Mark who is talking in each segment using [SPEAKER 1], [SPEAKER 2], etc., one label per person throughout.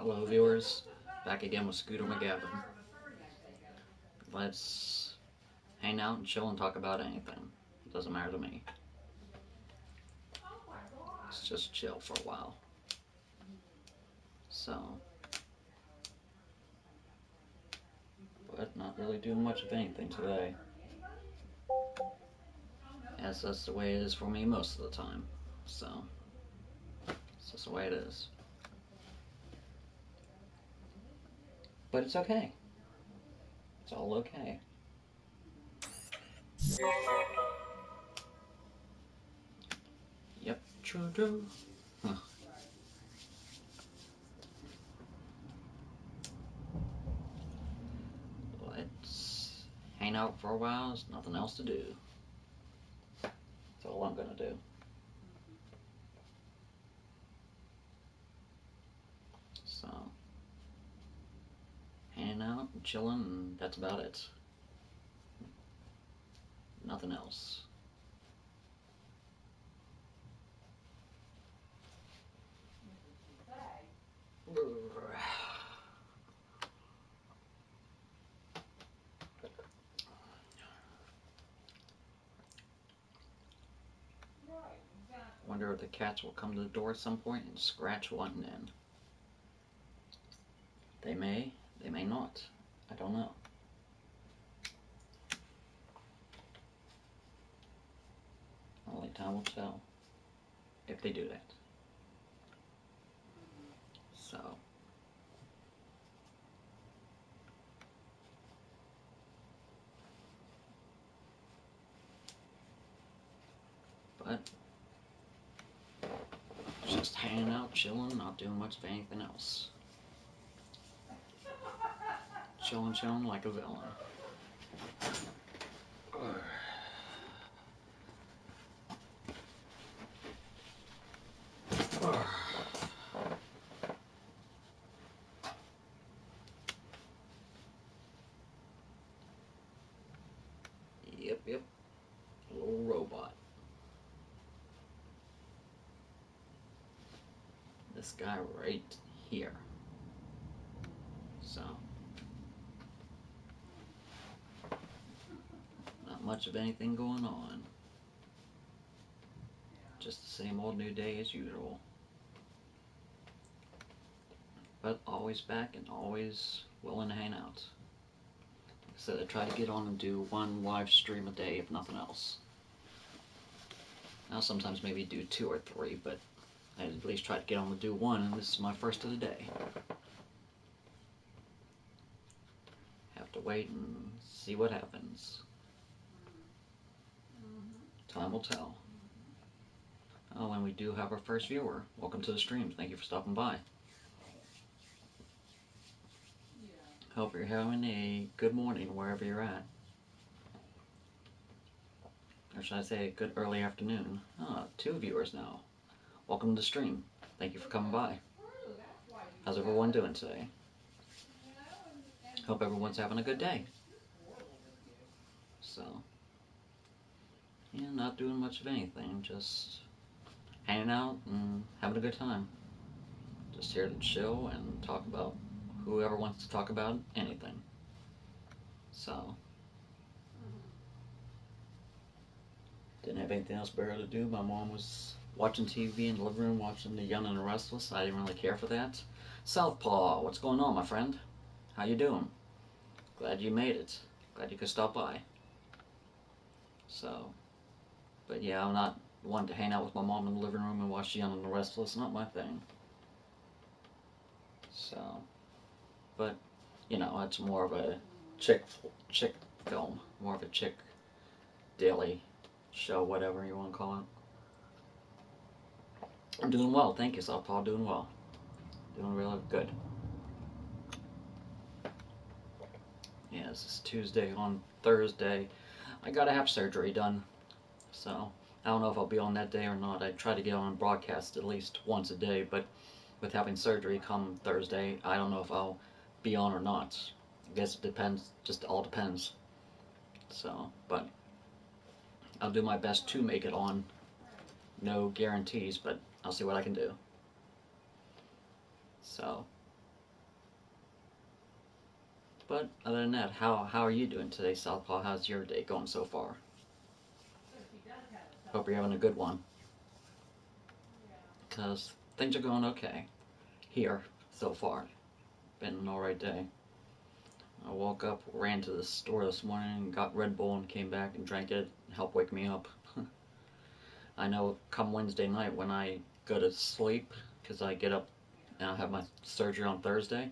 [SPEAKER 1] Hello viewers, back again with Scooter McGavin. Let's hang out and chill and talk about anything. It doesn't matter to me. Let's just chill for a while. So, but not really doing much of anything today. As that's the way it is for me most of the time. So, it's just the way it is. But it's okay. It's all okay. Yep, true. Huh. Let's hang out for a while. There's nothing else to do. That's all I'm gonna do. So, hanging out, chilling, and that's about it. Nothing else. Wonder if the cats will come to the door at some point and scratch one in. They may not. I don't know. Only time will tell if they do that. So, but just hanging out, chilling, not doing much of anything else. Chilling like a villain. Yep. Little robot. This guy right here. So, not much of anything going on. Just the same old new day as usual. But always back and always willing to hang out. Like I said, I try to get on and do one live stream a day, if nothing else. Now sometimes maybe do 2 or 3, but I at least try to get on to do one, and this is my first of the day. Have to wait and see what happens. Time will tell. Oh, and we do have our first viewer. Welcome to the stream. Thank you for stopping by. Hope you're having a good morning wherever you're at. Or should I say a good early afternoon. 2 viewers now. Welcome to the stream. Thank you for coming by. How's everyone doing today? Hope everyone's having a good day. So, yeah, not doing much of anything. Just hanging out and having a good time. Just here to chill and talk about whoever wants to talk about anything. So, didn't have anything else better to do. My mom was watching TV in the living room, watching The Young and the Restless. I didn't really care for that. Southpaw, what's going on, my friend? How you doing? Glad you made it. Glad you could stop by. So, but yeah, I'm not one to hang out with my mom in the living room and watch The Young and the Restless. Not my thing. So, but you know, it's more of a chick film, more of a chick daily show, whatever you want to call it. I'm doing well, thank you, Southpaw. Doing well, doing really good. Yeah, this is Tuesday. On Thursday, I gotta have surgery done, so I don't know if I'll be on that day or not. I try to get on and broadcast at least once a day, but with having surgery come Thursday, I don't know if I'll be on or not. I guess it depends, just all depends. So, but I'll do my best to make it on. No guarantees, but I'll see what I can do. So, But other than that, how are you doing today, Southpaw? How's your day going so far? Hope you're having a good one. Because things are going okay here so far. Been an alright day. I woke up, ran to the store this morning, got Red Bull, and came back and drank it. Helped wake me up. I know come Wednesday night when I go to sleep, because I get up and I have my surgery on Thursday.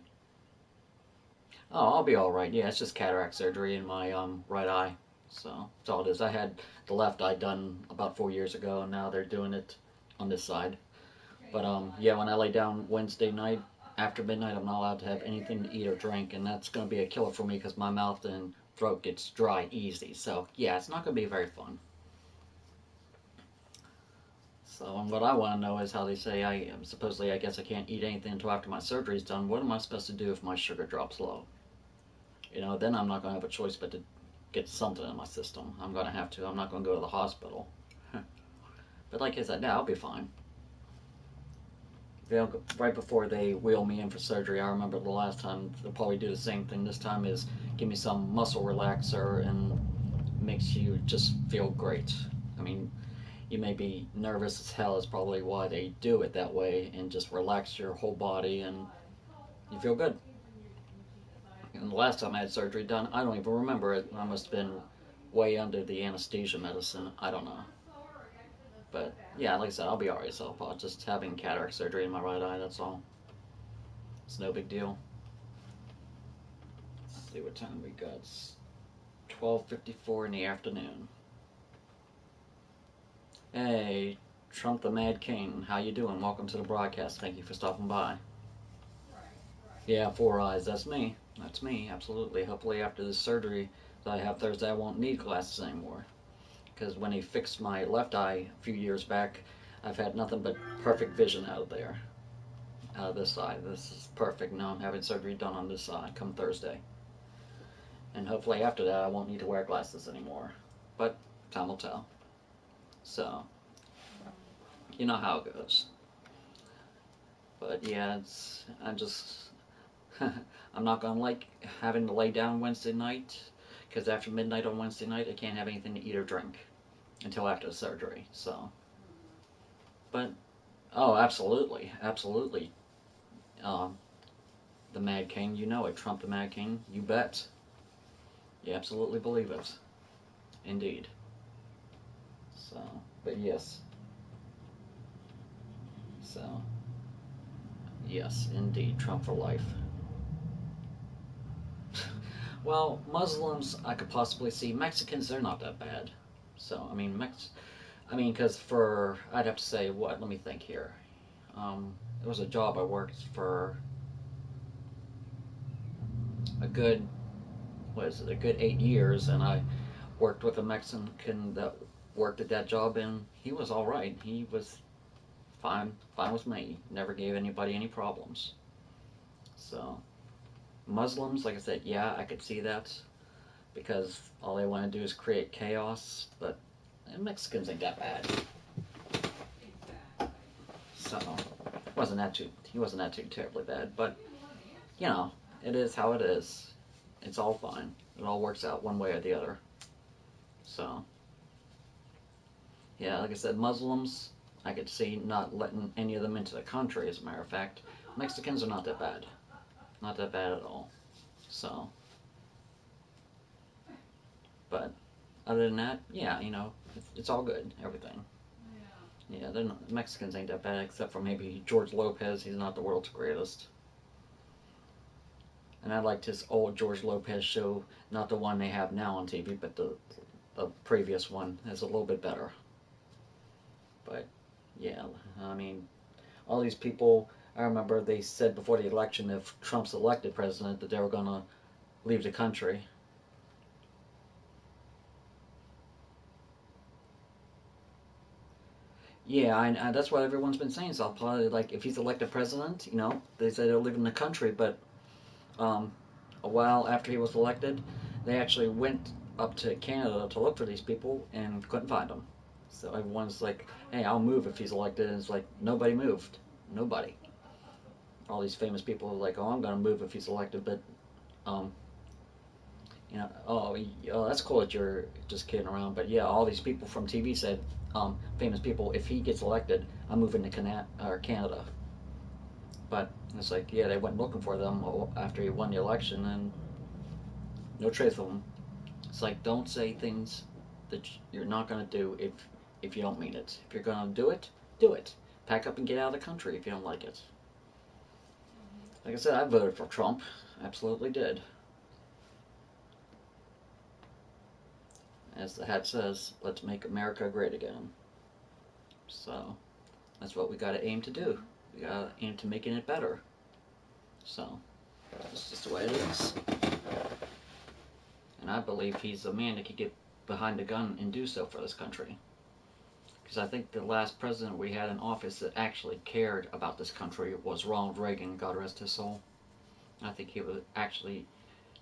[SPEAKER 1] Oh, I'll be alright. Yeah, it's just cataract surgery in my right eye. So that's all it is. I had the left eye done about 4 years ago, and now they're doing it on this side. But yeah, when I lay down Wednesday night after midnight, I'm not allowed to have anything to eat or drink, and that's going to be a killer for me because my mouth and throat gets dry easy. So yeah, it's not going to be very fun. So, and what I want to know is how they say supposedly I guess I can't eat anything until after my surgery's done. What am I supposed to do if my sugar drops low? Then I'm not going to have a choice but to get something in my system. I'm going to have to. I'm not going to go to the hospital. But like I said, yeah, I'll be fine. Right before they wheel me in for surgery, I remember the last time they'll probably do the same thing. This time is give me some muscle relaxer and makes you just feel great. I mean, you may be nervous as hell is probably why they do it that way, and just relax your whole body and you feel good. And the last time I had surgery done, I don't even remember it. I must have been way under the anesthesia medicine. I don't know. But yeah, like I said, I'll be alright. So I'll just having cataract surgery in my right eye. That's all. It's no big deal. Let's see what time we got. It's 12:54 in the afternoon. Hey, Trump the Mad King, how you doing? Welcome to the broadcast. Thank you for stopping by. Yeah, four eyes. That's me. That's me. Absolutely. Hopefully, after this surgery that I have Thursday, I won't need glasses anymore. Because when he fixed my left eye a few years back, I've had nothing but perfect vision out of there. Out of this side. This is perfect. Now I'm having surgery done on this side come Thursday. And hopefully after that I won't need to wear glasses anymore. But time will tell. So, you know how it goes. But yeah, I'm not gonna like having to lay down Wednesday night. Because after midnight on Wednesday night I can't have anything to eat or drink until after the surgery. So, but, oh, absolutely. Absolutely. Um, the Mad King, you know it. Trump the Mad King, you bet. You absolutely believe it. Indeed. So, but yes. So, yes, indeed, Trump for life. Well, Muslims, I could possibly see. Mexicans, they're not that bad. So, because I'd have to say, what? Let me think here. It was a job I worked for a good, what is it, a good 8 years, and I worked with a Mexican that worked at that job, and he was all right. He was fine with me. Never gave anybody any problems. So, Muslims, like I said, yeah, I could see that because all they want to do is create chaos, but Mexicans ain't that bad. So, he wasn't that too terribly bad, but, it is how it is. It's all fine. It all works out one way or the other. So, yeah, like I said, Muslims, I could see not letting any of them into the country, as a matter of fact. Mexicans are not that bad. Not that bad at all. So, but other than that, yeah, it's all good, everything. Yeah, Mexicans ain't that bad, except for maybe George Lopez. He's not the world's greatest. And I liked his old George Lopez show, not the one they have now on TV, but the previous one is a little bit better. But, yeah, all these people, I remember they said before the election if Trump's elected president that they were going to leave the country. Yeah, that's what everyone's been saying. So probably, like, if he's elected president, they say they'll leave in the country. But a while after he was elected, they actually went up to Canada to look for these people and couldn't find them. So everyone's like, hey, I'll move if he's elected. And it's like, nobody moved. Nobody. All these famous people are like, oh, I'm going to move if he's elected. But Oh, that's cool that you're just kidding around. But yeah, all these people from TV said, famous people, if he gets elected, I'm moving to Canada. But it's like, yeah, they went looking for them after he won the election, and no trace of them. It's like, don't say things that you're not gonna do if you don't mean it. If you're gonna do it, do it. Pack up and get out of the country if you don't like it. Like I said, I voted for Trump. Absolutely did. As the hat says, let's make America great again. So that's what we got to aim to do. We got to aim to making it better. So that's just the way it is. And I believe he's a man that could get behind a gun and do so for this country. Because I think the last president we had in office that actually cared about this country was Ronald Reagan, God rest his soul. I think he actually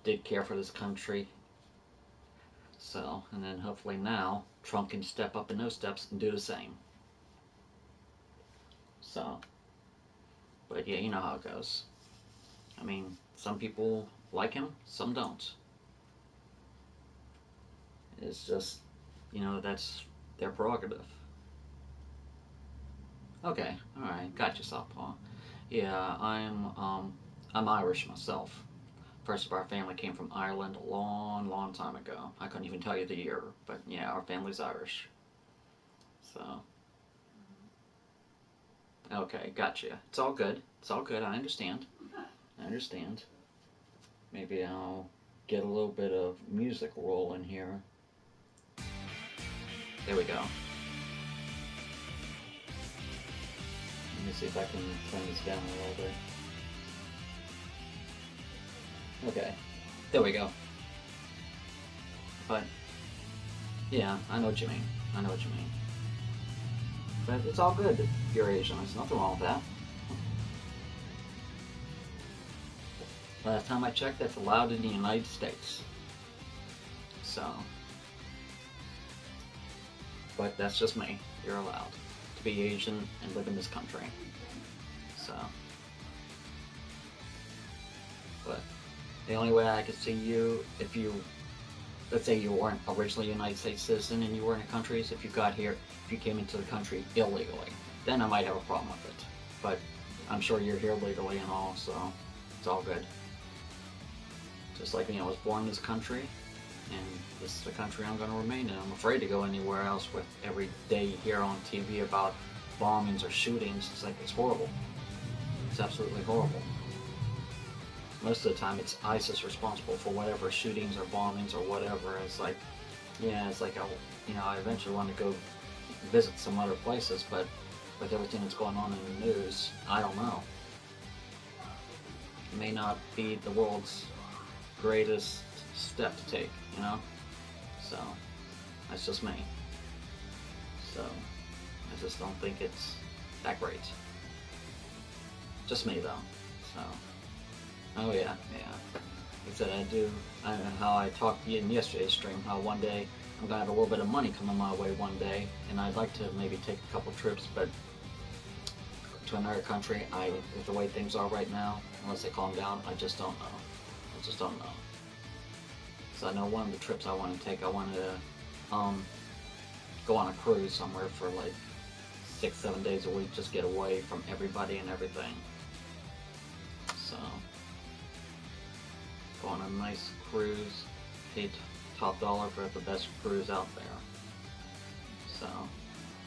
[SPEAKER 1] did care for this country. So, and then hopefully now Trump can step up in those steps and do the same. So, but yeah, you know how it goes. I mean, some people like him, some don't. It's just, that's their prerogative. Okay, alright, got you, Southpaw. Yeah, I'm Irish myself. First of our family came from Ireland a long, long time ago. I couldn't even tell you the year, but yeah, our family's Irish. So, okay, gotcha. It's all good. It's all good. I understand. I understand. Maybe I'll get a little bit of music rolling here. There we go. Let me see if I can turn this down a little bit. Okay. There we go. But, yeah, I know what you mean. I know what you mean. But it's all good that you're Asian. There's nothing wrong with that. Last time I checked, that's allowed in the United States. So, but that's just me. You're allowed to be Asian and live in this country. So, but the only way I could see you, if you, let's say you weren't originally a United States citizen and you were in a country, is if you got here, if you came into the country illegally, then I might have a problem with it. But I'm sure you're here legally and all, so it's all good. Just like, I was born in this country, and this is the country I'm going to remain in. I'm afraid to go anywhere else with every day you hear on TV about bombings or shootings. It's like, it's horrible. It's absolutely horrible. Most of the time, it's ISIS responsible for whatever shootings or bombings or whatever. It's like, yeah, it's like, I eventually want to go visit some other places, but with everything that's going on in the news, I don't know. It may not be the world's greatest step to take, So, that's just me. So, I just don't think it's that great. Just me, though. So, oh yeah. Like I said, I don't know how I talked in yesterday's stream, how one day I'm going to have a little bit of money coming my way one day, and I'd like to maybe take a couple trips, but to another country, with the way things are right now, unless they calm down, I just don't know. I just don't know. So I know one of the trips I want to take, I wanted to go on a cruise somewhere for like 6-7 days a week, just get away from everybody and everything. So, go on a nice cruise, paid top dollar for the best cruise out there. So,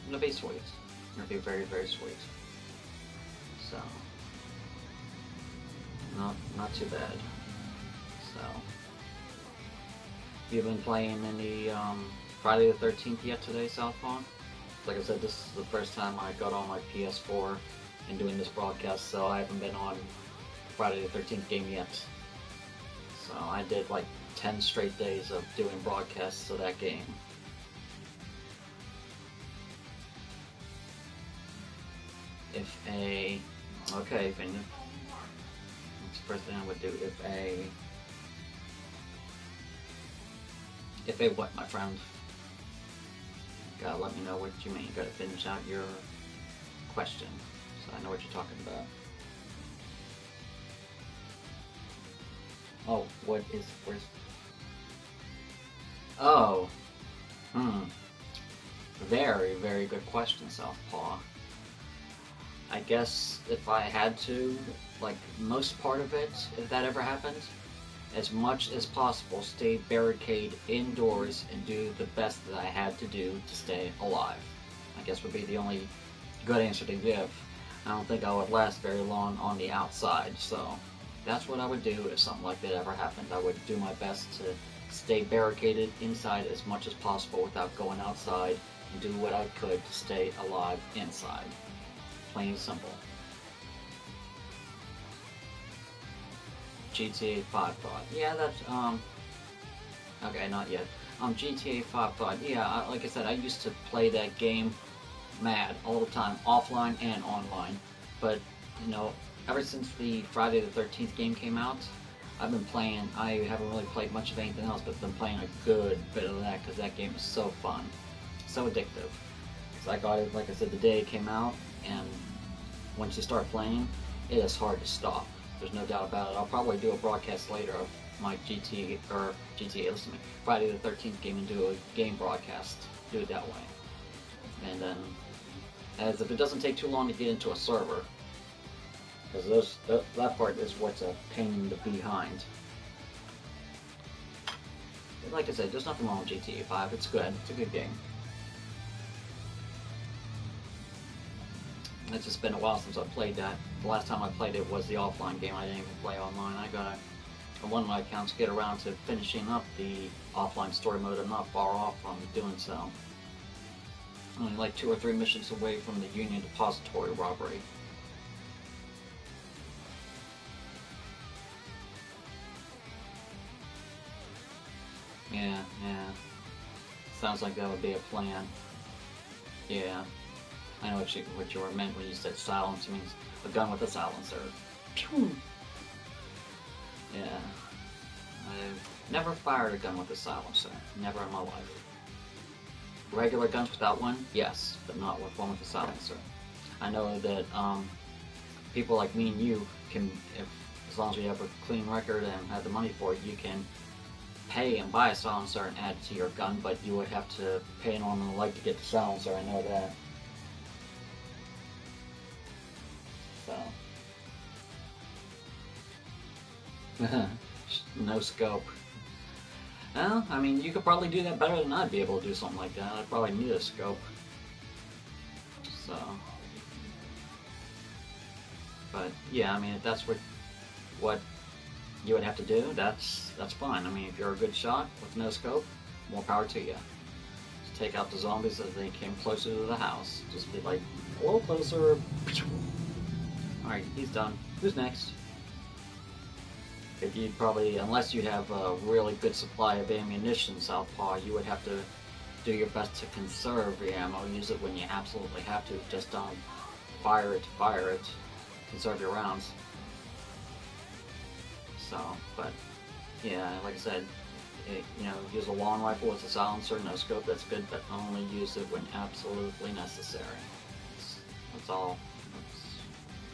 [SPEAKER 1] it'll be sweet. It'll be very, very sweet. So, not too bad. So, you've been playing any Friday the 13th yet today, Southpaw? Like I said, this is the first time I got on my PS4 and doing this broadcast, so I haven't been on Friday the 13th game yet. So I did like 10 straight days of doing broadcasts of that game. Okay, that's the first thing I would do. If a what, my friend? Gotta let me know what you mean. Gotta finish out your question, so I know what you're talking about. Oh, where's Oh, hmm. Very, very good question, Southpaw. I guess if I had to, like most part of it, if that ever happened, as much as possible, stay barricade indoors and do the best that I had to do to stay alive. I guess would be the only good answer to give. I don't think I would last very long on the outside, so that's what I would do if something like that ever happened. I would do my best to stay barricaded inside as much as possible without going outside and do what I could to stay alive inside. Plain and simple. GTA 5 thought. Yeah, that's, okay, not yet. GTA 5 thought. Yeah, like I said, I used to play that game mad all the time, offline and online. But, you know, ever since the Friday the 13th game came out, I've been playing, I haven't really played much of anything else, but been playing a good bit of that because that game is so fun, so addictive. Because I got it, like I said, the day it came out, and once you start playing, it is hard to stop. There's no doubt about it. I'll probably do a broadcast later of my GTA, listen to me, Friday the 13th game and do a game broadcast. Do it that way. And then, as if it doesn't take too long to get into a server, because that part is what's a pain in the behind. But like I said, there's nothing wrong with GTA 5. It's good. It's a good game. It's just been a while since I played that. The last time I played it was the offline game. I didn't even play online. I got one of my accounts get around to finishing up the offline story mode. I'm not far off from doing so. Only like 2 or 3 missions away from the Union Depository robbery. Yeah. Sounds like that would be a plan. Yeah. I know what you were meant when you said silence. It means a gun with a silencer. Pew! Yeah. I've never fired a gun with a silencer. Never in my life. Regular guns without one? Yes, but not with one with a silencer. I know that people like me and you can, as long as you have a clean record and have the money for it, you can pay and buy a silencer and add it to your gun, but you would have to pay an arm and a leg to get the silencer. I know that. So. No scope. Well, I mean, you could probably do that better than I'd be able to do something like that. I'd probably need a scope. So. But, yeah, I mean, if that's what you would have to do, that's fine. I mean, if you're a good shot with no scope, more power to you. Just take out the zombies as they came closer to the house. Just be like, a little closer. Alright, he's done. Who's next? If you probably, unless you have a really good supply of ammunition, Southpaw, you would have to do your best to conserve your ammo. Use it when you absolutely have to. Just don't fire it to fire it. Conserve your rounds. So, but yeah, like I said, use a long rifle with a silencer, no scope. That's good, but only use it when absolutely necessary. That's all. That's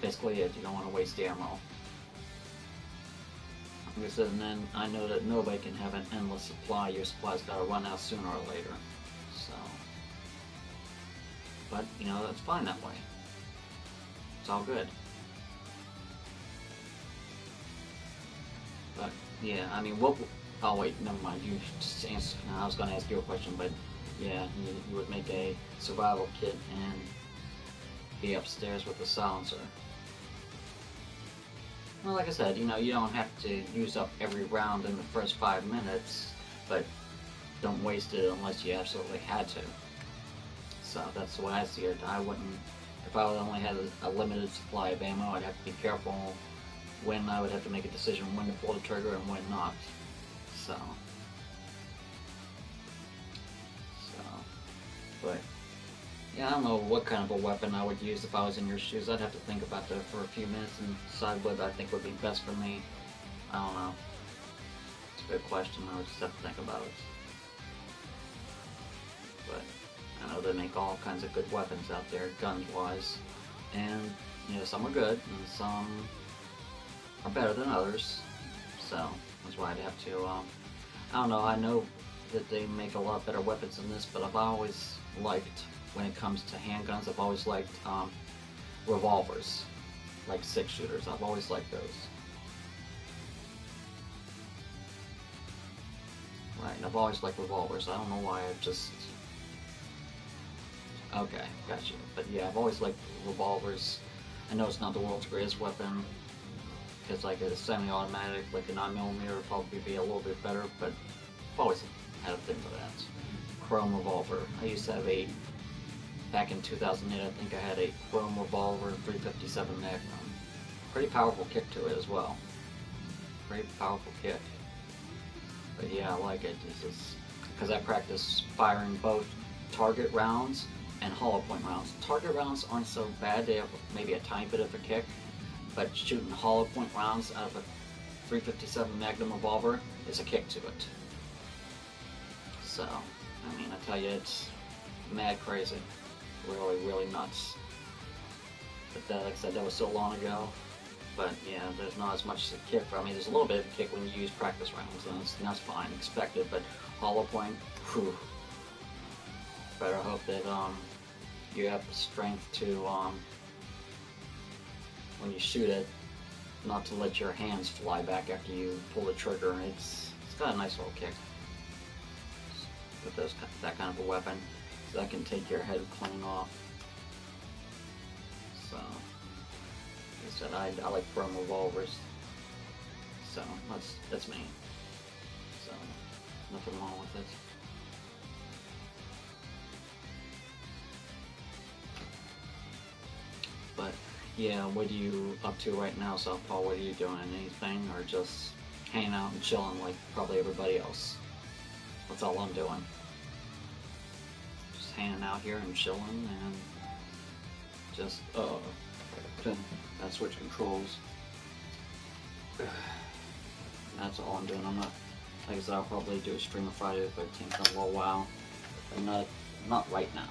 [SPEAKER 1] basically it. You don't want to waste ammo. Like I said, and then I know that nobody can have an endless supply. Your supply's got to run out sooner or later. So, but that's fine that way. It's all good. But yeah, I mean, what? Oh wait, never mind. You just answered. I was going to ask you a question, but yeah, you would make a survival kit and be upstairs with a silencer. Well, like I said, you don't have to use up every round in the first 5 minutes, but don't waste it unless you absolutely had to. So that's the way I see it. I wouldn't, if I only had a limited supply of ammo, I'd have to be careful when I would have to make a decision when to pull the trigger and when not. But yeah, I don't know what kind of a weapon I would use if I was in your shoes. I'd have to think about that for a few minutes and decide what I think would be best for me. I don't know. It's a good question. I would just have to think about it. But I know they make all kinds of good weapons out there, guns-wise. And, some are good, and some are better than others. So, that's why I'd have to, I don't know, I know that they make a lot better weapons than this, but I've always liked, when it comes to handguns, I've always liked revolvers, like 6-shooters. I've always liked those. Right, I've always liked revolvers. I don't know why, I've just... Okay, gotcha. But yeah, I've always liked revolvers. I know it's not the world's greatest weapon, because like a semi-automatic, like a 9mm would probably be a little bit better, but I've always had a thing for that. Chrome revolver. I used to have back in 2008, I think I had a chrome revolver, 357 Magnum. Pretty powerful kick to it as well. Pretty powerful kick. But yeah, I like it. It's just because I practice firing both target rounds and hollow point rounds. Target rounds aren't so bad, they have maybe a tiny bit of a kick, but shooting hollow point rounds out of a 357 Magnum revolver is a kick to it. So, I mean, I tell you, it's mad crazy. Really, really nuts. But that, like I said, that was so long ago. But yeah, there's not as much as a kick. I mean, there's a little bit of a kick when you use practice rounds, and that's fine, expected. But hollow point, whew. Better hope that you have the strength to, when you shoot it, not to let your hands fly back after you pull the trigger. It's got a nice little kick with that kind of a weapon, so that can take your head clean off. So, like I said, I like firm revolvers, so that's me. So, nothing wrong with it. But yeah, what are you up to right now, Southpaw? What are you doing? Anything, or just hanging out and chilling like probably everybody else? That's all I'm doing. Just hanging out here and chilling, and just gotta switch controls. That's all I'm doing. I'm not, like I said, I'll probably do a stream of Friday the 13th in a little while, but not right now.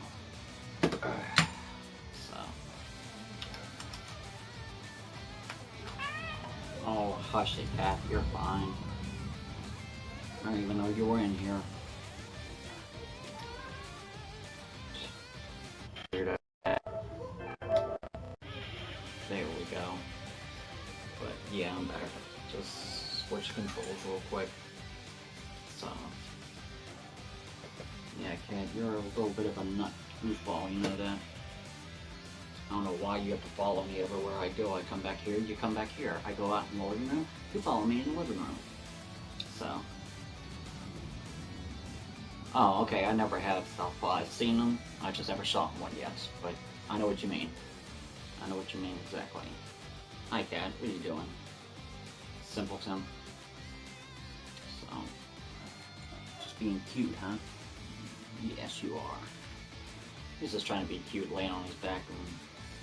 [SPEAKER 1] So. Oh, hush it, cat. You're fine. I don't even know you were in here. There we go. But yeah, I'm better. Just switch controls real quick. So, yeah, cat, you're a little bit of a nut goofball, you know that? I don't know why you have to follow me everywhere I go. I come back here, you come back here. I go out in the living room, you follow me in the living room. So. Oh, okay, I never have Southpaw. I've seen them, I just never shot one yet. But I know what you mean. I know what you mean exactly. Hi, cat. What are you doing? Simpleton. So. Just being cute, huh? Yes, you are. He's just trying to be cute, laying on his back and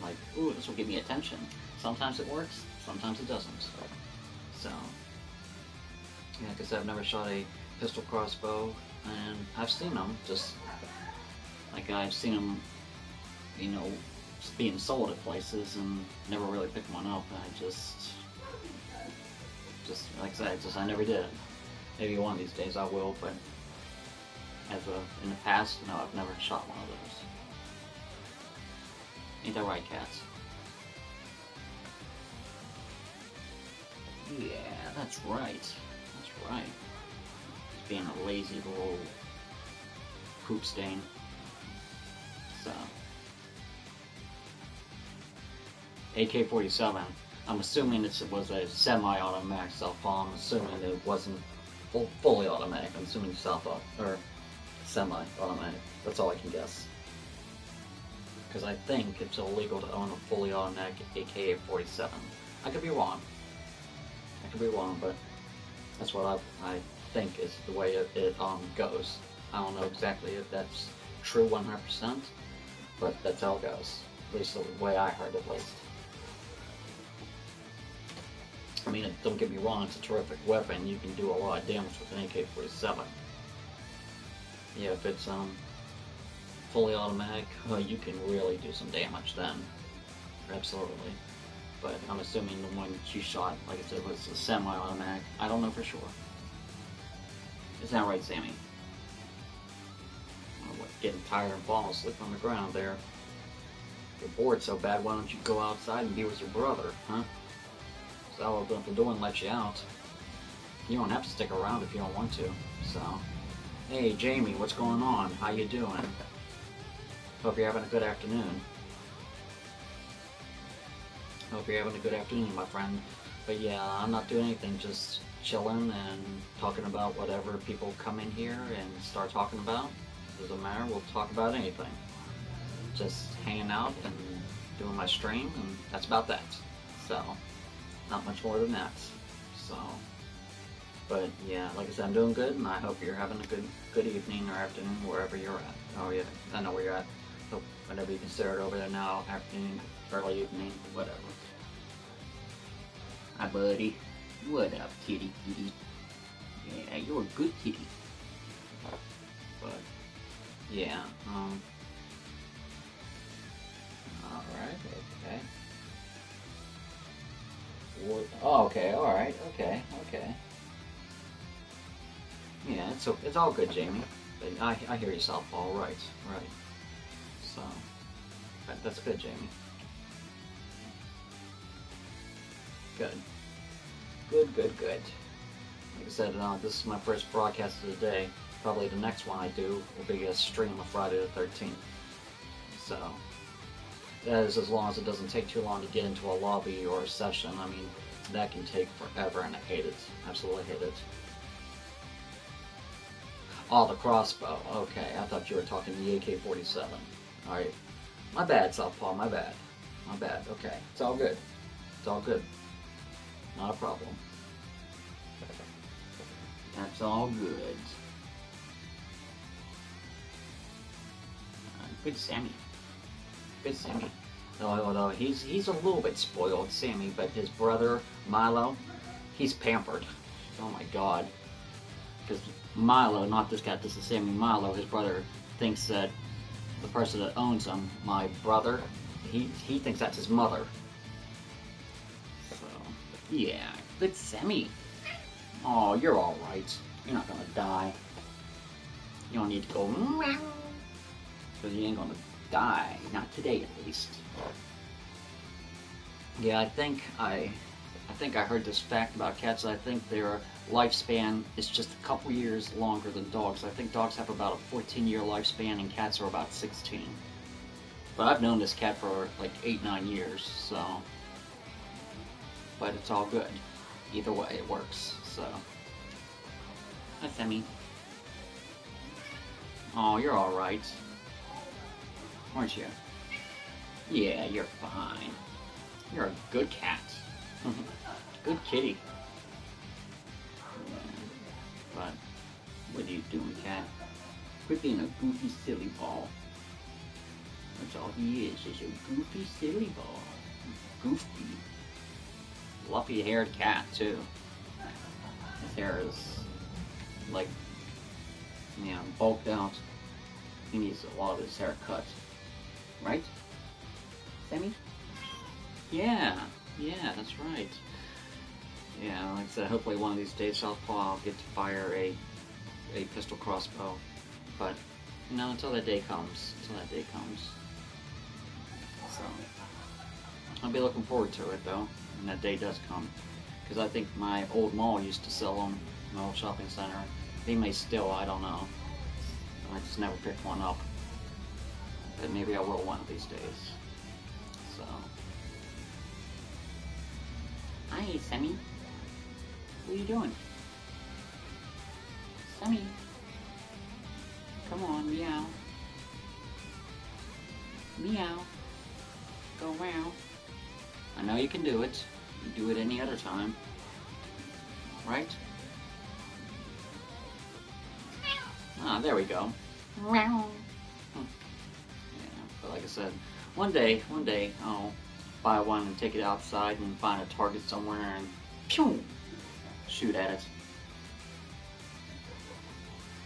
[SPEAKER 1] like, ooh, this will give me attention. Sometimes it works, sometimes it doesn't. So, yeah, like I said, I've never shot a pistol crossbow, and I've seen them, just like I've seen them, you know, being sold at places and never really picked one up. I just like I said, I never did. Maybe one of these days I will, but in the past, no, I've never shot one of those. Ain't that right, cats? Yeah, that's right. That's right. Just being a lazy little poop stain. So. AK-47. I'm assuming it was a semi-automatic Southpaw. I'm assuming it wasn't fully automatic. I'm assuming Southpaw, or semi-automatic. That's all I can guess. Because I think it's illegal to own a fully automatic AK-47. I could be wrong. But that's what I think is the way it goes. I don't know exactly if that's true 100%, but that's how it goes. At least the way I heard it, at least. I mean, don't get me wrong, it's a terrific weapon. You can do a lot of damage with an AK-47. Yeah, if it's fully automatic, you can really do some damage then. Absolutely. But I'm assuming the one you shot, like I said, was a semi-automatic. I don't know for sure. Is that right, Sammy? getting tired and falling asleep on the ground there. You're bored so bad, why don't you go outside and be with your brother, huh? So I'll open up the door and let you out. You don't have to stick around if you don't want to. So, hey Jamie, what's going on? How you doing? Hope you're having a good afternoon. Hope you're having a good afternoon, my friend. But yeah, I'm not doing anything, just chilling and talking about whatever people come in here and start talking about. Doesn't matter, we'll talk about anything. Just hanging out and doing my stream, and that's about that. So, not much more than that. So, but yeah, like I said, I'm doing good, and I hope you're having a good evening or afternoon wherever you're at. Oh yeah, I know where you're at. Hope whenever you consider it over there now, afternoon, early evening, whatever. Hi, buddy. What up, kitty? Yeah, you're a good kitty. But yeah, alright, okay. What, oh, okay, alright, okay. Yeah, it's all good, Jamie. But I hear you, Southpaw, right. So, that's good, Jamie. Good. Like I said, this is my first broadcast of the day. Probably the next one I do will be a stream of Friday the 13th. So, that is as long as it doesn't take too long to get into a lobby or a session. I mean, that can take forever, and I hate it. Absolutely hate it. Oh, the crossbow. Okay, I thought you were talking the AK-47. Alright. My bad, Southpaw, my bad. Okay, it's all good. Not a problem. That's all good. Good Sammy. Although he's a little bit spoiled, Sammy, but his brother, Milo, he's pampered. Oh my god. Because Milo, not this guy, this is Sammy, Milo, his brother, thinks that the person that owns him, my brother, he thinks that's his mother. So, yeah, good Sammy. Oh, you're alright. You're not gonna die. You don't need to go because you ain't gonna die. Not today, at least. Yeah, I think I heard this fact about cats. I think their lifespan is just a couple years longer than dogs. I think dogs have about a 14-year lifespan and cats are about 16. But I've known this cat for like 8-9 years, so. But it's all good. Either way, it works, so. Hi, Sammy. Oh, you're alright. Aren't you? Yeah, you're fine. You're a good cat. Good kitty. Yeah. But, what are you doing, cat? Quit being a goofy, silly ball. That's all he is a goofy, silly ball. Goofy. Fluffy-haired cat, too. His hair is, like, you know, bulked out. He needs a lot of his hair cut. Right? Sammy? Yeah, that's right. Yeah, like I said, hopefully one of these days, Southpaw, I'll get to fire a pistol crossbow. But, you know, until that day comes. So, I'll be looking forward to it, though, when that day does come. Because I think my old mall used to sell them, my old shopping center. They may still, I don't know. I just never picked one up. But maybe I will one of these days. So. Hi, Sammy. What are you doing? Sammy. Come on, meow. Meow. Go meow. I know you can do it. You do it any other time. Right? Ah, there we go. Yeah, but like I said, one day, I'll buy one and take it outside and find a target somewhere and pew, shoot at it.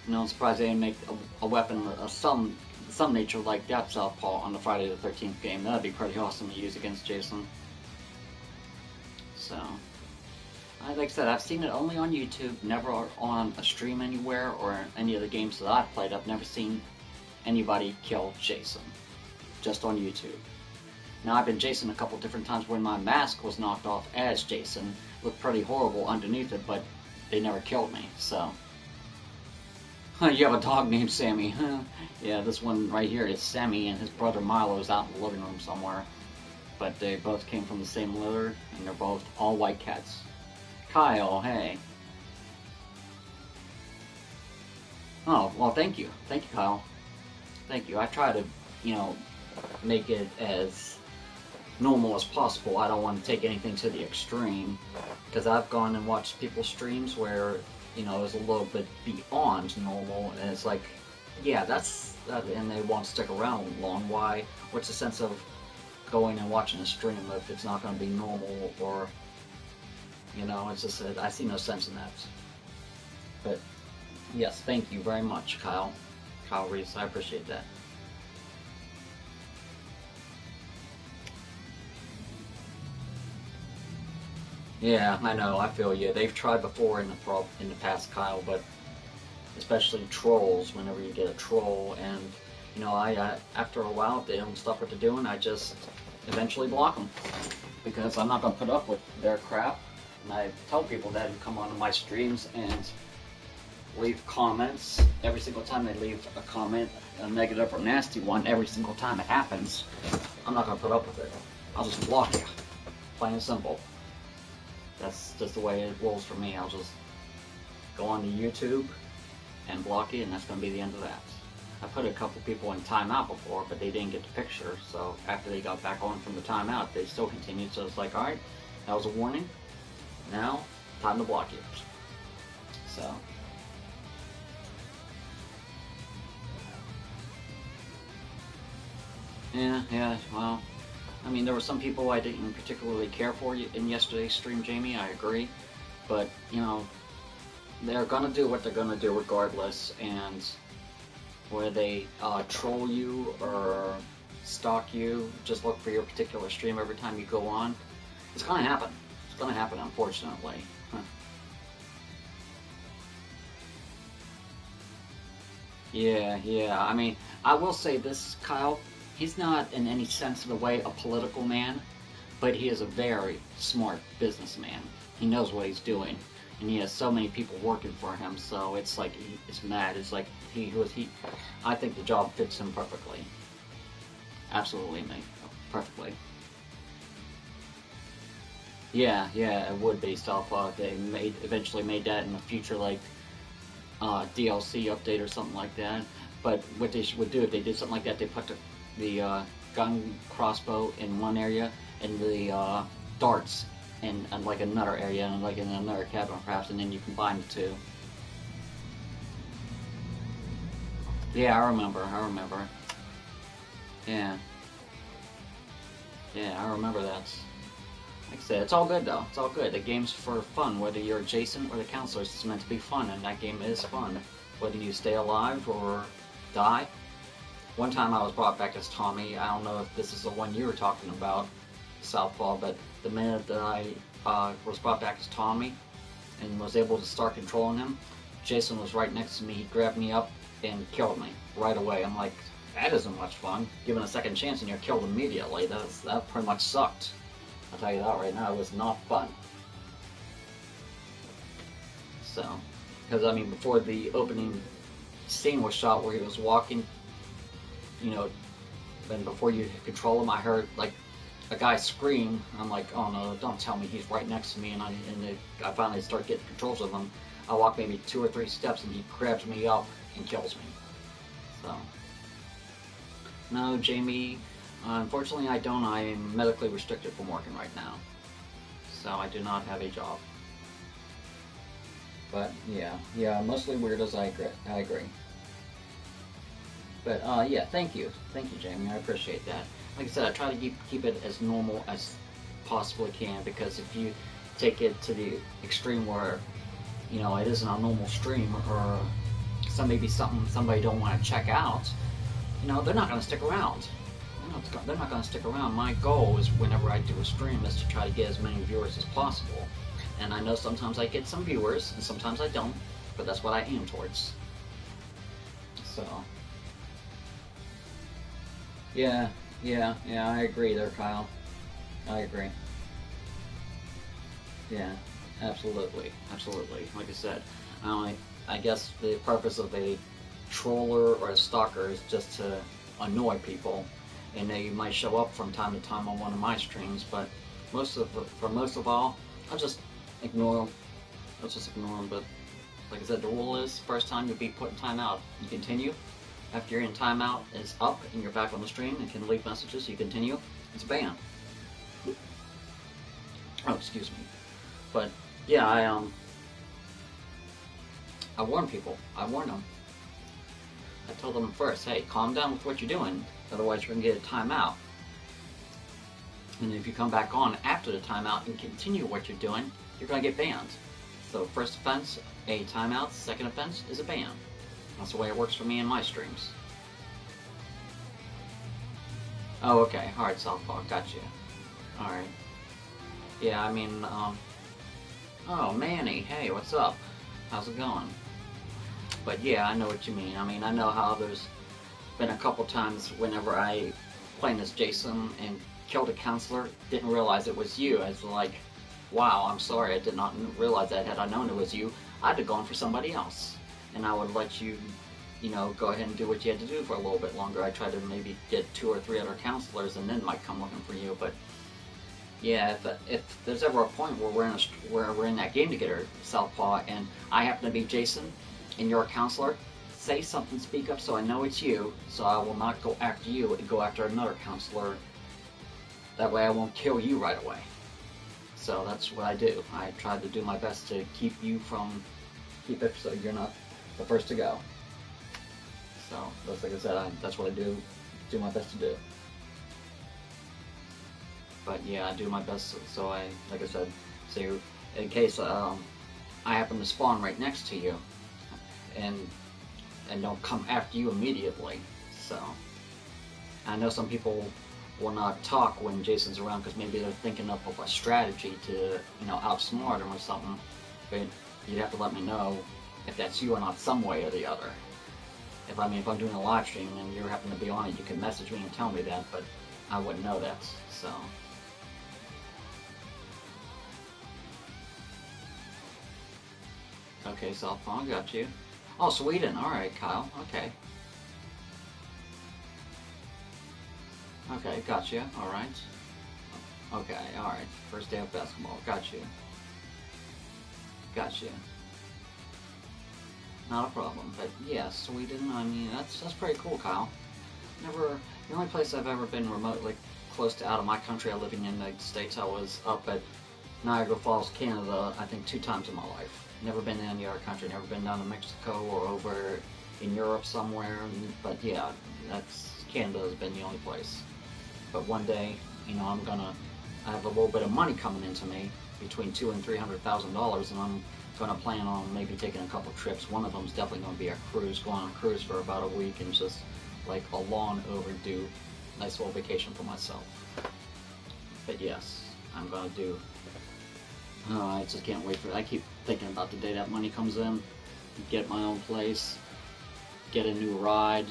[SPEAKER 1] You know, I'm surprised they didn't make a weapon of some nature like that Southpaw on the Friday the 13th game. That'd be pretty awesome to use against Jason. So, like I said, I've seen it only on YouTube, never on a stream anywhere or any of the games that I've played. I've never seen anybody kill Jason, just on YouTube. Now, I've been Jason a couple different times when my mask was knocked off as Jason. Looked pretty horrible underneath it, but they never killed me, so. You have a dog named Sammy. Yeah, this one right here is Sammy, and his brother Milo is out in the living room somewhere. But they both came from the same litter, and they're both all white cats. Kyle, hey. Oh, well, thank you. Thank you, Kyle. Thank you. I try to, make it as normal as possible. I don't want to take anything to the extreme, because I've gone and watched people's streams where, it's a little bit beyond normal, and it's like, yeah, that's that, and they won't stick around long. Why? What's the sense of going and watching a stream if it's not going to be normal, or, it's just, I see no sense in that. But, yes, thank you very much, Kyle Reese, I appreciate that. Yeah, I know, I feel you. They've tried before in the past, Kyle, but especially trolls, whenever you get a troll, and, I after a while, if they don't stop what they're doing, I just eventually block them, because I'm not going to put up with their crap. And I tell people that who come onto my streams and leave comments, every single time they leave a comment, a negative or nasty one, every single time it happens, I'm not going to put up with it. I'll just block you. Plain and simple. That's just the way it rolls for me. I'll just go onto YouTube and block you, and that's going to be the end of that. I put a couple people in timeout before, but they didn't get the picture, so after they got back on from the timeout, they still continued, so it's like, alright, that was a warning. Now, time to block you. So. Yeah, well, I mean, there were some people I didn't particularly care for in yesterday's stream, Jamie, I agree. But, they're gonna do what they're gonna do regardless, and whether they troll you or stalk you, just look for your particular stream every time you go on. It's gonna happen. It's gonna happen, unfortunately. Yeah, I mean, I will say this, Kyle. He's not in any sense of the way a political man, but he is a very smart businessman. He knows what he's doing, and he has so many people working for him, so it's like, it's mad. It's like, I think the job fits him perfectly. Absolutely, mate. Perfectly. Yeah, it would based off, they eventually made that in the future, like, DLC update or something like that. But what they would do if they did something like that, they put the gun crossbow in one area and the darts in like another area, and like in another cabin perhaps, and then you combine the two. Yeah, I remember. Yeah, I remember that. Like I said, it's all good though. It's all good. The game's for fun, whether you're Jason or the counselor. It's meant to be fun, and that game is fun, whether you stay alive or die. One time I was brought back as Tommy. I don't know if this is the one you were talking about, Southpaw, but the minute that I was brought back as Tommy and was able to start controlling him, Jason was right next to me. He grabbed me up and killed me right away. I'm like, that isn't much fun. Given a second chance and you're killed immediately. That pretty much sucked. I'll tell you that right now. It was not fun. So, because I mean, before the opening scene was shot where he was walking, then before you control him, I heard like a guy scream. I'm like, oh no, don't tell me he's right next to me. And I finally start getting controls of him. I walk maybe 2 or 3 steps, and he grabs me up and kills me. So, no, Jamie, unfortunately I don't. I am medically restricted from working right now, so I do not have a job. But yeah, mostly weirdos. I agree. But yeah, thank you, Jamie. I appreciate that. Like I said, I try to keep it as normal as possibly can, because if you take it to the extreme where it isn't a normal stream, or maybe something somebody don't want to check out, they're not going to stick around. They're not going to stick around. My goal is, whenever I do a stream, is to try to get as many viewers as possible. And I know sometimes I get some viewers, and sometimes I don't, but that's what I aim towards. So, Yeah, yeah, I agree there, Kyle. I agree. Yeah, absolutely, absolutely. Like I said, I guess the purpose of a troller or a stalker is just to annoy people, and they might show up from time to time on one of my streams. But for most of all, I'll just ignore them. I'll just ignore them. But like I said, the rule is first time you'll be put in timeout. You continue. After you're in timeout, it's up and you're back on the stream and can leave messages. You continue. It's banned. Oh, excuse me. But yeah, I warn people. I warn them. I told them first, hey, calm down with what you're doing, otherwise you're gonna get a timeout. And if you come back on after the timeout and continue what you're doing, you're gonna get banned. So first offense, a timeout. Second offense is a ban. That's the way it works for me in my streams. Oh, okay. Alright, Southpaw. Got you. Alright. Yeah, I mean, oh, Manny. Hey, what's up? How's it going? But yeah, I know what you mean. I mean, I know how there's been a couple times whenever I played as Jason and killed a counselor, didn't realize it was you. I was like, wow, I'm sorry, I did not realize that. Had I known it was you, I'd have gone for somebody else. And I would let you, you know, go ahead and do what you had to do for a little bit longer. I tried to maybe get 2 or 3 other counselors and then might come looking for you. But yeah, if there's ever a point where we're in that game together, Southpaw, and I happen to be Jason and you're a counselor, say something, speak up so I know it's you, so I will not go after you and go after another counselor. That way I won't kill you right away. So that's what I do. I try to do my best to keep it so you're not the first to go. So that's, like I said, that's what I do my best to do. But yeah, I do my best so like I said, so in case I happen to spawn right next to you and don't come after you immediately. So I know some people will not talk when Jason's around because maybe they're thinking up of a strategy to, you know, outsmart him or something. But you'd have to let me know if that's you or not, some way or the other. If I'm doing a live stream and you happen to be on it, you can message me and tell me that, but I wouldn't know that. So. Okay, Southpaw, got you. Oh, Sweden. All right, Kyle. Okay. Okay, got you. All right. Okay, all right. First day of basketball. Got you. Got you. Not a problem. But yeah, Sweden. I mean, that's pretty cool, Kyle. The only place I've ever been remotely close to out of my country, I live in the United States. I was up at Niagara Falls, Canada, I think 2 times in my life. Never been in any other country, never been down to Mexico or over in Europe somewhere. But yeah, Canada has been the only place. But one day, you know, I have a little bit of money coming into me, between $200,000 and $300,000, and I'm gonna plan on maybe taking a couple trips. One of them's definitely gonna be a cruise, going on a cruise for about a week, and just like a long overdue, nice little vacation for myself. But yes, I'm gonna do. I just can't wait for it. I keep thinking about the day that money comes in, get my own place, get a new ride,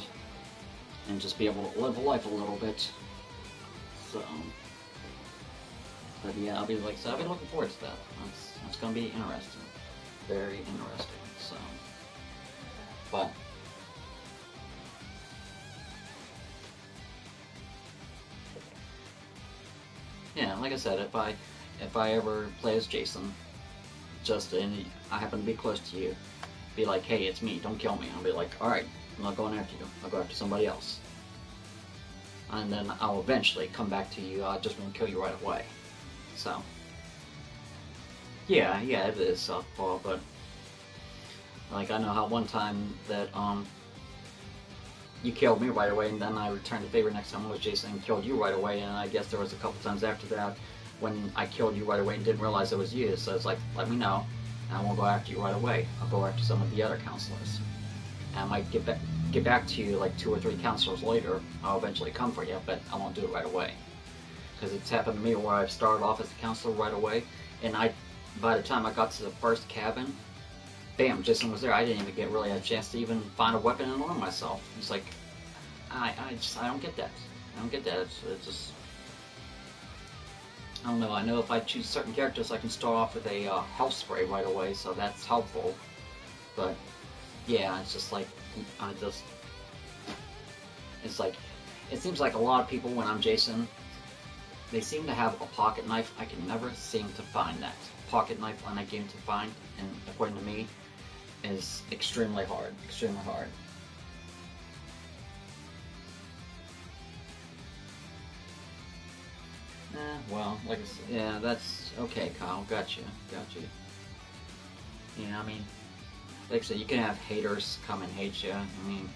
[SPEAKER 1] and just be able to live life a little bit. So, but yeah, I'll be looking forward to that. That's gonna be interesting, very interesting. So, but yeah, like I said, if I ever play as Jason, and I happen to be close to you, be like, hey, it's me, don't kill me. I'll be like, alright, I'm not going after you, I'll go after somebody else. And then I'll eventually come back to you, I just won't kill you right away. So, yeah, it is Southpaw, but like I know how one time that you killed me right away, and then I returned the favor next time I was Jason and killed you right away, and I guess there was a couple times after that when I killed you right away and didn't realize it was you, so it's like, let me know, and I won't go after you right away. I'll go after some of the other counselors. And I might get back to you like 2 or 3 counselors later. I'll eventually come for you, but I won't do it right away. Because it's happened to me where I've started off as a counselor right away, and by the time I got to the first cabin, bam, Jason was there. I didn't even get really a chance to even find a weapon and arm myself. It's like, I don't get that. I don't get that. It's just, I don't know. I know if I choose certain characters, I can start off with a health spray right away, so that's helpful. But yeah, it's just like I just, it's like, it seems like a lot of people when I'm Jason, they seem to have a pocket knife. I can never seem to find that pocket knife on that game to find, and according to me, is extremely hard. Extremely hard. Well, like I said, yeah, that's okay, Kyle. Gotcha, gotcha. Yeah, I mean, like I said, you can have haters come and hate you. I mean,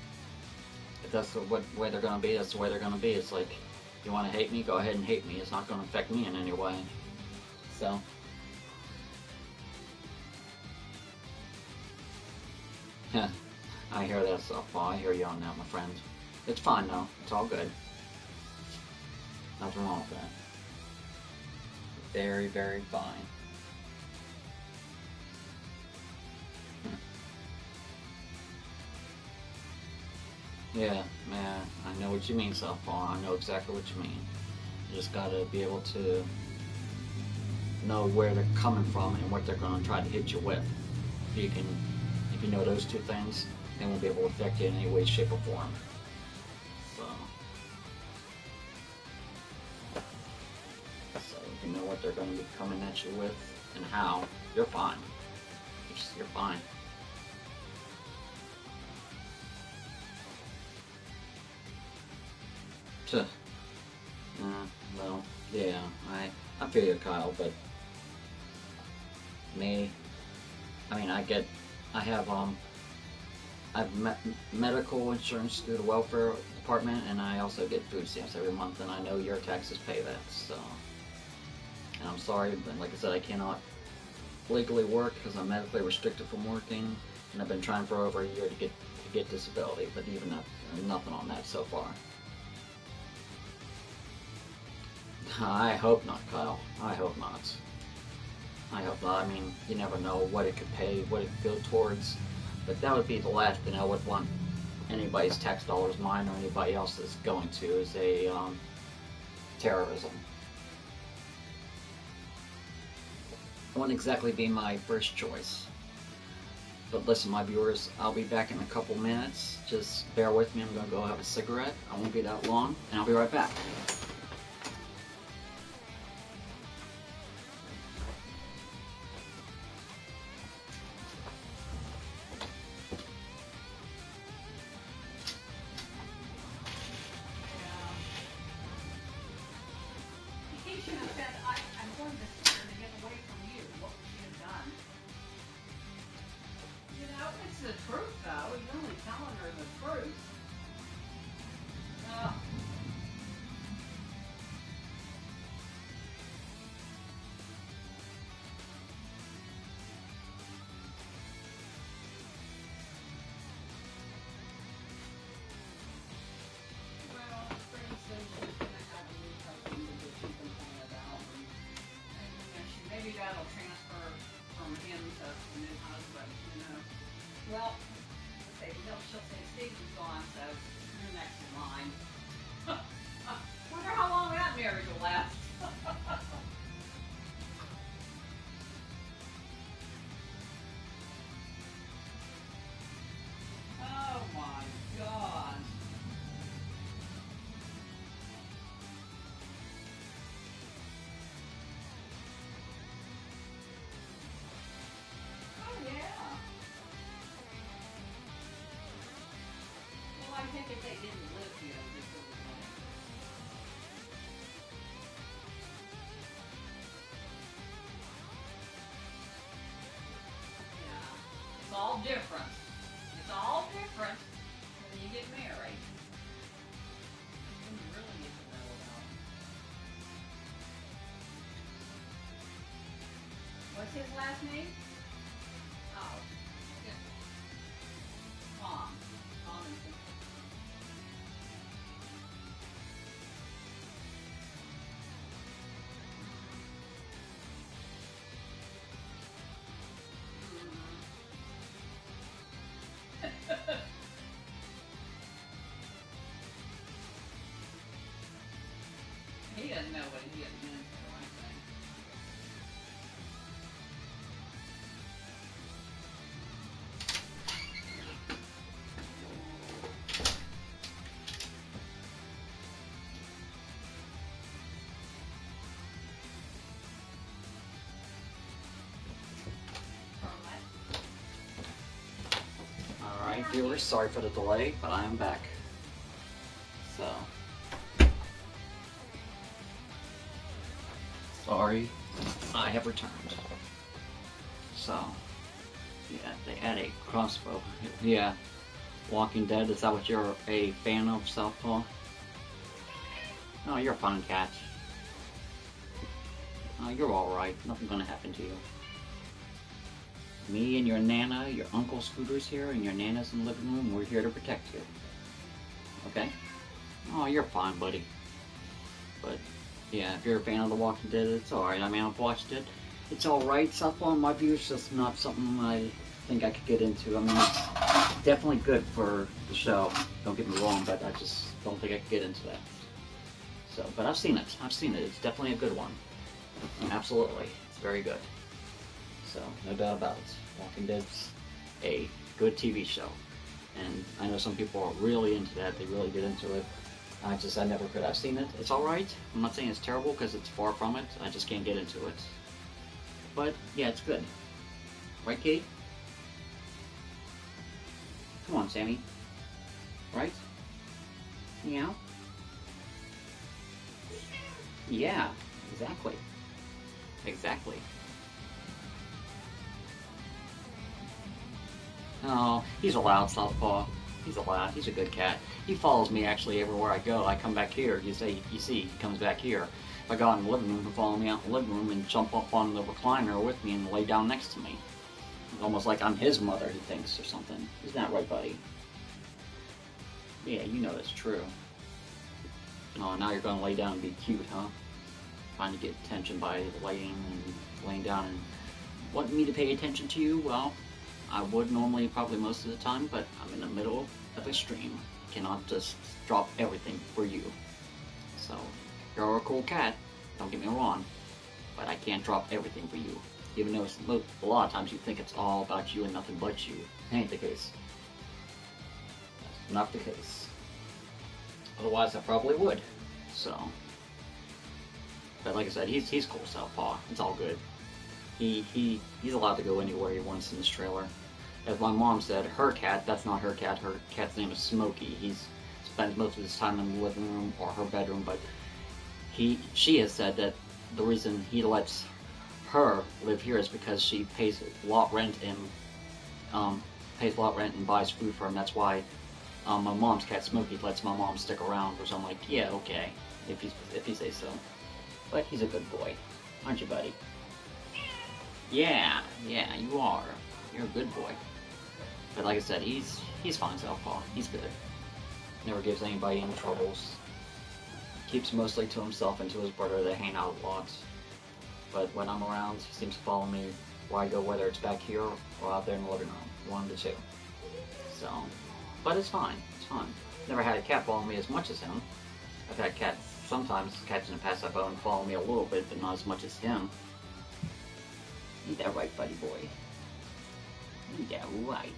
[SPEAKER 1] if that's the way they're gonna be, that's the way they're gonna be. It's like, you want to hate me, go ahead and hate me. It's not gonna affect me in any way. So. Yeah, I hear that stuff. Well, I hear you on that, my friend. It's fine though. It's all good. Nothing wrong with that. Very, very fine. Yeah, man, I know what you mean, Southpaw. I know exactly what you mean. You just gotta be able to know where they're coming from and what they're gonna try to hit you with. If you know those two things, they won't be able to affect you in any way, shape, or form. So if you know what they're gonna be coming at you with and how, you're fine. You're fine. Well, yeah, I feel you, Kyle, but me, I mean, I have medical insurance through the welfare department, and I also get food stamps every month, and I know your taxes pay that, so, and I'm sorry, but like I said, I cannot legally work because I'm medically restricted from working, and I've been trying for over a year to get disability, but even nothing on that so far. I hope not, Kyle. I hope not. I hope not. I mean, you never know what it could pay, what it could go towards. But that would be the last thing I would want anybody's tax dollars, mine or anybody else's, going to, is a terrorism. It wouldn't exactly be my first choice. But listen, my viewers, I'll be back in a couple minutes. Just bear with me. I'm going to go have a cigarette. I won't be that long, and I'll be right back.
[SPEAKER 2] The truth, though. You're only telling her the truth. Well, pretty soon she's going to have a new husband that she can complain about. And maybe that'll transfer from him to the new husband, you know. Well, she'll say Stephen's gone, so you're next in line. Wonder how long that marriage will last. Oh my God. Oh yeah. Well, I think if they didn't live together, they could have done it. Yeah. It's all different. It's all different when you get married. When you really get to know about it. What's his last name? Oh. Yeah. Tom. Tom and Cynthia.
[SPEAKER 1] Alright viewers, sorry for the delay, but I am back. So, sorry, I have returned. So, yeah, they add a crossbow. Yeah, Walking Dead, is that what you're a fan of, Southpaw? Oh, you're a fun cat. Oh, you're alright, nothing's gonna happen to you. Me and your Nana, your Uncle Scooter's here, and your Nana's in the living room. We're here to protect you. Okay? Oh, you're fine, buddy. But, yeah, if you're a fan of The Walking Dead, it's alright. I mean, I've watched it. It's alright. Southpaw, in my view, is just not something I think I could get into. I mean, it's definitely good for the show. Don't get me wrong, but I just don't think I could get into that. So, but I've seen it. I've seen it. It's definitely a good one. Absolutely. It's very good. So, no doubt about it. Walking Dead's a good TV show. And I know some people are really into that. They really get into it. I never could. I've seen it. It's alright. I'm not saying it's terrible because it's far from it. I just can't get into it. But, yeah, it's good. Right, Kate? Come on, Sammy. Right? Meow? Yeah, exactly. Exactly. Oh, he's allowed, Southpaw. He's allowed. He's a good cat. He follows me actually everywhere I go. I come back here. You see, he comes back here. If I go out in the living room, he'll follow me out in the living room and jump up on the recliner with me and lay down next to me. Almost like I'm his mother, he thinks, or something. Isn't that right, buddy? Yeah, you know that's true. Oh, now you're going to lay down and be cute, huh? Trying to get attention by laying down and wanting me to pay attention to you? Well, I would normally, probably most of the time, but I'm in the middle of a stream. I cannot just drop everything for you. So, you're a cool cat, don't get me wrong, but I can't drop everything for you. Even though a lot of times you think it's all about you and nothing but you. That ain't the case. That's not the case. Otherwise, I probably would. So, but like I said, he's cool, Southpaw. It's all good. He's allowed to go anywhere he wants in this trailer. As my mom said, her cat, that's not her cat. Her cat's name is Smokey. He spends most of his time in the living room or her bedroom, but she has said that the reason he lets her live here is because she pays a lot rent and buys food for him. That's why my mom's cat Smokey lets my mom stick around. Which I'm like, yeah, okay, if you say so. But he's a good boy, aren't you, buddy? Yeah, you are. You're a good boy. But like I said, he's fine, Southpaw. He's good. Never gives anybody any troubles. Keeps mostly to himself and to his brother. They hang out a lot. But when I'm around, he seems to follow me where I go, whether it's back here or out there in the living room. One of the two. So, but it's fine. It's fine. Never had a cat follow me as much as him. I've had cats, sometimes cats in the past I've owned follow me a little bit, but not as much as him. Ain't that right, buddy boy? Ain't that right?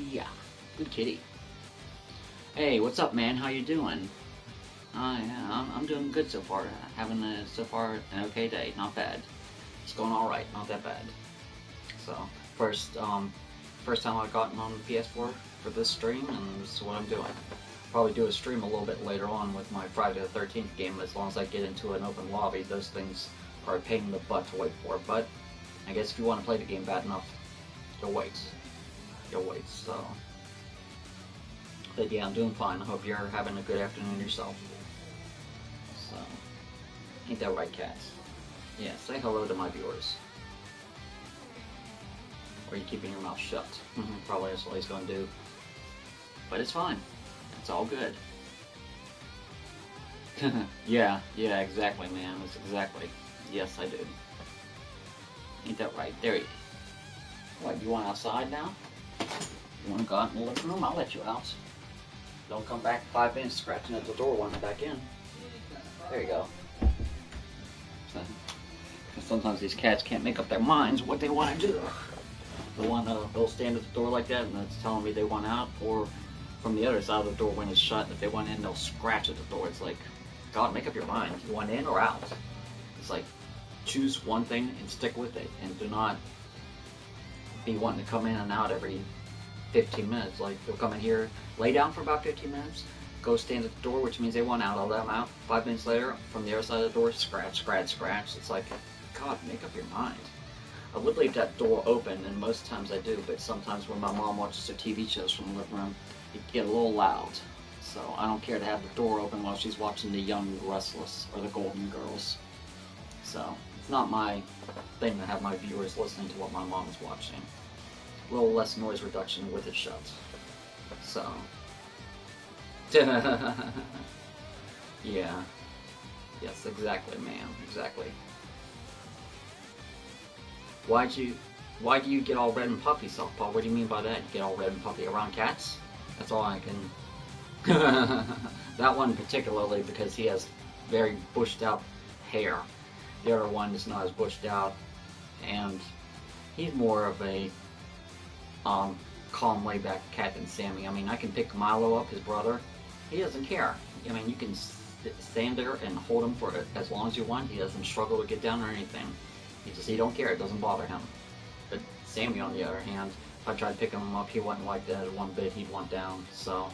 [SPEAKER 1] Yeah. Good kitty. Hey, what's up, man? How you doing? Yeah, I'm doing good so far. Having so far an okay day. Not bad. It's going all right. Not that bad. So first time I've gotten on the PS4 for this stream, and this is what I'm doing. Probably do a stream a little bit later on with my Friday the 13th game. As long as I get into an open lobby, those things are a pain in the butt to wait for. But I guess if you want to play the game bad enough, you'll wait. You'll wait. So, but yeah, I'm doing fine. I hope you're having a good afternoon yourself. So, ain't that right, cats? Yeah, say hello to my viewers. Or are you keeping your mouth shut? Probably that's what he's going to do. But it's fine. It's all good. yeah, exactly, man. That's exactly. Yes, I do. Ain't that right? There you go. What, you want outside now? You want to go out in the living room? I'll let you out. Don't come back 5 minutes scratching at the door when I'm back in. There you go. Sometimes these cats can't make up their minds what they want to do. They'll stand at the door like that and it's telling me they want out, or from the other side of the door when it's shut, if they want in, they'll scratch at the door. It's like, God, make up your mind. You want in or out? It's like, choose one thing and stick with it, and do not be wanting to come in and out every 15 minutes. Like, they'll come in here, lay down for about 15 minutes, go stand at the door, which means they want out. I'll let them out. 5 minutes later, from the other side of the door, scratch, scratch, scratch. It's like, God, make up your mind. I would leave that door open, and most times I do, but sometimes when my mom watches her TV shows from the living room, it get a little loud. So I don't care to have the door open while she's watching The Young and the Restless or The Golden Girls. So it's not my thing to have my viewers listening to what my mom is watching. A little less noise reduction with it shut. So. Yeah. Yes, exactly, ma'am. Exactly. Why do you get all red and puffy, Southpaw? What do you mean by that? You get all red and puffy around cats? That's all I can... That one particularly because he has very bushed out hair. The other one is not as bushed out, and he's more of a calm, laid-back cat than Sammy. I mean, I can pick Milo up, his brother. He doesn't care. I mean, you can stand there and hold him for as long as you want. He doesn't struggle to get down or anything. He don't care. It doesn't bother him. But Sammy, on the other hand, if I tried picking him up, he wouldn't like that one bit. He'd want down. So,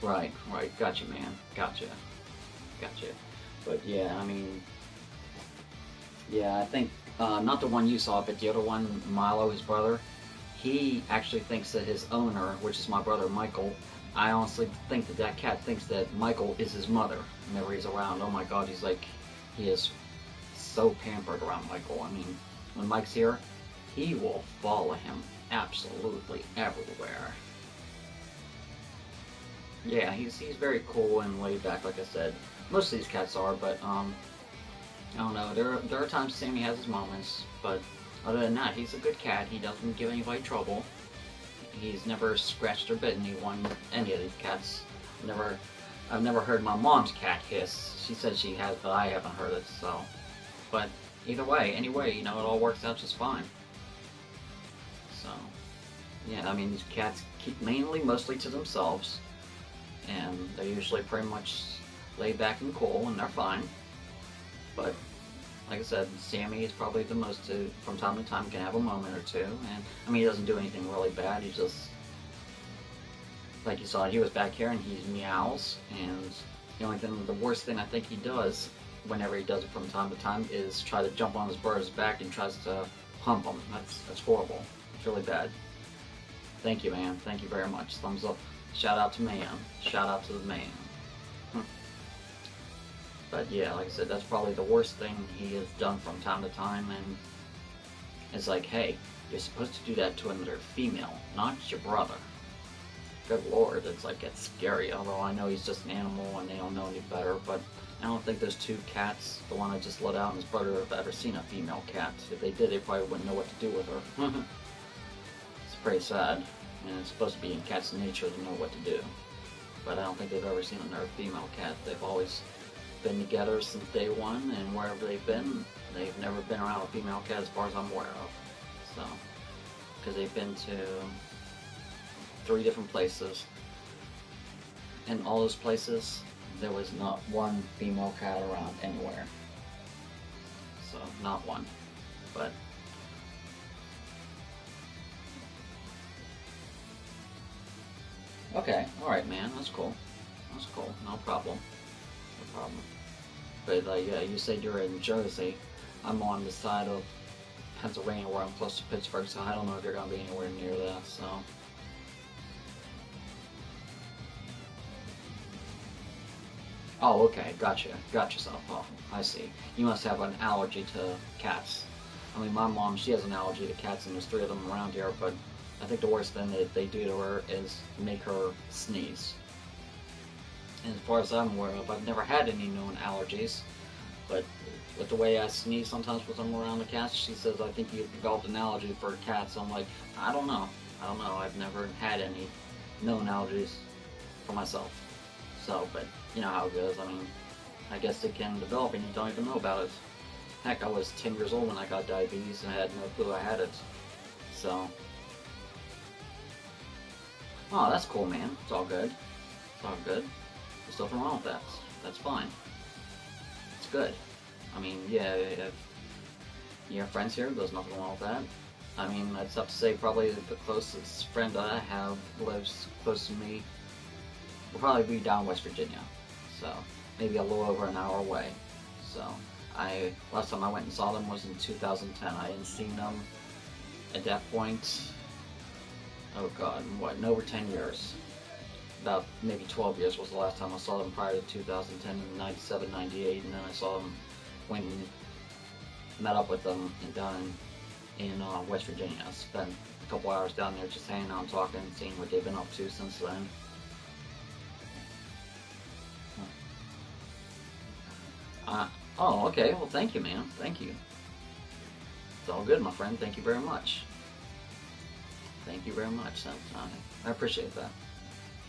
[SPEAKER 1] right. Gotcha, man. Gotcha. But yeah, I mean, yeah, I think not the one you saw, but the other one, Milo, his brother. He actually thinks that his owner, which is my brother Michael, I honestly think that that cat thinks that Michael is his mother whenever he's around. Oh my God, he's like, he is so pampered around Michael. I mean, when Mike's here, he will follow him absolutely everywhere. Yeah, he's very cool and laid back, like I said. Most of these cats are, but I don't know. There are times Sammy has his moments, but other than that, he's a good cat. He doesn't give anybody trouble. He's never scratched or bitten any of these cats. I've never heard my mom's cat hiss. She said she has, but I haven't heard it. So, but either way, anyway, you know, it all works out just fine. So, yeah, I mean, these cats keep mostly to themselves, and they're usually pretty much laid back and cool, and they're fine. But like I said, Sammy is probably the most from time to time can have a moment or two, and I mean, he doesn't do anything really bad. He just, like you saw, he was back here and he meows, and the worst thing I think he does whenever he does it from time to time is try to jump on his brother's back and tries to hump him. That's horrible. It's really bad. Thank you, man. Thank you very much. Thumbs up. Shout out to man. Shout out to the man. But yeah, like I said, that's probably the worst thing he has done from time to time, and it's like, hey, you're supposed to do that to another female, not your brother. Good lord, it's like, it's scary, although I know he's just an animal and they don't know any better, but I don't think those two cats, the one I just let out and his brother, have ever seen a female cat. If they did, they probably wouldn't know what to do with her. It's pretty sad, and it's supposed to be in cats' nature to know what to do. But I don't think they've ever seen another female cat. They've always been together since day one, and wherever they've never been around a female cat as far as I'm aware of. So, because they've been to 3 different places. In all those places, there was not one female cat around anywhere. So, not one. But okay, alright, man, that's cool. That's cool, no problem. No problem. But yeah, you said you're in Jersey. I'm on the side of Pennsylvania where I'm close to Pittsburgh, so I don't know if you're going to be anywhere near that, so. Oh, okay, gotcha. Gotcha, Southpaw. I see. You must have an allergy to cats. I mean, my mom, she has an allergy to cats, and there's 3 of them around here, but I think the worst thing that they do to her is make her sneeze. And as far as I'm aware of, I've never had any known allergies, but with the way I sneeze sometimes when I'm around the cats, she says, I think you've developed an allergy for cats. I'm like, I don't know. I've never had any known allergies for myself. So, but you know how it goes. I mean, I guess it can develop and you don't even know about it. Heck, I was 10 years old when I got diabetes and I had no clue I had it. So, oh, that's cool, man. It's all good. It's all good. There's nothing wrong with that. That's fine. It's good. I mean, yeah, if you have friends here, there's nothing wrong with that. I mean, I'd have to say probably the closest friend I have lives close to me will probably be down West Virginia. So maybe a little over an hour away. So last time I went and saw them was in 2010. I hadn't seen them at that point. Oh God, what? In over 10 years. About maybe 12 years was the last time I saw them prior to 2010, 97, 98, and then I saw them, went and met up with them down in West Virginia. I spent a couple hours down there just hanging out and talking and seeing what they've been up to since then. Oh, okay. Well, thank you, man. Thank you. It's all good, my friend. Thank you very much. Thank you very much. I appreciate that.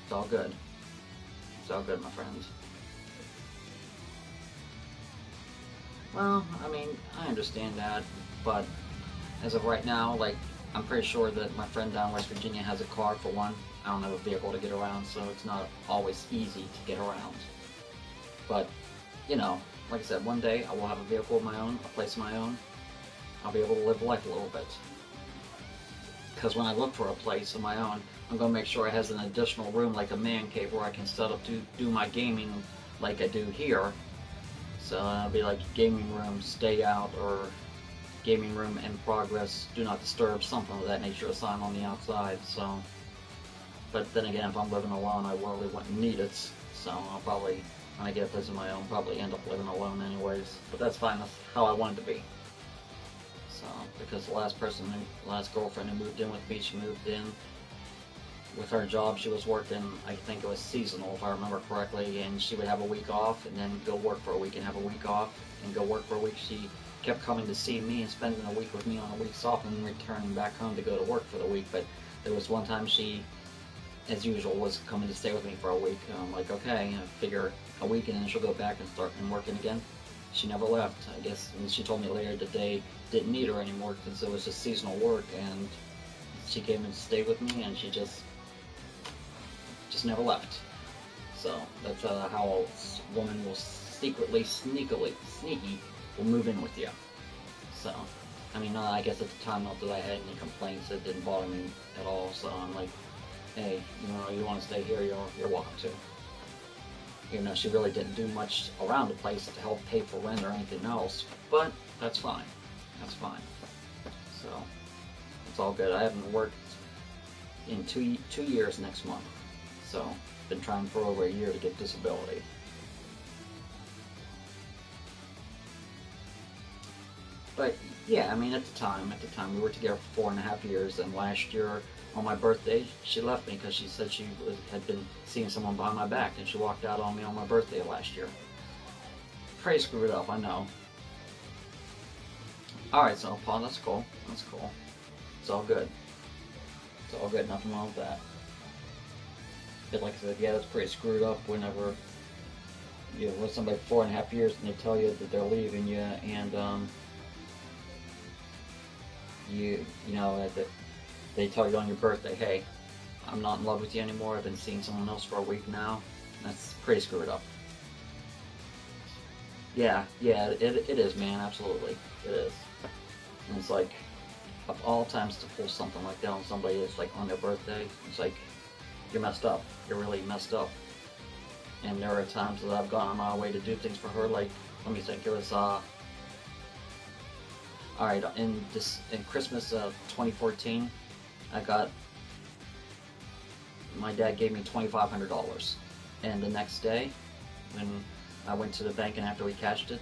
[SPEAKER 1] It's all good. It's all good, my friend. Well, I mean, I understand that, but as of right now, like, I'm pretty sure that my friend down in West Virginia has a car for one. I don't have a vehicle to get around, so it's not always easy to get around. But, you know, like I said, one day I will have a vehicle of my own, a place of my own. I'll be able to live life a little bit. Because when I look for a place of my own, I'm going to make sure it has an additional room like a man cave where I can set up to do my gaming like I do here. So it'll be like gaming room, stay out, or gaming room in progress, do not disturb, something of that nature, a sign on the outside. So, but then again, if I'm living alone, I really wouldn't need it. So I'll probably, when I get a place of my own, probably end up living alone anyways. But that's fine, that's how I want it to be. So, because the last girlfriend who moved in with me, she moved in with her job. She was working, I think it was seasonal if I remember correctly, and she would have a week off and then go work for a week and have a week off and go work for a week. She kept coming to see me and spending a week with me on a week's off and returning back home to go to work for the week. But there was one time she, as usual, was coming to stay with me for a week. And I'm like, okay, I figure a week and then she'll go back and start working again. She never left, I guess, and she told me later that they didn't need her anymore because it was just seasonal work, and she came and stayed with me, and she just never left. So that's how a woman will sneaky will move in with you. So, I mean, I guess at the time, not that I had any complaints, it didn't bother me at all. So I'm like, hey, you want to stay here, you're welcome to. Even though she really didn't do much around the place to help pay for rent or anything else, but that's fine. That's fine. So it's all good. I haven't worked in two years next month, so been trying for over a year to get disability. But yeah, I mean, at the time we were together for 4.5 years, and last year on my birthday, she left me because she said she had been seeing someone behind my back, and she walked out on me on my birthday last year. Pretty screwed up, I know. Alright, so Paul, that's cool. That's cool. It's all good. It's all good, nothing wrong with that. But like I said, yeah, that's pretty screwed up whenever you're with somebody for 4.5 years and they tell you that they're leaving you, and you know that they tell you on your birthday, hey, I'm not in love with you anymore, I've been seeing someone else for a week now. That's pretty screwed up. Yeah, it is, man, absolutely. It is. And it's like, of all times to pull something like that on somebody that's like on their birthday, it's like, you're messed up. You're really messed up. And there are times that I've gone on my way to do things for her, like, let me think, it was, alright, in Christmas of 2014, my dad gave me $2,500. And the next day, when I went to the bank and after we cashed it,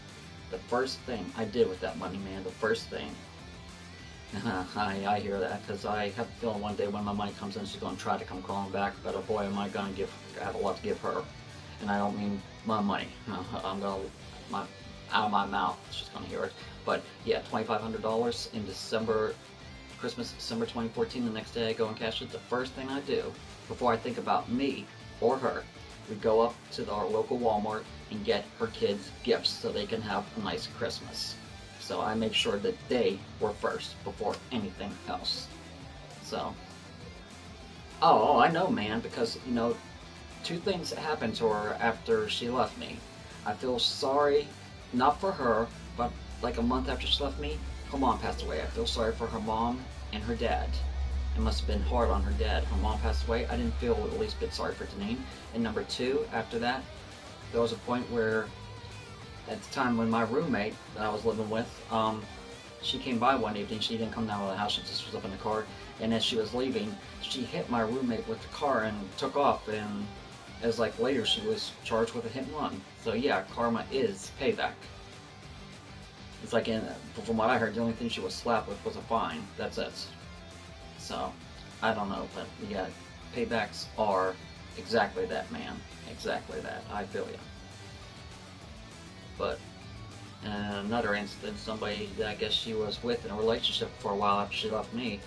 [SPEAKER 1] the first thing I did with that money, man, the first thing, I hear that, because I have a feeling one day when my money comes in, she's going to try to come crawling back, but oh boy, am I going to have a lot to give her. And I don't mean my money. I'm going to, out of my mouth, she's going to hear it. But yeah, $2,500 in Christmas, December 2014, the next day I go and cash it. The first thing I do, before I think about me or her, we go up to our local Walmart and get her kids gifts so they can have a nice Christmas. So I make sure that they were first before anything else. So, oh, I know, man, because, two things happened to her after she left me. I feel sorry, not for her, but like a month after she left me, her mom passed away. I feel sorry for her mom and her dad. It must have been hard on her dad. Her mom passed away. I didn't feel the least bit sorry for Deneen. And number two, after that, there was a point where, at the time when my roommate that I was living with, she came by one evening. She didn't come down to the house. She just was up in the car. And as she was leaving, she hit my roommate with the car and took off. And as like later, she was charged with a hit and run. So yeah, karma is payback. It's like, from what I heard, the only thing she was slapped with was a fine. That's it. So, I don't know, but yeah, paybacks are exactly that, man. Exactly that. I feel you. But, in another instance, somebody that I guess she was with in a relationship for a while after she left me,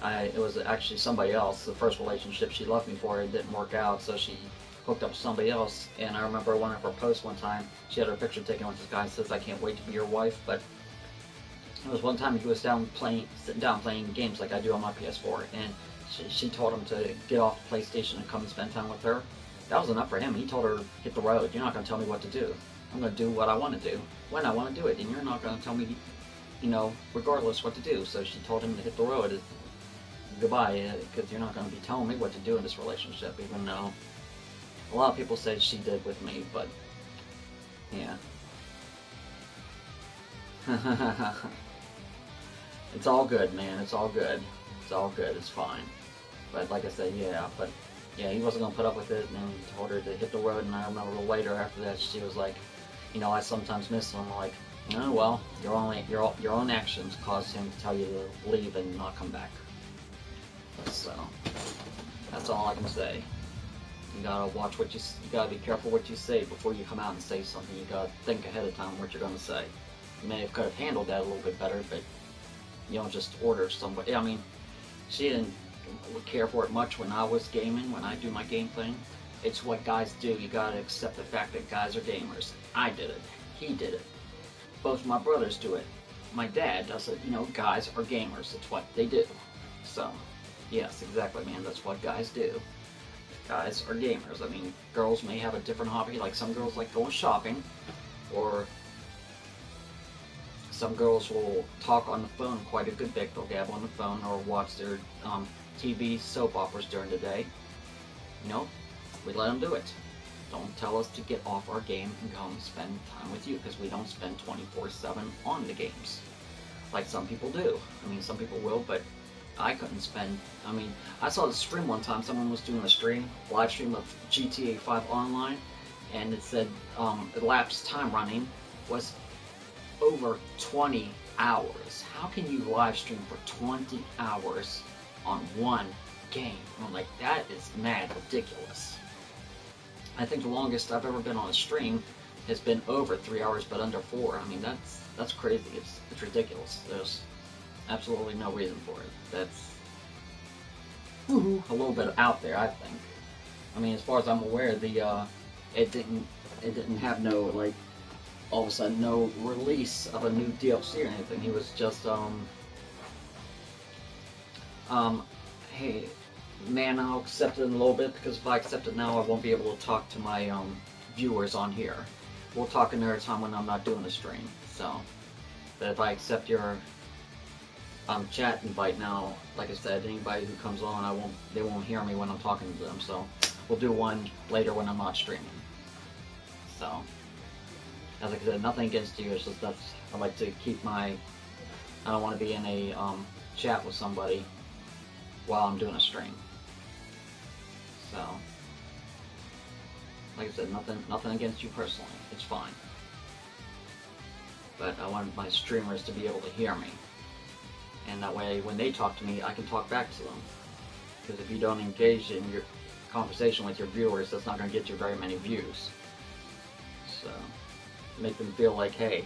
[SPEAKER 1] it was actually somebody else. The first relationship she left me for, it didn't work out, so she hooked up with somebody else. And I remember one of her posts one time, she had her picture taken with this guy and says, "I can't wait to be your wife." But it was one time he was sitting down playing games like I do on my PS4, and she told him to get off the PlayStation and come and spend time with her. That was enough for him. He told her, hit the road. You're not going to tell me what to do. I'm going to do what I want to do when I want to do it, and you're not going to tell me, regardless what to do. So she told him to hit the road. Goodbye, because you're not going to be telling me what to do in this relationship, even though a lot of people said she did with me, but yeah. It's all good, man. It's all good. It's all good. It's fine. But like I said, yeah. But yeah, he wasn't gonna put up with it, and he told her to hit the road. And I remember later after that, she was like, I sometimes miss him. I'm like, oh well, your own actions caused him to tell you to leave and not come back. So that's all I can say. You gotta watch what you gotta be careful what you say before you come out and say something. You gotta think ahead of time what you're gonna say. You may have could have handled that a little bit better, but you don't just order somebody. I mean, she didn't care for it much when I was gaming, when I do my game thing. It's what guys do. You gotta accept the fact that guys are gamers. I did it. He did it. Both of my brothers do it. My dad does it. Guys are gamers. It's what they do. So, yes, exactly, man. That's what guys do. Guys are gamers. I mean, girls may have a different hobby. Like some girls like going shopping, or some girls will talk on the phone quite a good bit. They'll gab on the phone or watch their TV soap operas during the day. We let them do it. Don't tell us to get off our game and go and spend time with you, because we don't spend 24/7 on the games like some people do. I mean, some people will, but I couldn't spend. I mean, I saw the stream one time. Someone was doing a live stream of GTA 5 online, and it said elapsed time running was over 20 hours. How can you live stream for 20 hours on one game? I'm like, that is mad ridiculous. I think the longest I've ever been on a stream has been over 3 hours, but under 4. I mean, that's crazy. It's ridiculous. There's absolutely no reason for it. That's a little bit out there, I think. I mean, as far as I'm aware, it didn't have no, like, all of a sudden no release of a new DLC or anything. He was just hey man, I'll accept it in a little bit, because if I accept it now I won't be able to talk to my viewers on here. We'll talk another time when I'm not doing a stream. So, but if I accept your chat invite now, like I said, anybody who comes on, they won't hear me when I'm talking to them. So we'll do one later when I'm not streaming. So, as I said, nothing against you. It's just that I like to keep I don't want to be in a chat with somebody while I'm doing a stream. So, like I said, nothing against you personally. It's fine. But I want my streamers to be able to hear me, and that way, when they talk to me, I can talk back to them. Because if you don't engage in your conversation with your viewers, that's not going to get you very many views. So, make them feel like, hey,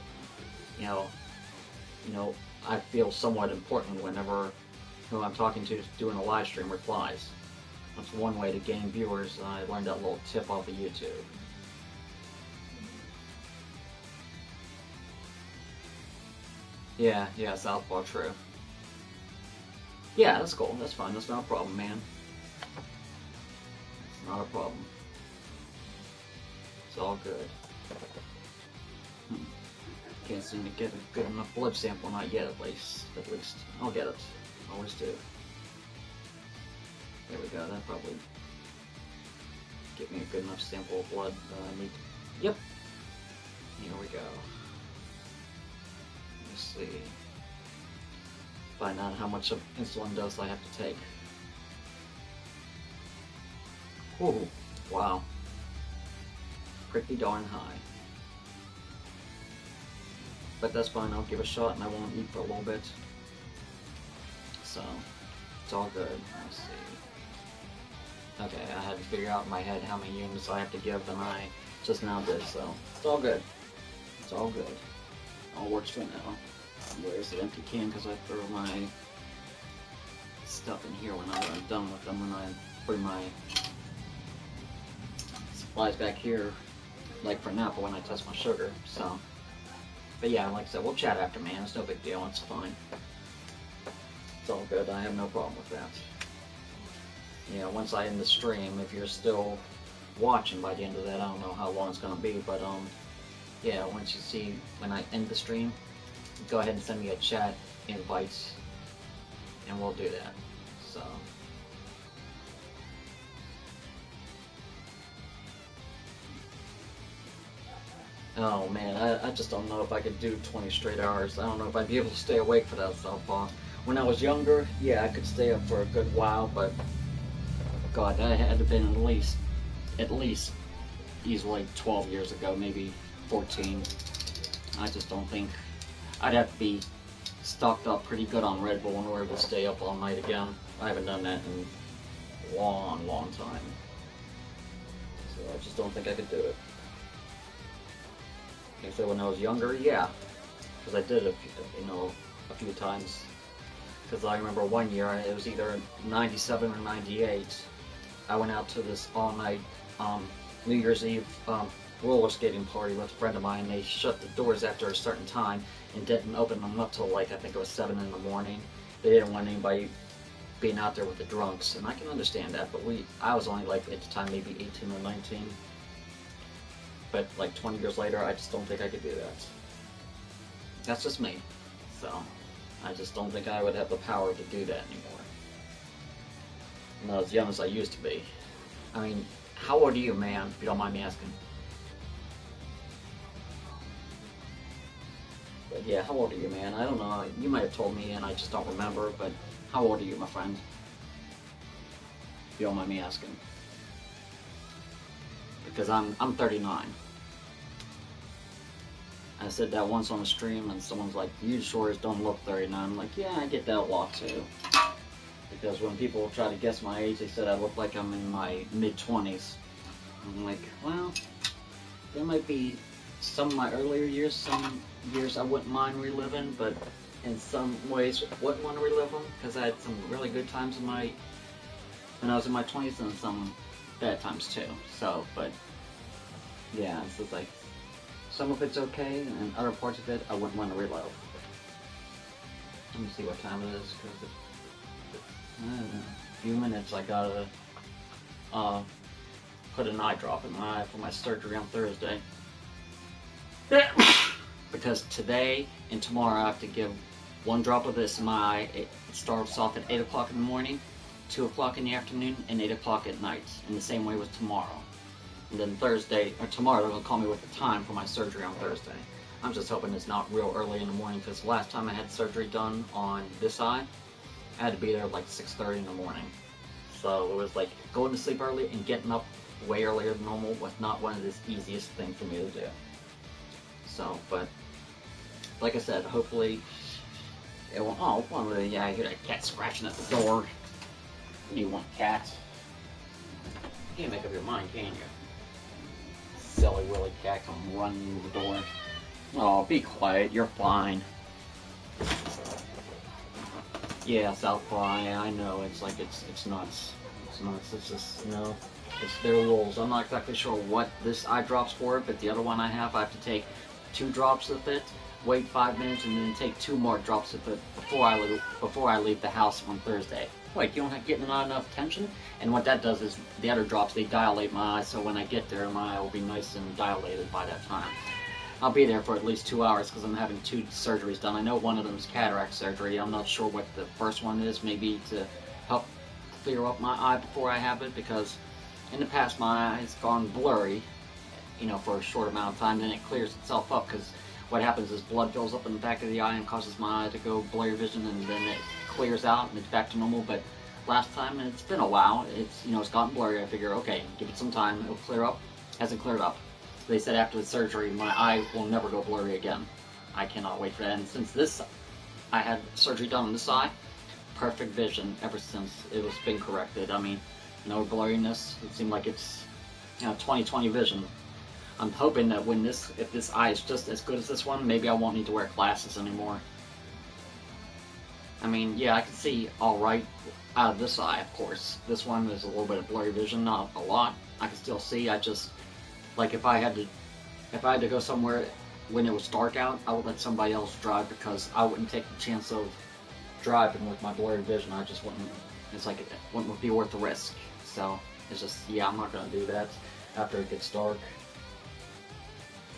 [SPEAKER 1] I feel somewhat important whenever who I'm talking to is doing a live stream replies. That's one way to gain viewers. I learned that little tip off of YouTube. Yeah, Southpaw, true. Yeah, that's cool. That's fine. That's not a problem, man. It's not a problem. It's all good. can't seem to get a good enough blood sample, not yet at least. I'll get it. Always do. There we go, that probably get me a good enough sample of blood that I need. Yep. Here we go. Let's see. Find out how much of insulin dose I have to take. Ooh, wow. Pretty darn high. But that's fine, I'll give it a shot and I won't eat for a little bit. So, it's all good. Let's see. Okay, I had to figure out in my head how many units I have to give, and I just now did, so it's all good. It's all good. All works for now. Where's the empty can? Because I throw my stuff in here when I'm done with them, when I bring my supplies back here, like for now, for when I test my sugar, so. But yeah, like I said, we'll chat after, man. It's no big deal. It's fine. It's all good. I have no problem with that. You know, once I end the stream, if you're still watching by the end of that, I don't know how long it's going to be, but yeah, once you see when I end the stream, go ahead and send me a chat invite, and we'll do that. So. Oh man, I just don't know if I could do 20 straight hours. I don't know if I'd be able to stay awake for that stuff. When I was younger, yeah, I could stay up for a good while, but God, that had to have been at least easily 12 years ago, maybe 14. I just don't think I'd have to be stocked up pretty good on Red Bull in order to stay up all night again. I haven't done that in a long, long time. So I just don't think I could do it. Like I said, when I was younger, yeah, because I did it, a few times. Because I remember one year, it was either 97 or 98. I went out to this all-night New Year's Eve roller skating party with a friend of mine. They shut the doors after a certain time and didn't open them up till like I think it was 7 in the morning. They didn't want anybody being out there with the drunks, and I can understand that. But I was only like at the time maybe 18 or 19. But like 20 years later, I just don't think I could do that. That's just me. So I just don't think I would have the power to do that anymore. Not as young as I used to be. I mean, how old are you, man, if you don't mind me asking? But yeah, how old are you, man? I don't know. You might have told me and I just don't remember, but how old are you, my friend? If you don't mind me asking. Because I'm 39. I said that once on a stream and someone's like, you sure don't look 39. I'm like, yeah, I get that a lot too. Because when people try to guess my age, they said I look like I'm in my mid-20s. I'm like, well, there might be some of my earlier years, some years I wouldn't mind reliving, but in some ways wouldn't want to relive them, because I had some really good times when I was in my 20s and some bad times too. So, but yeah, it's just like some of it's okay, and other parts of it I wouldn't want to relive. Let me see what time it is, because a few minutes I gotta put an eye drop in my eye for my surgery on Thursday. Because today and tomorrow I have to give one drop of this in my eye. It starts off at 8 o'clock in the morning, 2 o'clock in the afternoon, and 8 o'clock at night. In the same way with tomorrow. And then tomorrow they're going to call me with the time for my surgery on Thursday. I'm just hoping it's not real early in the morning, because the last time I had surgery done on this eye, I had to be there like 6:30 in the morning. So it was like going to sleep early and getting up way earlier than normal was not one of the easiest things for me to do. So, but like I said, hopefully it won't. Oh, well, yeah, I hear that cat scratching at the door. What do you want, cat? You can't make up your mind, can you? Silly willy cat come running to the door. Oh, be quiet, you're fine. Yeah, Southpaw, I know, it's like, it's nuts. It's nuts, it's just, it's their rules. I'm not exactly sure what this eye drop's for, but the other one I have to take 2 drops of it, wait 5 minutes, and then take 2 more drops of it before I leave the house on Thursday. Wait, you don't get not enough tension? And what that does is, the other drops, they dilate my eye, so when I get there, my eye will be nice and dilated by that time. I'll be there for at least 2 hours because I'm having 2 surgeries done. I know one of them is cataract surgery. I'm not sure what the first one is. Maybe to help clear up my eye before I have it, because in the past my eye's gone blurry, for a short amount of time, then it clears itself up, because what happens is blood fills up in the back of the eye and causes my eye to go blurry vision, and then it clears out and it's back to normal. But last time, and it's been a while, it's gotten blurry. I figure, okay, give it some time, it'll clear up. Hasn't cleared up. They said after the surgery, my eye will never go blurry again. I cannot wait for that. And since I had surgery done on this eye, perfect vision ever since it was been corrected. I mean, no blurriness. It seemed like it's 20/20 vision. I'm hoping that if this eye is just as good as this one, maybe I won't need to wear glasses anymore. I mean, yeah, I can see all right out of this eye, of course. This one is a little bit of blurry vision, not a lot. I can still see. I just, like, if I had to go somewhere when it was dark out, I would let somebody else drive, because I wouldn't take the chance of driving with my blurry vision. I just wouldn't. It's like it wouldn't be worth the risk. So it's just, yeah, I'm not gonna do that after it gets dark.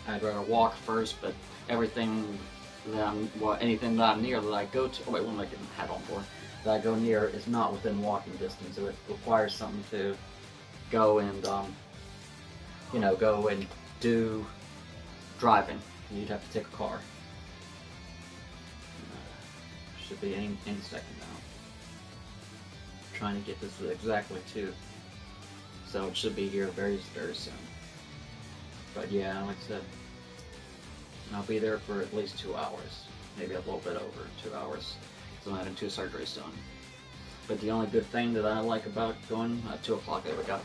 [SPEAKER 1] I'd rather walk first, but anything that I'm near that I go to, oh wait, what am I getting hat on for? That I go near is not within walking distance. So it requires something to go and, go and do driving. You'd have to take a car. Should be any second now. I'm trying to get this exactly too. So it should be here very, very soon. But yeah, like I said, I'll be there for at least 2 hours. Maybe a little bit over 2 hours, because I'm having 2 surgeries done. But the only good thing that I like about going at 2 o'clock, there we go.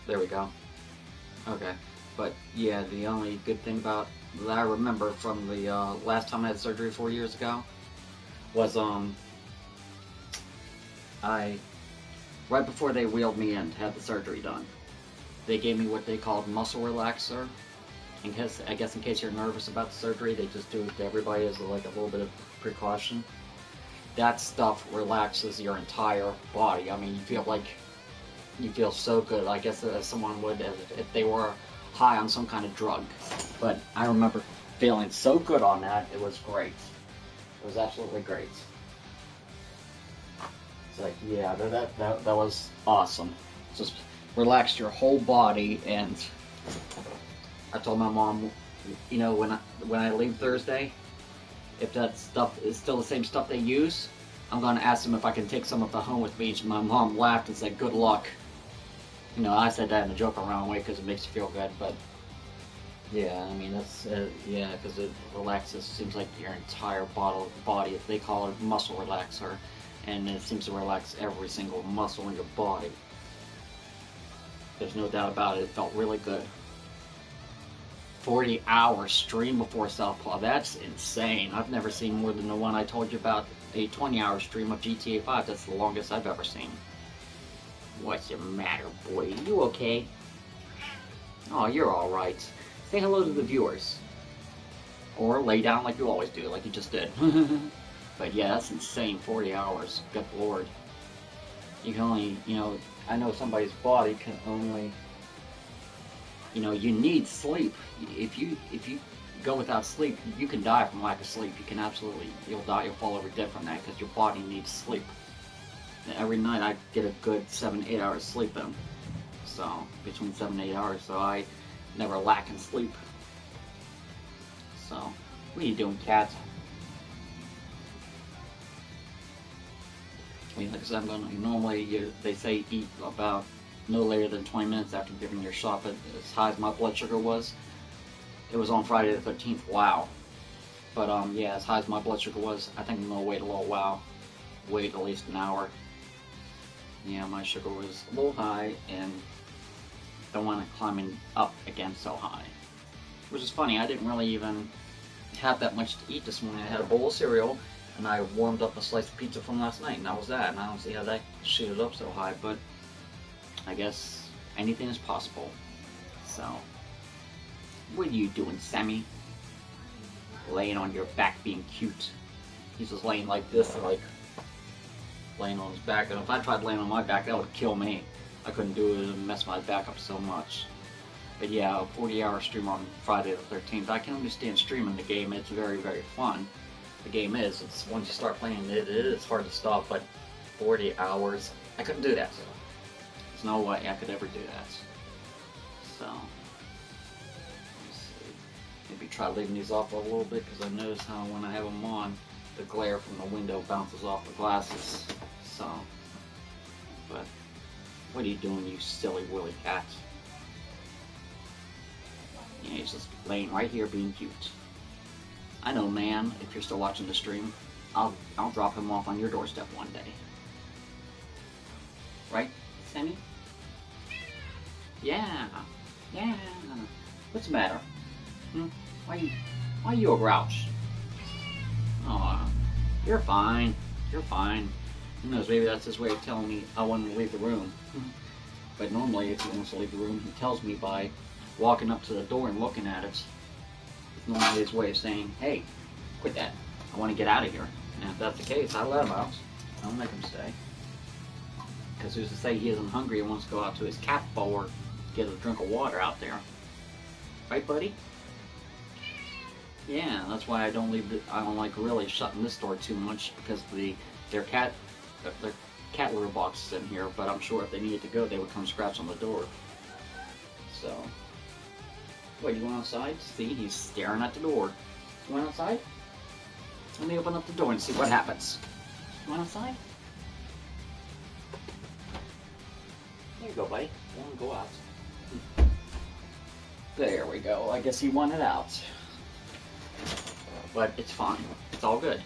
[SPEAKER 1] There we go. Okay. But yeah, the only good thing about that I remember from the last time I had surgery 4 years ago was right before they wheeled me in to have the surgery done, they gave me what they called muscle relaxer. In case you're nervous about the surgery, they just do it to everybody as like a little bit of precaution. That stuff relaxes your entire body. I mean, you feel so good. I guess as someone would if they were high on some kind of drug. But I remember feeling so good on that. It was great. It was absolutely great. It's like, yeah, that was awesome. Just relaxed your whole body. And I told my mom, when I leave Thursday, if that stuff is still the same stuff they use, I'm going to ask them if I can take some of it home with me. My mom laughed and said, good luck. I said that in a joke around way because it makes you feel good, but yeah, I mean, that's, yeah, because it relaxes, seems like your entire body. They call it muscle relaxer, and it seems to relax every single muscle in your body. There's no doubt about it. It felt really good. 40-hour stream before Southpaw. That's insane. I've never seen more than the one I told you about, a 20-hour stream of GTA 5. That's the longest I've ever seen. What's the matter, boy? You okay? Oh, you're alright. Say hello to the viewers. Or lay down like you always do, like you just did. But yeah, that's insane. 40 hours. Good lord. You can only, I know somebody's body can only, you need sleep. If you go without sleep, you can die from lack of sleep. You'll die, you'll fall over dead from that, because your body needs sleep. Every night I get a good 7-8 hours sleep in. So, between 7 and 8 hours, so I never lack in sleep. So, what are you doing, cat? I mean, like I said, normally they say eat about no later than 20 minutes after giving your shot, but as high as my blood sugar was, it was on Friday the 13th, wow. But yeah, as high as my blood sugar was, I think I'm gonna wait a little while. Wait at least an hour. Yeah, my sugar was a little high, and don't want it climbing up again so high. Which is funny, I didn't really even have that much to eat this morning. I had a bowl of cereal, and I warmed up a slice of pizza from last night, and that was that. And I don't see how that shooted up so high, but I guess anything is possible. So, what are you doing, Sammy? laying on your back being cute. He's just laying like this, like laying on his back. And if I tried laying on my back, that would kill me. I couldn't do it and mess my back up so much. But yeah, a 40-hour stream on Friday the 13th. I can understand streaming the game. It's very, very fun. The game is. It's once you start playing it is hard to stop. But 40 hours, I couldn't do that. There's no way I could ever do that. So, let's see. Maybe try leaving these off a little bit because I notice how when I have them on, the glare from the window bounces off the glasses. So, but what are you doing, you silly willy cat? Yeah, he's just laying right here being cute. I know, man, if you're still watching the stream, I'll drop him off on your doorstep one day. Right, Sammy? Yeah. Yeah. What's the matter? Why are you a grouch? Oh, you're fine. You're fine. Who knows, maybe that's his way of telling me I want him to leave the room. But normally, if he wants to leave the room, he tells me by walking up to the door and looking at it. It's normally his way of saying, hey, quit that. I want to get out of here. And if that's the case, I let him out. I don't make him stay. Because who's to say he isn't hungry and wants to go out to his cat bowl or get a drink of water out there. Right, buddy? Yeah, that's why I don't like really shutting this door too much, because their cat litter box is in here, but I'm sure if they needed to go, they would come scratch on the door. So, what, you going outside? See, he's staring at the door. You going outside? Let me open up the door and see what happens. You going outside? There you go, buddy. You want to go out? There we go. I guess he wanted out. But it's fine. It's all good.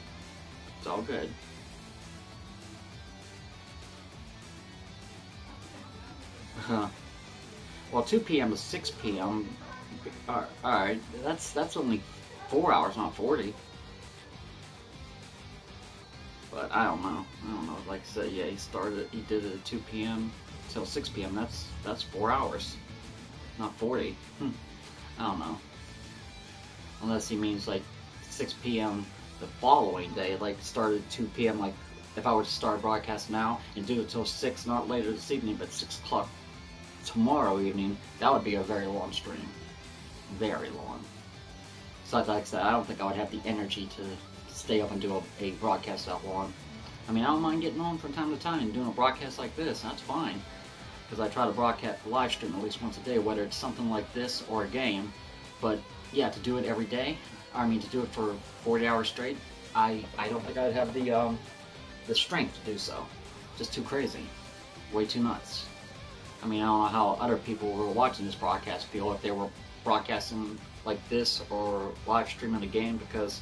[SPEAKER 1] It's all good. Well, 2 p.m. to 6 p.m. Alright, that's only 4 hours, not 40. But I don't know. Like I said, yeah, he did it at 2 p.m. till 6 p.m. That's 4 hours, not 40. I don't know. Unless he means like 6 p.m. the following day, like started at 2 p.m. Like if I were to start a broadcast now and do it till 6, not later this evening, but 6 o'clock tomorrow evening, that would be a very long stream. Very long. So like I said, I don't think I would have the energy to stay up and do a broadcast that long. I mean, I don't mind getting on from time to time and doing a broadcast like this. That's fine. Because I try to broadcast live stream at least once a day, whether it's something like this or a game. But yeah, to do it every day, I mean to do it for 40 hours straight, I don't think I'd have the strength to do so. Just too crazy. Way too nuts. I mean, I don't know how other people who are watching this broadcast feel if they were broadcasting like this or live streaming a game, because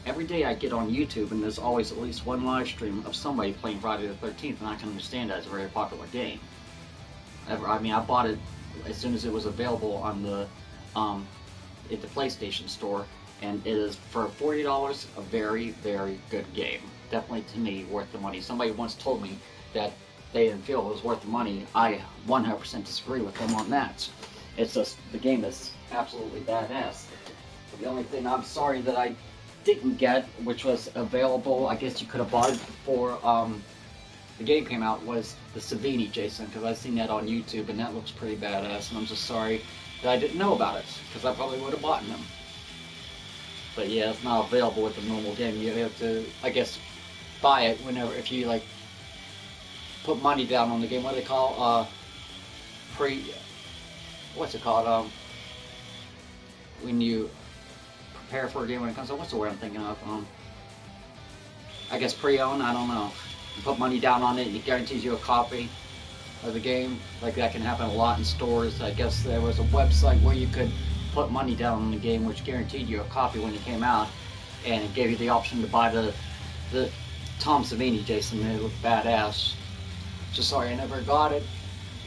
[SPEAKER 1] every day I get on YouTube and there's always at least one live stream of somebody playing Friday the 13th, and I can understand that it's a very popular game. I mean, I bought it as soon as it was available on at the PlayStation Store, and it is for $40 a very, very good game. Definitely, to me, worth the money. Somebody once told me that they didn't feel it was worth the money. I 100% disagree with them on that. It's just, the game is absolutely badass. The only thing I'm sorry that I didn't get, which was available, I guess you could have bought it before the game came out, was the Savini Jason, because I've seen that on YouTube and that looks pretty badass, and I'm just sorry that I didn't know about it, because I probably would have bought them. But yeah, it's not available with the normal game. You have to, I guess, buy it whenever, if you like put money down on the game. What do they call what's it called? When you prepare for a game when it comes out, what's the word I'm thinking of? I guess pre-owned, I don't know. You put money down on it, it guarantees you a copy of the game. Like that can happen a lot in stores. I guess there was a website where you could put money down on the game, which guaranteed you a copy when it came out, and it gave you the option to buy the Tom Savini Jason. It looked badass. Just sorry I never got it.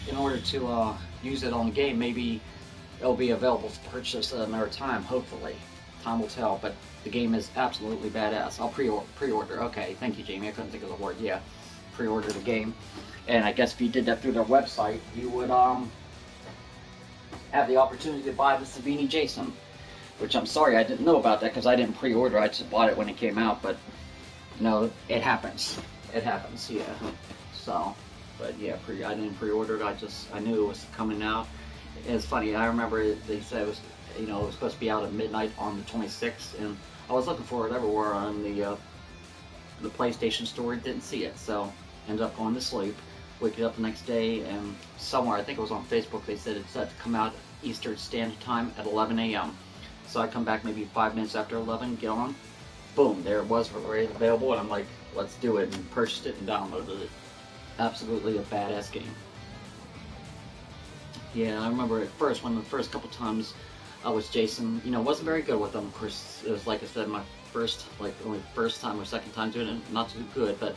[SPEAKER 1] In order to use it on the game, maybe it'll be available to purchase at another time, hopefully. Time will tell, but the game is absolutely badass. I'll pre-order. Okay, thank you, Jamie. I couldn't think of the word. Yeah, pre-order the game. And I guess if you did that through their website, you would have the opportunity to buy the Savini Jason. which I'm sorry I didn't know about that because I didn't pre-order. I just bought it when it came out, but no, it happens. It happens, yeah. So, but yeah, I didn't pre-order it. I knew it was coming out. It's funny. I remember they said it was, it was supposed to be out at midnight on the 26th, and I was looking for it everywhere on the PlayStation Store. Didn't see it, so ended up going to sleep. Waking up the next day, and somewhere, I think it was on Facebook, they said it's set to come out Eastern Standard Time at 11 a.m. So I come back maybe 5 minutes after 11, get on, boom, there it was, already available, and I'm like, let's do it, and purchased it and downloaded it. Absolutely a badass game. Yeah, I remember at first, when the first couple times I was Jason, wasn't very good with them. Of course, it was, like I said, my only first time or second time doing it, not too good, but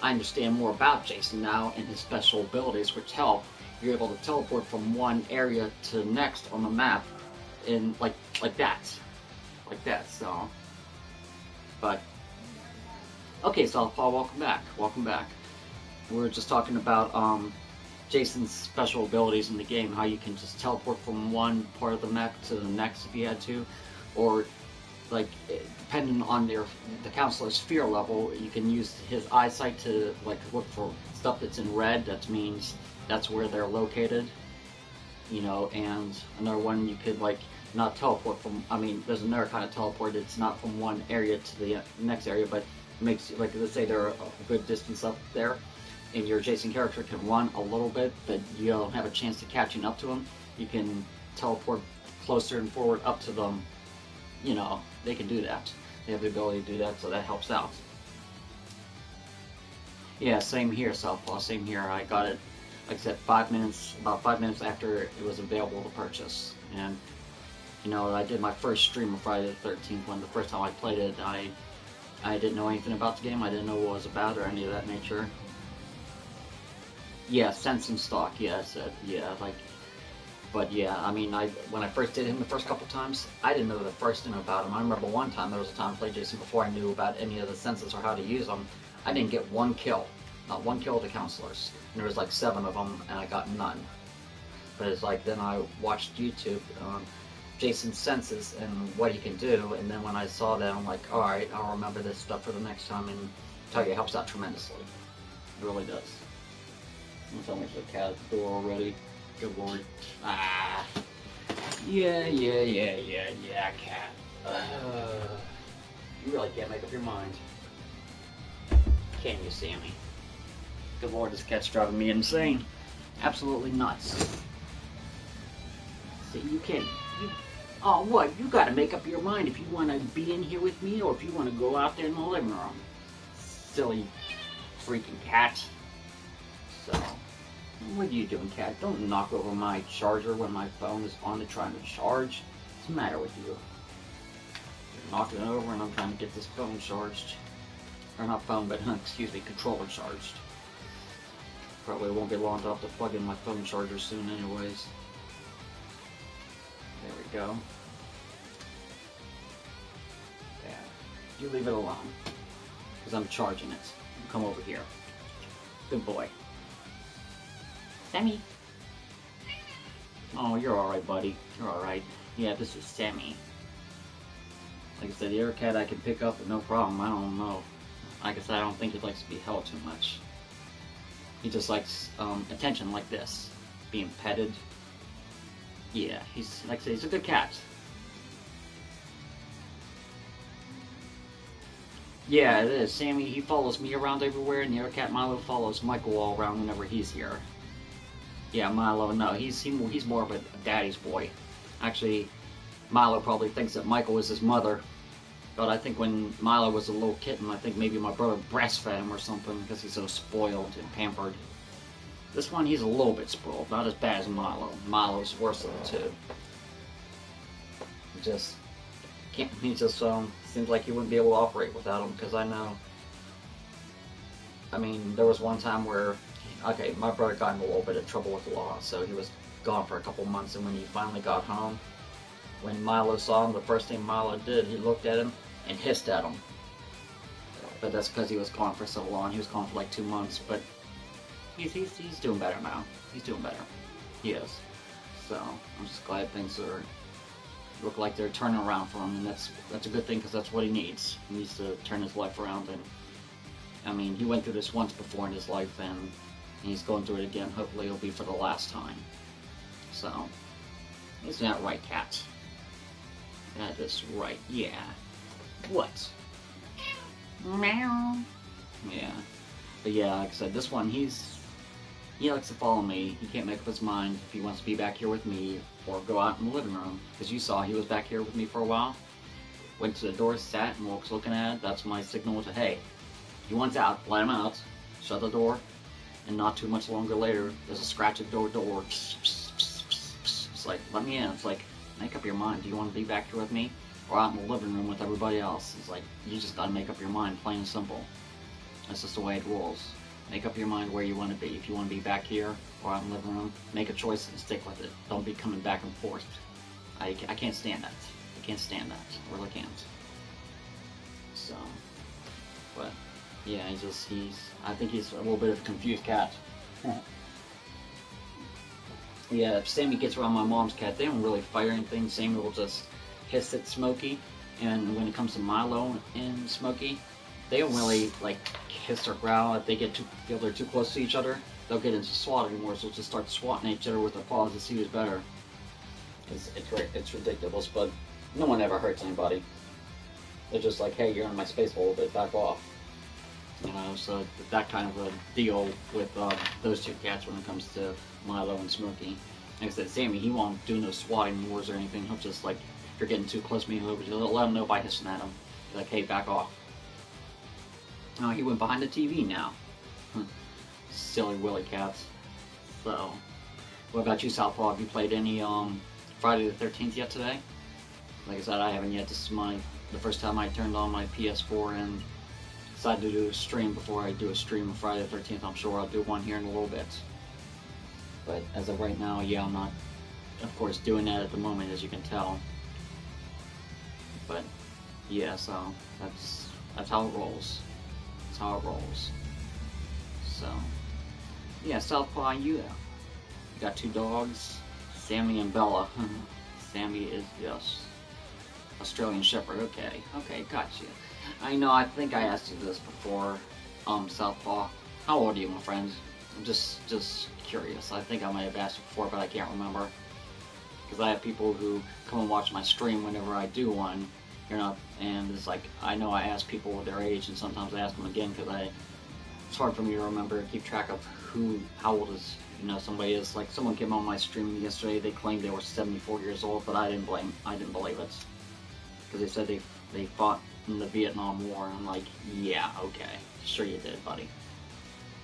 [SPEAKER 1] I understand more about Jason now and his special abilities, which help. You're able to teleport from one area to the next on the map, in like that. So, but okay, so welcome back. We were just talking about Jason's special abilities in the game, how you can just teleport from one part of the map to the next if you had to, or like depending on the counselor's fear level, you can use his eyesight to like look for stuff that's in red. That means that's where they're located. And another one you could like not teleport from. I mean, there's another kind of teleport. It's not from one area to the next area, but makes, like, let's say they're a good distance up there, and your Jason character can run a little bit, but you don't have a chance of catching up to them. You can teleport closer and forward up to them. They can do that. They have the ability to do that, so that helps out. Yeah, same here, Southpaw, same here. I got it, like I said, about 5 minutes after it was available to purchase. And, I did my first stream of Friday the 13th when the first time I played it. I didn't know anything about the game. I didn't know what it was about or any of that nature. Yeah, Sense and Stock, yeah, I said, yeah, like, but yeah, I mean, when I first did him the first couple times, I didn't know the first thing about him. I remember one time, there was a time I played Jason before I knew about any of the senses or how to use them. I didn't get one kill. Not one kill of the counselors. And there was like 7 of them, and I got none. But it's like, then I watched YouTube on Jason's senses and what he can do, and then when I saw that, I'm like, alright, I'll remember this stuff for the next time, and I tell you, it helps out tremendously. It really does. I'm telling me there's a cat at the door already. Good lord. Ah. Yeah, cat. You really can't make up your mind. Can you, Sammy? Good lord, this cat's driving me insane. Absolutely nuts. See, you can't. Oh, what? You gotta make up your mind if you want to be in here with me or if you want to go out there in the living room. Silly freaking cat. So, what are you doing, cat? Don't knock over my charger when my phone is on to trying to charge. What's the matter with you? You're knocking it over and I'm trying to get this phone charged. Or not phone, but excuse me, controller charged. Probably won't be long enough to plug in my phone charger soon anyways. There we go. Yeah. You leave it alone. Because I'm charging it. You come over here. Good boy. Sammy. Oh, you're alright, buddy. You're alright. Yeah, this is Sammy. Like I said, the other cat I can pick up with no problem. I don't know. Like I said, I don't think he likes to be held too much. He just likes attention like this. Being petted. Yeah, he's, like I said, he's a good cat. Yeah, it is. Sammy, he follows me around everywhere, and the other cat, Milo, follows Michael all around whenever he's here. Yeah, Milo, no, he's more of a daddy's boy. Actually, Milo probably thinks that Michael is his mother. But I think when Milo was a little kitten, I think maybe my brother breastfed him or something because he's so spoiled and pampered. This one, he's a little bit spoiled, not as bad as Milo. Milo's worse of the two. He just seems like he wouldn't be able to operate without him, because I know. I mean, there was one time where, okay, my brother got in a little bit of trouble with the law, so he was gone for a couple months, and when he finally got home, when Milo saw him, the first thing Milo did, he looked at him and hissed at him. But that's because he was gone for so long. He was gone for like 2 months, but he's doing better now. He's doing better. He is. So, I'm just glad things are look like they're turning around for him, and that's a good thing because that's what he needs. He needs to turn his life around, and I mean, he went through this once before in his life, and he's going through it again. Hopefully, it'll be for the last time. So, isn't that right, Cat? That is right. Yeah. What? Meow. Yeah. But yeah, like I said, this one, he likes to follow me. He can't make up his mind if he wants to be back here with me or go out in the living room. Because you saw he was back here with me for a while. Went to the door, sat, and was looking at it. That's my signal to, hey, he wants out, let him out. Shut the door. And not too much longer later, there's a scratch at the door. It's like, let me in. It's like, make up your mind. Do you want to be back here with me? Or out in the living room with everybody else? It's like, you just gotta make up your mind, plain and simple. That's just the way it rolls. Make up your mind where you want to be. If you want to be back here or out in the living room, make a choice and stick with it. Don't be coming back and forth. I can't stand that. I can't stand that. I really can't. So, but, yeah, I think he's a little bit of a confused cat. Yeah, if Sammy gets around my mom's cat, they don't really fight or anything. Sammy will just hiss at Smokey. And when it comes to Milo and Smokey, they don't really, like, hiss or growl. If they feel they're too close to each other, they'll get into swatting wars. They'll just start swatting at each other with their paws to see who's better. It's ridiculous, but no one ever hurts anybody. They're just like, hey, you're in my space a little bit, back off. You know, so that kind of a deal with those two cats when it comes to Milo and Smokey. Like I said, Sammy, he won't do no swatting wars or anything. He'll just, like, if you're getting too close to me, he'll let him know by hissing at him. Like, hey, back off. Oh, he went behind the TV now. Silly Willy cats. So, what about you, Southpaw? Have you played any Friday the 13th yet today? Like I said, I haven't yet. This is the first time I turned on my PS4 and decided to do a stream before I do a stream of Friday the 13th. I'm sure I'll do one here in a little bit. But as of right now, yeah, I'm not, of course, doing that at the moment, as you can tell. But, yeah, so that's how it rolls. That's how it rolls. So, yeah, Southpaw, you got two dogs, Sammy and Bella. Sammy is, yes, Australian Shepherd. Okay, gotcha. I know, I think I asked you this before, Southpaw. How old are you, my friend? I'm just curious. I think I might have asked you before, but I can't remember. Because I have people who come and watch my stream whenever I do one, and it's like, I know I ask people their age, and sometimes I ask them again, because it's hard for me to remember, keep track of how old is, somebody is. Like, someone came on my stream yesterday, they claimed they were 74 years old, but I didn't believe it. Because they said they fought in the Vietnam War, and I'm like, yeah, okay, sure you did, buddy.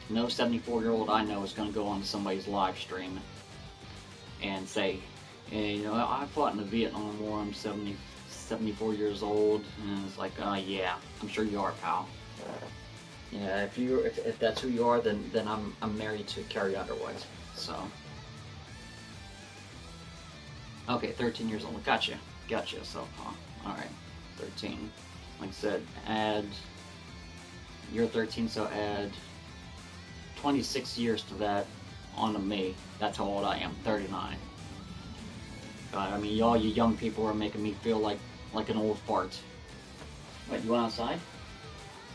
[SPEAKER 1] No 74-year-old I know is going to go on to somebody's live stream and say, hey, I fought in the Vietnam War, I'm 74 years old, and it's like, yeah, I'm sure you are, pal. Yeah, if that's who you are, then I'm married to Carrie Underwood, so. Okay, 13 years old, gotcha, so, alright, 13. Like I said, you're 13, so add 26 years to that onto me. That's how old I am, 39. God, I mean, all you young people are making me feel like an old fart. What, you want outside?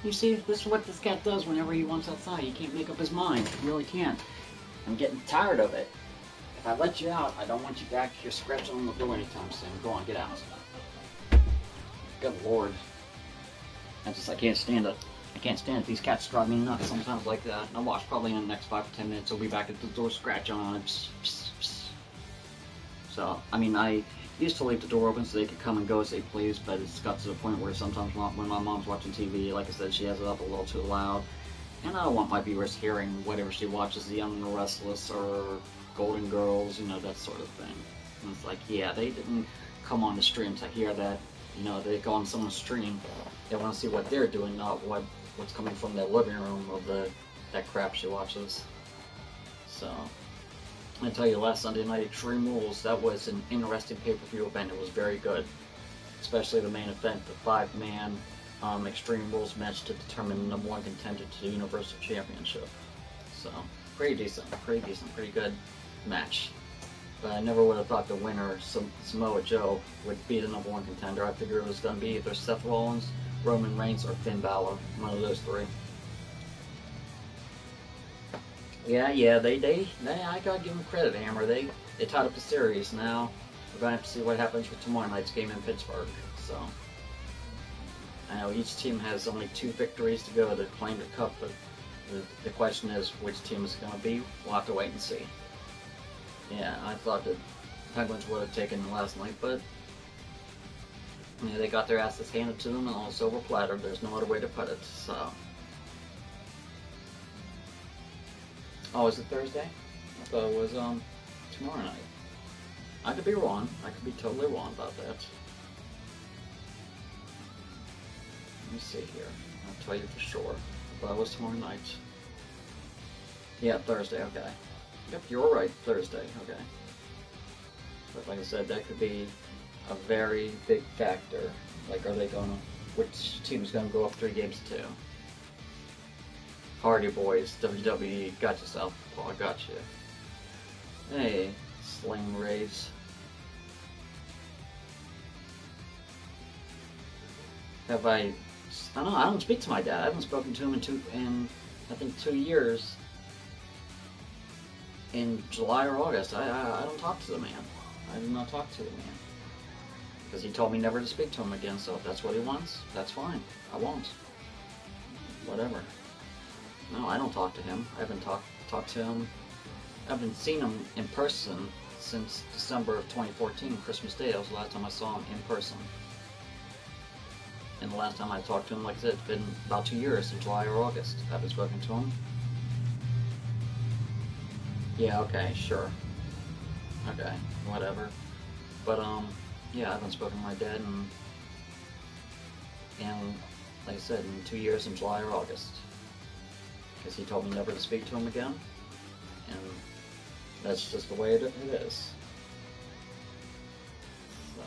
[SPEAKER 1] You see, this is what this cat does whenever he wants outside. He can't make up his mind. He really can't. I'm getting tired of it. If I let you out, I don't want you back here scratching on the door anytime soon. Go on, get out. Good Lord. I can't stand it. I can't stand it. These cats drive me nuts sometimes like that. I'll watch probably in the next 5 to 10 minutes. I'll be back at the door scratching on it. Psst, psst, psst. So, I mean, I used to leave the door open so they could come and go as they please, but it's got to the point where sometimes when my mom's watching TV, like I said, she has it up a little too loud. And I don't want my viewers hearing whatever she watches, The Young and the Restless or Golden Girls, that sort of thing. And it's like, yeah, they didn't come on the stream to hear that. They go on someone's stream. They want to see what they're doing, not what's coming from their living room of that crap she watches. So, I tell you, last Sunday night, Extreme Rules, that was an interesting pay-per-view event. It was very good, especially the main event, the 5-man Extreme Rules match to determine the #1 contender to the Universal Championship. So, pretty decent, pretty good match. But I never would have thought the winner, Samoa Joe, would be the #1 contender. I figured it was going to be either Seth Rollins, Roman Reigns, or Finn Balor. One of those three. Yeah, I gotta give them credit, Hammer. They tied up the series. Now we're gonna have to see what happens with tomorrow night's game in Pittsburgh. So I know each team has only 2 victories to go to claim the cup, but the question is which team is gonna be. We'll have to wait and see. Yeah, I thought the Penguins would have taken last night, but they got their asses handed to them on a silver platter. There's no other way to put it. So. Oh, is it Thursday? I thought it was tomorrow night. I could be wrong. I could be totally wrong about that. Let me see here. I'll tell you for sure. I thought it was tomorrow night. Yeah, Thursday, okay. Yep, you're right, Thursday, okay. But like I said, that could be a very big factor. Like, are they gonna, which team is gonna go up 3 games to 2? Hardy Boys, WWE, got you, Southpaw, got you. Hey, Sling Rays. Have I don't know, I don't speak to my dad. I haven't spoken to him in I think 2 years. In July or August. I don't talk to the man. I do not talk to the man. Because he told me never to speak to him again, so if that's what he wants, that's fine. I won't. Whatever. No, I don't talk to him. I haven't talked to him. I haven't seen him in person since December of 2014, Christmas Day. That was the last time I saw him in person. And the last time I talked to him, like I said, it's been about 2 years, in July or August. I haven't spoken to him. Yeah, okay, sure. Okay, whatever. But, yeah, I haven't spoken to my dad and like I said, in 2 years, in July or August. Because he told me never to speak to him again, and that's just the way it is. So,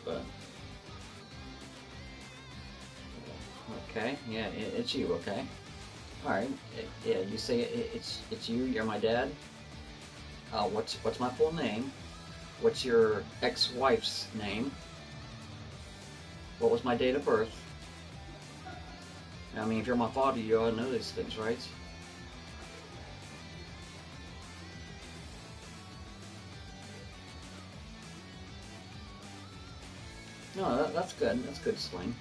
[SPEAKER 1] but okay, yeah, it's you, okay. All right, yeah, you say it's you. You're my dad. What's my full name? What's your ex-wife's name? What was my date of birth? I mean, if you're my father, you ought to know these things, right? No, that's good. That's good, Sling.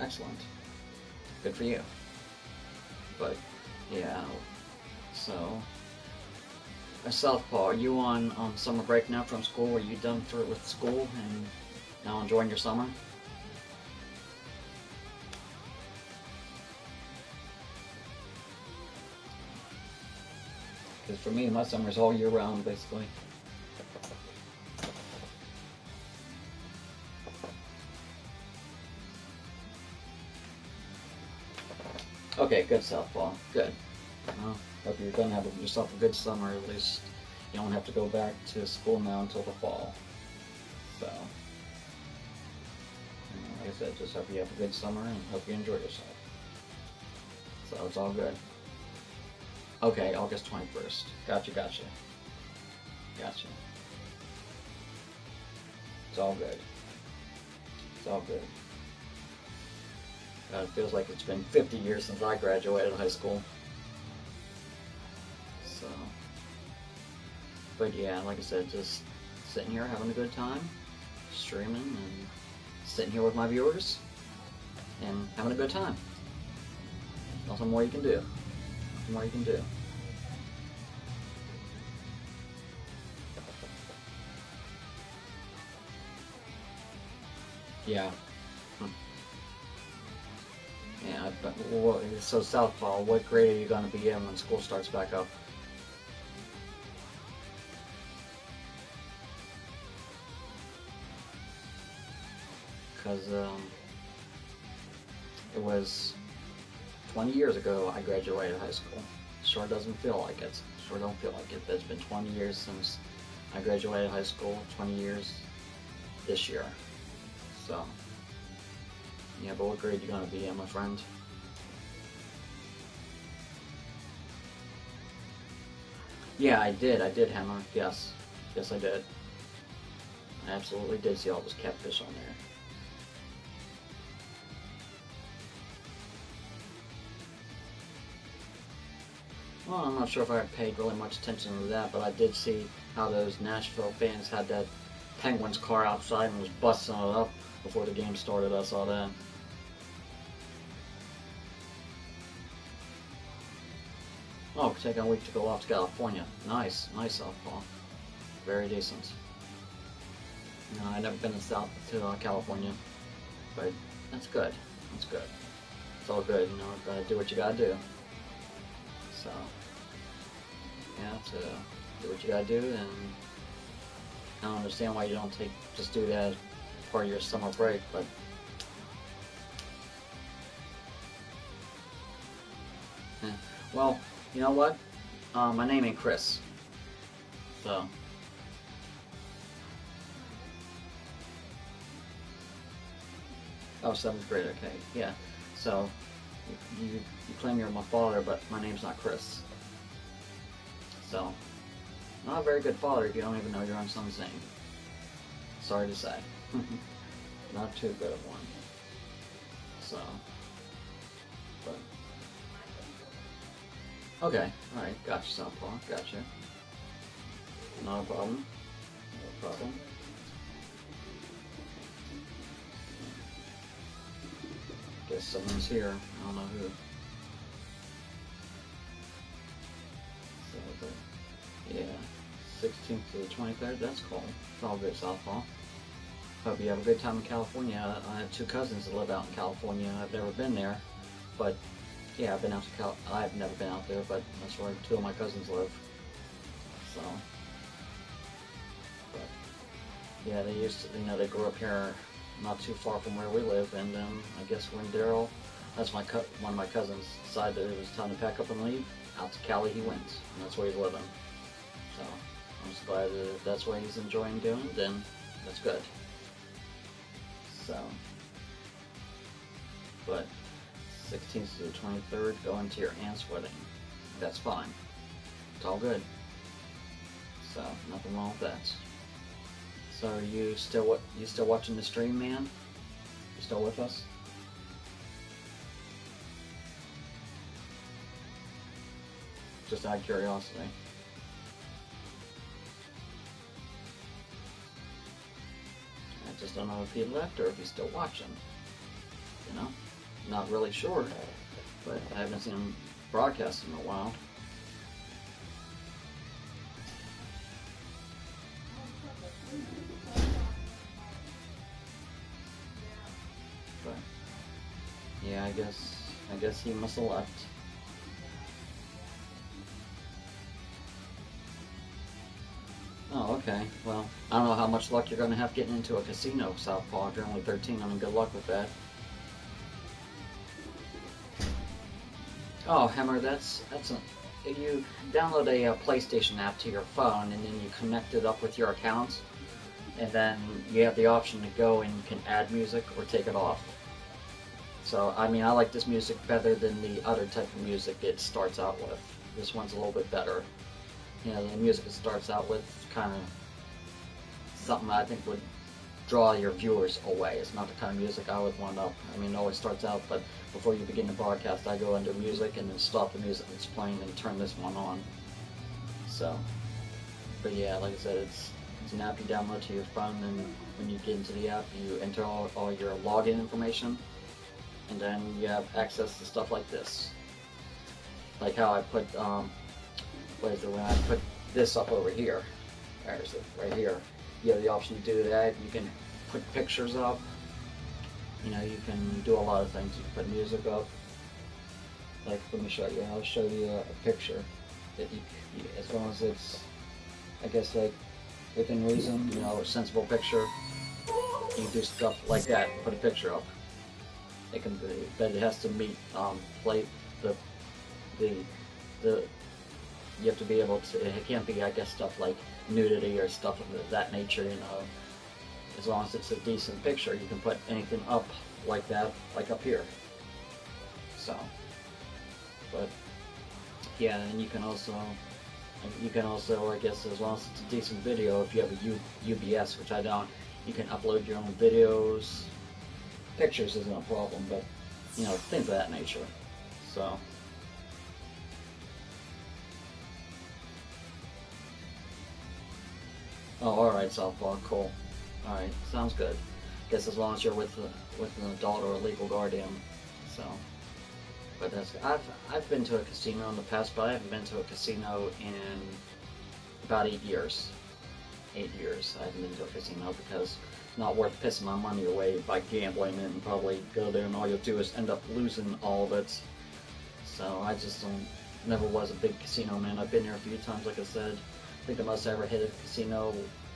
[SPEAKER 1] Excellent. Good for you. But, yeah, so... Southpaw, are you on summer break now from school? Are you done with school and now enjoying your summer? Because for me, my summer's all year round, basically. Okay, good, Southpaw. Good. Well, hope you're going to have yourself a good summer. At least you don't have to go back to school now until the fall. So, like I said, just hope you have a good summer and hope you enjoy yourself. So it's all good. Okay, August 21st. Gotcha. It's all good. It's all good. God, it feels like it's been 50 years since I graduated high school. So, but yeah, like I said, just sitting here having a good time, streaming and sitting here with my viewers and having a good time. Nothing more you can do. Nothing more you can do. Yeah. Yeah, but so Southpaw, what grade are you going to be in when school starts back up? Because it was 20 years ago I graduated high school. Sure doesn't feel like it. Sure don't feel like it. But it's been 20 years since I graduated high school. 20 years this year. So, yeah, but what grade are you going to be in, my friend? Yeah, I did. I did hammer. Yes. Yes, I did. I absolutely did see all those catfish on there. Well, I'm not sure if I paid really much attention to that, but I did see how those Nashville fans had that Penguins car outside and was busting it up before the game started. I saw that. Oh, taking a week to go off to California. Nice, nice softball. Very decent. No, I've never been to California, but that's good. That's good. It's all good, you know. Gotta do what you gotta do. So, yeah, to do what you gotta do, and I don't understand why you don't just do that as part of your summer break, but eh. Well, you know what? My name ain't Chris, so. Oh, seventh grade, okay, yeah. So, you claim you're my father, but my name's not Chris. So, not a very good father if you don't even know your own son's name. Sorry to say. Not too good of one. So, but. Okay, alright, gotcha, Southpaw, gotcha. Not a problem. No problem. Guess someone's here. I don't know who. So, but, yeah. 16th to the 23rd, that's cool. It's all good, Southpaw. Hope you have a good time in California. I have two cousins that live out in California. I've never been there, but yeah, I've been out to I've never been out there, but that's where two of my cousins live. So, but yeah, they used to, you know, they grew up here, not too far from where we live, and I guess when Daryl, that's one of my cousins, decided that it was time to pack up and leave, out to Cali he went, and that's where he's living. So I'm just glad that if that's what he's enjoying doing, then that's good. So, but 16th to the 23rd, going to your aunt's wedding. That's fine. It's all good. So, nothing wrong with that. So, are you still watching the stream, man? You still with us? Just out of curiosity. I just don't know if he left or if he's still watching. You know? Not really sure, but I haven't seen him broadcast in a while. But yeah, I guess he must have left. Oh, okay. Well, I don't know how much luck you're going to have getting into a casino, Southpaw. If you're only 13, I mean, good luck with that. Oh, Hammer, you download a PlayStation app to your phone, and then you connect it up with your account, and then you have the option to go and you can add music or take it off. So, I mean, I like this music better than the other type of music it starts out with. This one's a little bit better. You know, the music it starts out with kind of something I think would draw your viewers away. It's not the kind of music I would want up. I mean, it always starts out, but before you begin the broadcast, I go under music and then stop the music that's playing and turn this one on. So, but yeah, like I said, it's an app you download to your phone, and when you get into the app, you enter all your login information, and then you have access to stuff like this. Like how I put, when I put this up over here, there's it, right here. You have the option to do that. You can put pictures up. You know, you can do a lot of things. You can put music up. Like, let me show you. I'll show you a picture that you, as long as it's, I guess, like within reason. You know, a sensible picture. You do stuff like that. Put a picture up. It can be, but it has to meet you have to be able to. It can't be, I guess, stuff like nudity or stuff of that nature. You know, as long as it's a decent picture, you can put anything up like that, like up here. So, but yeah, and you can also You can also, I guess, as long as it's a decent video, if you have a UBS, which I don't, you can upload your own videos. Pictures isn't a problem, but, you know, things of that nature. So. Oh, alright, softball, cool. Alright, sounds good. Guess as long as you're with an adult or a legal guardian. So. But that's, I've been to a casino in the past, but I haven't been to a casino in about 8 years. 8 years I haven't been to a casino because it's not worth pissing my money away by gambling and probably go there and all you'll do is end up losing all of it. So I just never was a big casino man. I've been there a few times, like I said. I think the most I ever hit at a casino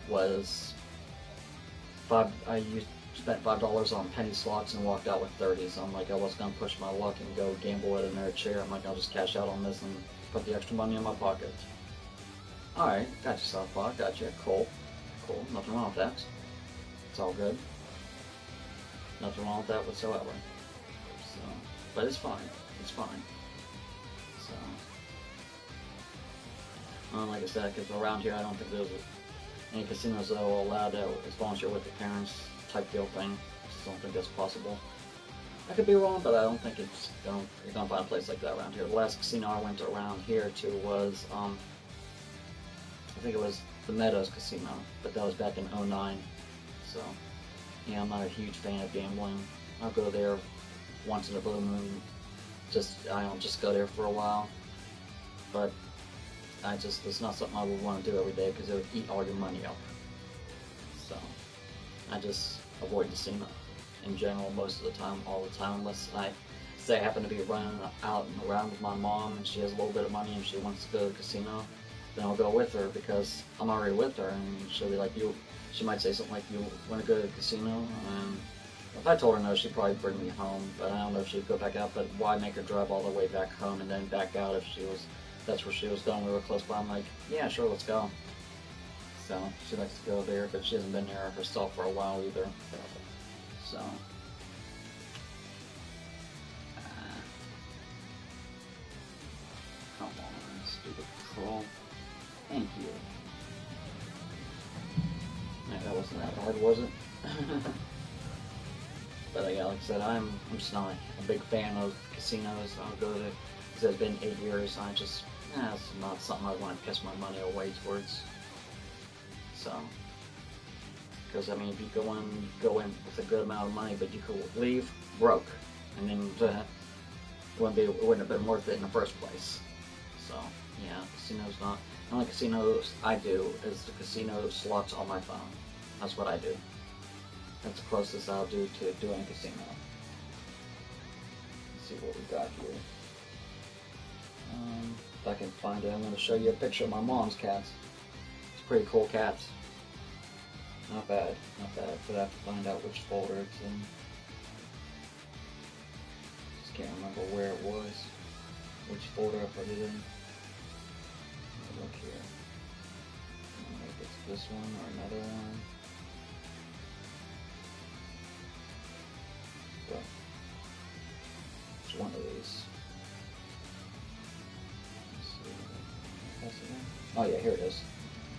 [SPEAKER 1] was spent $5 on penny slots and walked out with 30. So I'm like, I wasn't gonna push my luck and go gamble at another chair. I'm like, I'll just cash out on this and put the extra money in my pocket. Alright, got you, softball, got you. Cool. Cool. Nothing wrong with that. It's all good. Nothing wrong with that whatsoever. So, but it's fine. It's fine. So, like I said, because around here I don't think there's any casinos that will allow that as long as you're with your parents type deal thing. I just don't think that's possible. I could be wrong, but I don't think you're gonna find a place like that around here. The last casino I went around here to was I think it was the Meadows Casino, but that was back in '09. So, yeah, I'm not a huge fan of gambling. I'll go there once in a blue moon. I don't just go there for a while. But it's not something I would want to do every day because it would eat all your money up. So, I just avoid the casino in general most of the time, all the time, unless I say I happen to be running out and around with my mom and she has a little bit of money and she wants to go to the casino. Then I'll go with her because I'm already with her, and she'll be like, she might say something like, you want to go to the casino? And if I told her no, she'd probably bring me home, but I don't know if she'd go back out, but why make her drive all the way back home and then back out if that's where she was going, we were close by. I'm like, yeah, sure, let's go. So, she likes to go there, but she hasn't been there herself for a while either. So. Come on, stupid troll. Thank you. Yeah, that wasn't that hard, was it? But yeah, like I said, I'm just not a big fan of casinos. I'll go to, because it's been 8 years, it's not something I want to piss my money away towards. So, because I mean, if you go in with a good amount of money, but you could leave broke, and then it wouldn't have been worth it in the first place. So, yeah, casinos not. The only casinos I do is the casino slots on my phone. That's what I do. That's the closest I'll do to doing a casino. Let's see what we got here. If I can find it, I'm going to show you a picture of my mom's cats. It's pretty cool cats. Not bad, not bad, but I have to find out which folder it's in. Just can't remember where it was, which folder I put it in. Look here. I don't know if it's this one or another one. Well, it's one of these. Let's see. Oh yeah, here it is.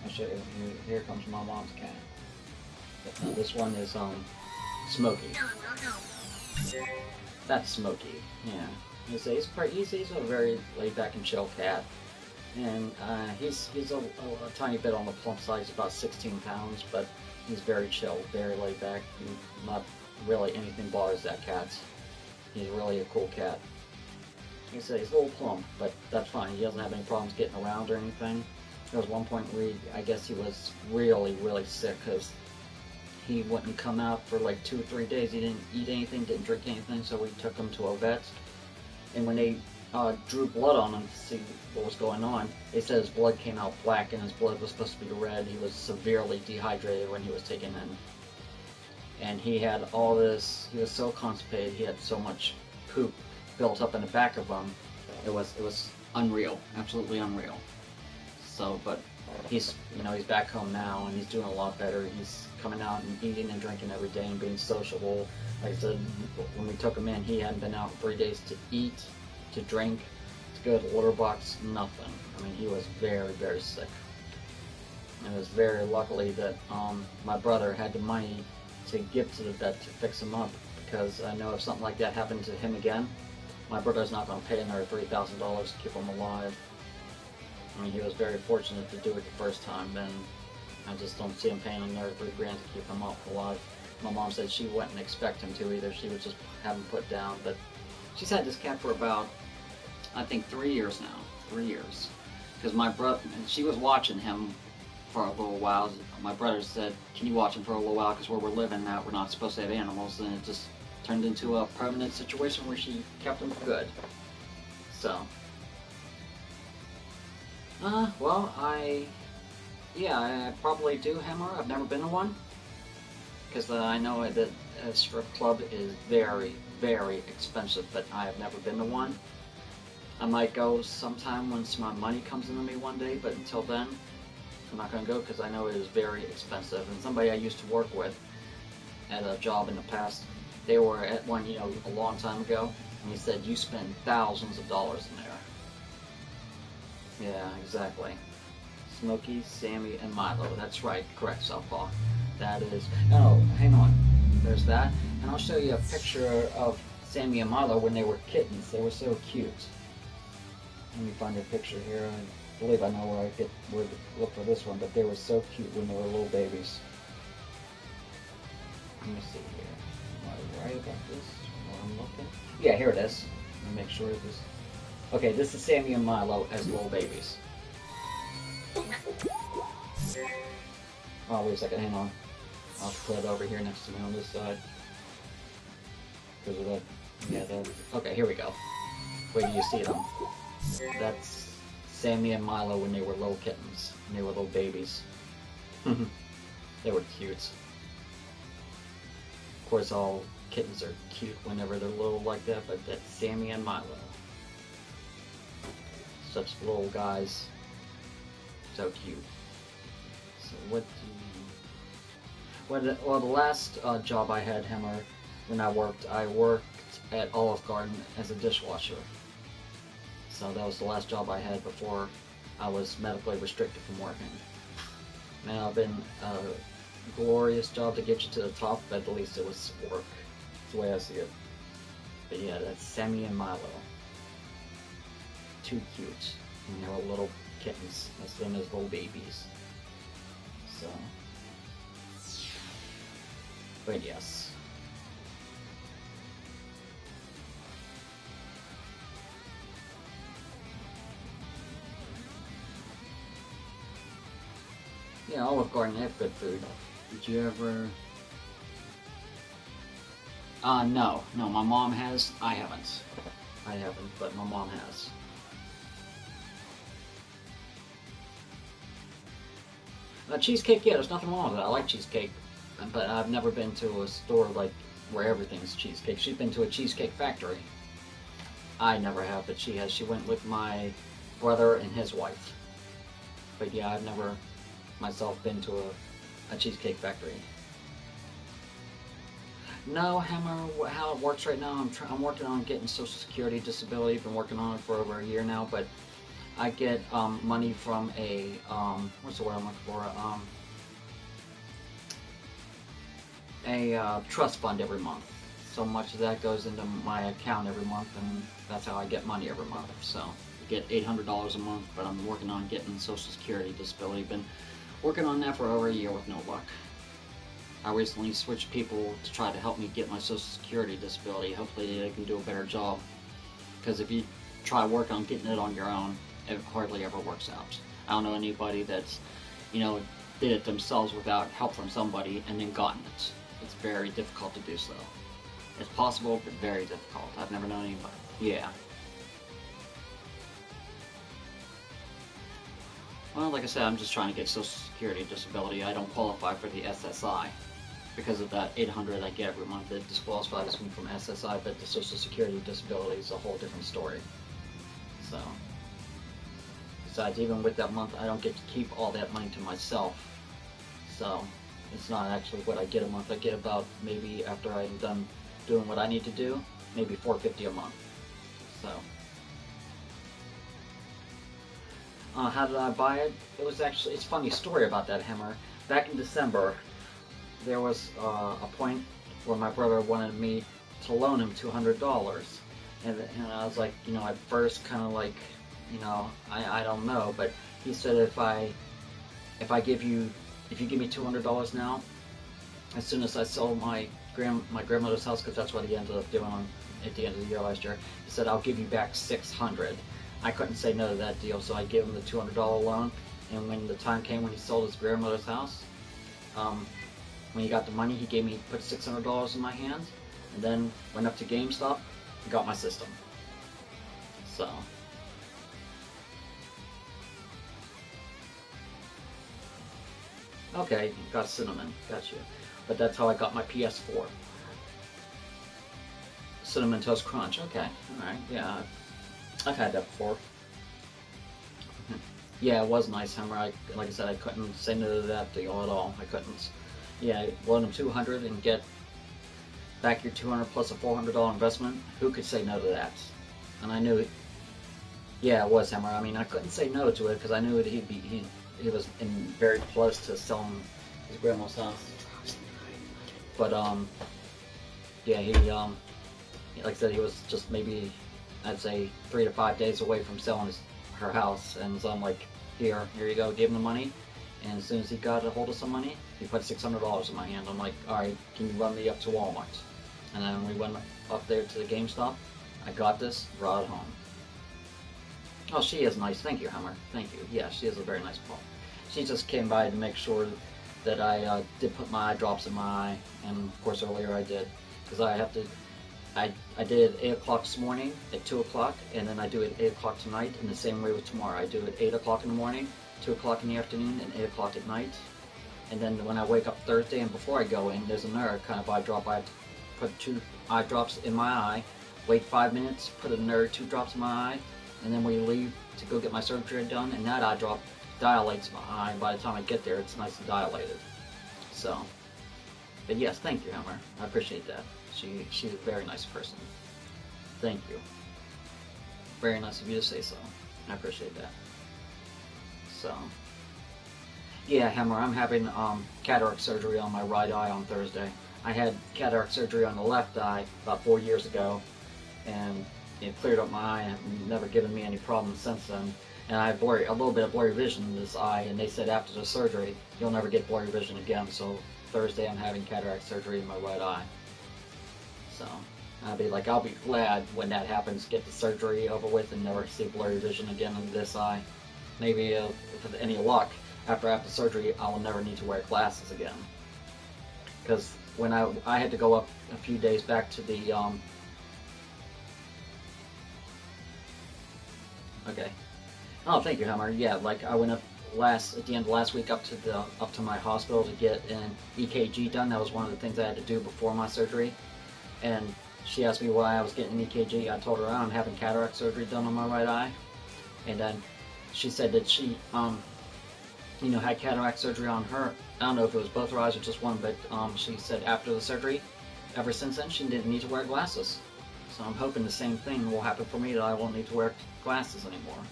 [SPEAKER 1] I'll show you. Here comes my mom's cat. But this one is Smokey. That's Smokey. Yeah. He's a very laid back and chill cat. And he's a tiny bit on the plump side. He's about 16 pounds, but he's very chill, very laid back. Not really anything bothers that cat. He's really a cool cat. Like I said, he's a little plump, but that's fine. He doesn't have any problems getting around or anything. There was one point where I guess he was really, really sick because he wouldn't come out for like 2 or 3 days. He didn't eat anything, didn't drink anything, so we took him to a vet. And when they drew blood on him to see what was going on, they said his blood came out black and his blood was supposed to be red. He was severely dehydrated when he was taken in. And he had all this, he was so constipated, he had so much poop built up in the back of him. It was unreal, absolutely unreal. So, but he's back home now and he's doing a lot better. He's coming out and eating and drinking every day and being sociable. Like I said, when we took him in, he hadn't been out in 3 days to eat, to drink, to go to the litter box, nothing. I mean, he was very, very sick. And it was very luckily that my brother had the money to give to the vet to fix him up, because I know if something like that happened to him again, my brother's not going to pay another $3,000 to keep him alive. I mean, he was very fortunate to do it the first time, and I just don't see him paying another $3 grand to keep him up alive. My mom said she wouldn't expect him to either. She would just have him put down. But she's had this cat for about, I think, 3 years now. 3 years. Because my brother, she was watching him for a little while. My brother said, can you watch him for a little while, because where we're living now, we're not supposed to have animals. And it just turned into a permanent situation where she kept him good. So, well, I probably do hammer. I've never been to one, because I know that a strip club is very, very expensive, but I've never been to one. I might go sometime once my money comes into me one day, but until then, I'm not going to go, because I know it is very expensive. And somebody I used to work with at a job in the past, they were at one, a long time ago, and he said, you spend thousands of dollars in there. Yeah, exactly. Smokey, Sammy, and Milo. That's right, correct, Southpaw. That is... Oh, hang on. There's that. And I'll show you a picture of Sammy and Milo when they were kittens. They were so cute. Let me find a picture here. I believe I know where to look for this one, but they were so cute when they were little babies. Let me see here. Am I right about this? While I'm looking? Yeah, here it is. Let me make sure this... Okay, this is Sammy and Milo as little babies. Oh, wait a second, hang on. I'll put it over here next to me on this side. Because of that. Yeah, that. Okay, here we go. Wait till you see them. That's Sammy and Milo when they were little kittens. And they were little babies. They were cute. Of course, all kittens are cute whenever they're little like that, but that's Sammy and Milo. Such little guys. So cute. So what do you... Well, the last job I had, Hammer, when I worked at Olive Garden as a dishwasher. So that was the last job I had before I was medically restricted from working. Man, I've been a glorious job to get you to the top, but at least it was work. That's the way I see it. But yeah, that's Sammy and Milo. Too cute. And they were little kittens. That's them as little babies. So. But yes. Yeah, Olive Garden, they have good food. Did you ever... No. No, my mom has. I haven't. I haven't, but my mom has. Cheesecake, yeah, there's nothing wrong with it. I like cheesecake, but I've never been to a store like where everything's cheesecake. She's been to a cheesecake factory. I never have, but she has. She went with my brother and his wife. But yeah, I've never myself been to a cheesecake factory. No, Hammer, how it works right now, I'm working on getting Social Security disability. Been working on it for over a year now, but I get money from a, what's the word I'm looking for, a trust fund every month. So much of that goes into my account every month, and that's how I get money every month. So I get $800 a month, but I'm working on getting Social Security disability. Been working on that for over a year with no luck. I recently switched people to try to help me get my Social Security disability. Hopefully they can do a better job. Because if you try work on getting it on your own, it hardly ever works out. I don't know anybody that's, did it themselves without help from somebody and then gotten it. It's very difficult to do so. It's possible, but very difficult. I've never known anybody. Yeah. Well, like I said, I'm just trying to get Social Security disability. I don't qualify for the SSI. Because of that $800 I get every month, it disqualifies me from SSI, but the Social Security disability is a whole different story. So, besides, even with that month, I don't get to keep all that money to myself. So, it's not actually what I get a month. I get about, maybe after I'm done doing what I need to do, maybe $450 a month. So, How did I buy it? It was actually, it's a funny story about that hammer. Back in December, there was a point where my brother wanted me to loan him $200. And I was like, at first kind of like, I don't know, but he said if you give me $200 now, as soon as I sell my grandmother's house, because that's what he ended up doing at the end of the year last year, he said, I'll give you back $600. I couldn't say no to that deal, so I gave him the $200 loan. And when the time came when he sold his grandmother's house, when he got the money, he put $600 in my hands, and then went up to GameStop and got my system. So. Okay, got cinnamon, got you. But that's how I got my PS4. Cinnamon Toast Crunch, okay, alright, yeah. I've had that before. Yeah, it was nice, Hammer. Like I said, I couldn't say no to that deal at all. I couldn't. Yeah, loan them $200 and get back your $200 plus a $400 investment. Who could say no to that? And I knew it. Yeah, it was Hammer. I mean, I couldn't say no to it because I knew that he was very close to selling his grandma's house. But yeah, he like I said, he was just maybe, I'd say 3 to 5 days away from selling her house, and so I'm like, here you go, gave him the money, and as soon as he got a hold of some money, he put $600 in my hand. I'm like, all right, can you run me up to Walmart? And then we went up there to the GameStop. I got this, brought it home. Oh, she is nice. Thank you, Hammer. Thank you. Yeah, she is a very nice mom. She just came by to make sure that I did put my eye drops in my eye, and of course earlier I did, because I have to. I did at 8 o'clock this morning, at 2 o'clock, and then I do it at 8 o'clock tonight, and the same way with tomorrow. I do it at 8 o'clock in the morning, 2 o'clock in the afternoon, and 8 o'clock at night. And then when I wake up Thursday and before I go in, there's another kind of eye drop. I have to put 2 eye drops in my eye, wait 5 minutes, put another 2 drops in my eye, and then we leave to go get my surgery done, and that eye drop dilates my eye, and by the time I get there, it's nice and dilated. So, but yes, thank you, Hammer. I appreciate that. She's a very nice person. Thank you. Very nice of you to say so. I appreciate that. So, yeah, Hammer, I'm having cataract surgery on my right eye on Thursday. I had cataract surgery on the left eye about 4 years ago, and it cleared up my eye and have never given me any problems since then. And I have a little bit of blurry vision in this eye, and they said after the surgery, you'll never get blurry vision again. So Thursday I'm having cataract surgery in my right eye. So I'll be glad when that happens, get the surgery over with and never see blurry vision again in this eye. Maybe with any luck, after I have the surgery, I will never need to wear glasses again. Because when I had to go up a few days back to the okay. Oh, thank you, Hammer. Yeah, like I went up at the end of last week up to my hospital to get an EKG done. That was one of the things I had to do before my surgery. And she asked me why I was getting an EKG. I told her I'm having cataract surgery done on my right eye. And then she said that she had cataract surgery on her. I don't know if it was both her eyes or just one, but she said after the surgery, ever since then, she didn't need to wear glasses. So I'm hoping the same thing will happen for me, that I won't need to wear glasses anymore.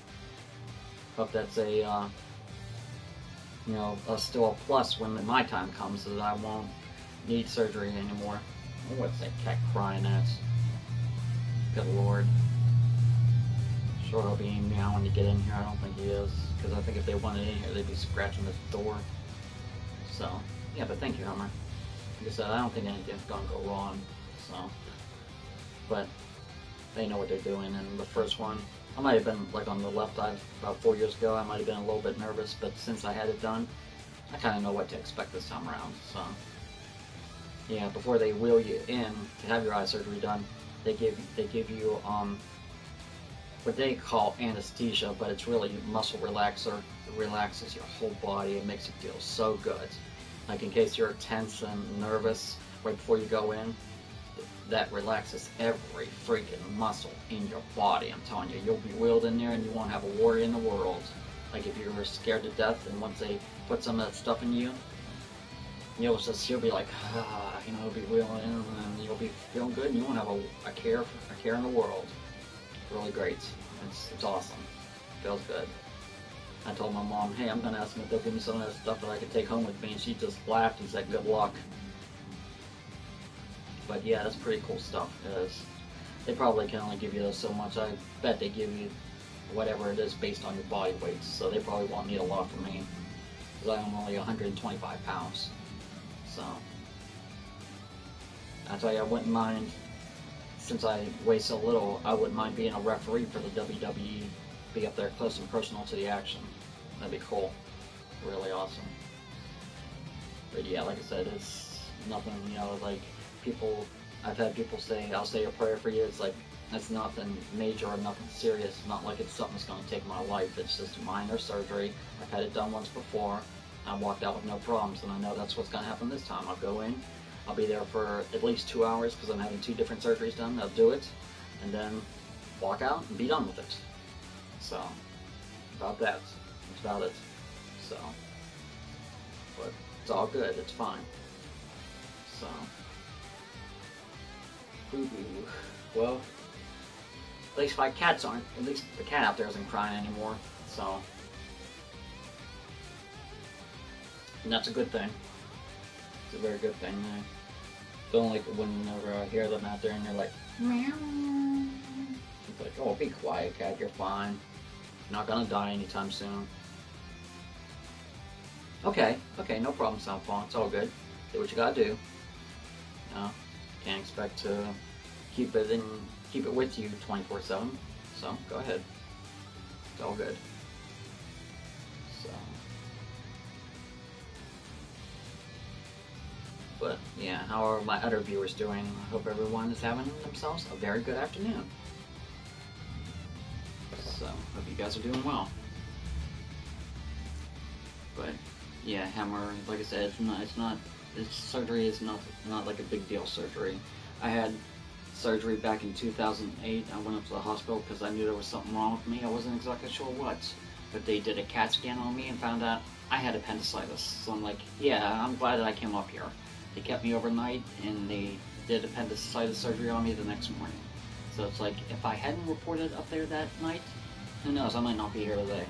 [SPEAKER 1] Hope that's still a plus when my time comes, that I won't need surgery anymore. What's that cat crying at? Good Lord. Sure he'll be meowing to get in here. I don't think he is, because I think if they wanted in here, they'd be scratching the door. So, yeah, but thank you, Homer. Like I said, I don't think anything's gonna go wrong. So, but they know what they're doing. And the first one, I might have been like on the left eye about 4 years ago. I might have been a little bit nervous, but since I had it done, I kind of know what to expect this time around. So, yeah, before they wheel you in to have your eye surgery done, they give you what they call anesthesia, but it's really muscle relaxer. It relaxes your whole body. It makes you feel so good. Like in case you're tense and nervous right before you go in, that relaxes every freaking muscle in your body. I'm telling you, you'll be wheeled in there and you won't have a worry in the world. Like if you were scared to death, and once they put some of that stuff in you, you'll be like, you'll be wheeling in, and you'll be feeling good, and you won't have a care in the world. Really great. It's awesome. Feels good. I told my mom, hey, I'm gonna ask them if they'll give me some of that stuff that I can take home with me, and she just laughed and said, good luck. But yeah, that's pretty cool stuff, because they probably can only give you so much. I bet they give you whatever it is based on your body weight, so they probably won't need a lot from me, because I'm only 125 pounds. So, I tell you, I wouldn't mind, since I weigh so little, I wouldn't mind being a referee for the WWE, be up there close and personal to the action. That'd be cool. Really awesome. But yeah, like I said, it's nothing, like people, I've had people say, I'll say a prayer for you. It's like, that's nothing major or nothing serious. It's not like it's something that's going to take my life. It's just minor surgery. I've had it done once before. I walked out with no problems, and I know that's what's going to happen this time. I'll go in. I'll be there for at least 2 hours because I'm having 2 different surgeries done. I'll do it, and then walk out and be done with it. So, about that. That's about it. So, but it's all good. It's fine. So, well, at least my cats aren't. At least the cat out there isn't crying anymore. So, and that's a good thing. It's a very good thing. I don't like it whenever I hear them out there and they're like, meow. It's like, oh, be quiet, cat. You're fine. You're not gonna die anytime soon. Okay, no problem, Southpaw. It's all good. Do what you gotta do. Can't expect to keep it with you 24/7. So go ahead. It's all good. So, but yeah, how are my other viewers doing? I hope everyone is having themselves a very good afternoon. So hope you guys are doing well. But yeah, Hammer, like I said, this surgery is not like a big deal surgery. I had surgery back in 2008. I went up to the hospital because I knew there was something wrong with me. I wasn't exactly sure what, but they did a CAT scan on me and found out I had appendicitis. So I'm like, yeah, I'm glad that I came up here. They kept me overnight and they did appendicitis surgery on me the next morning. So it's like, if I hadn't reported up there that night, who knows, I might not be here today.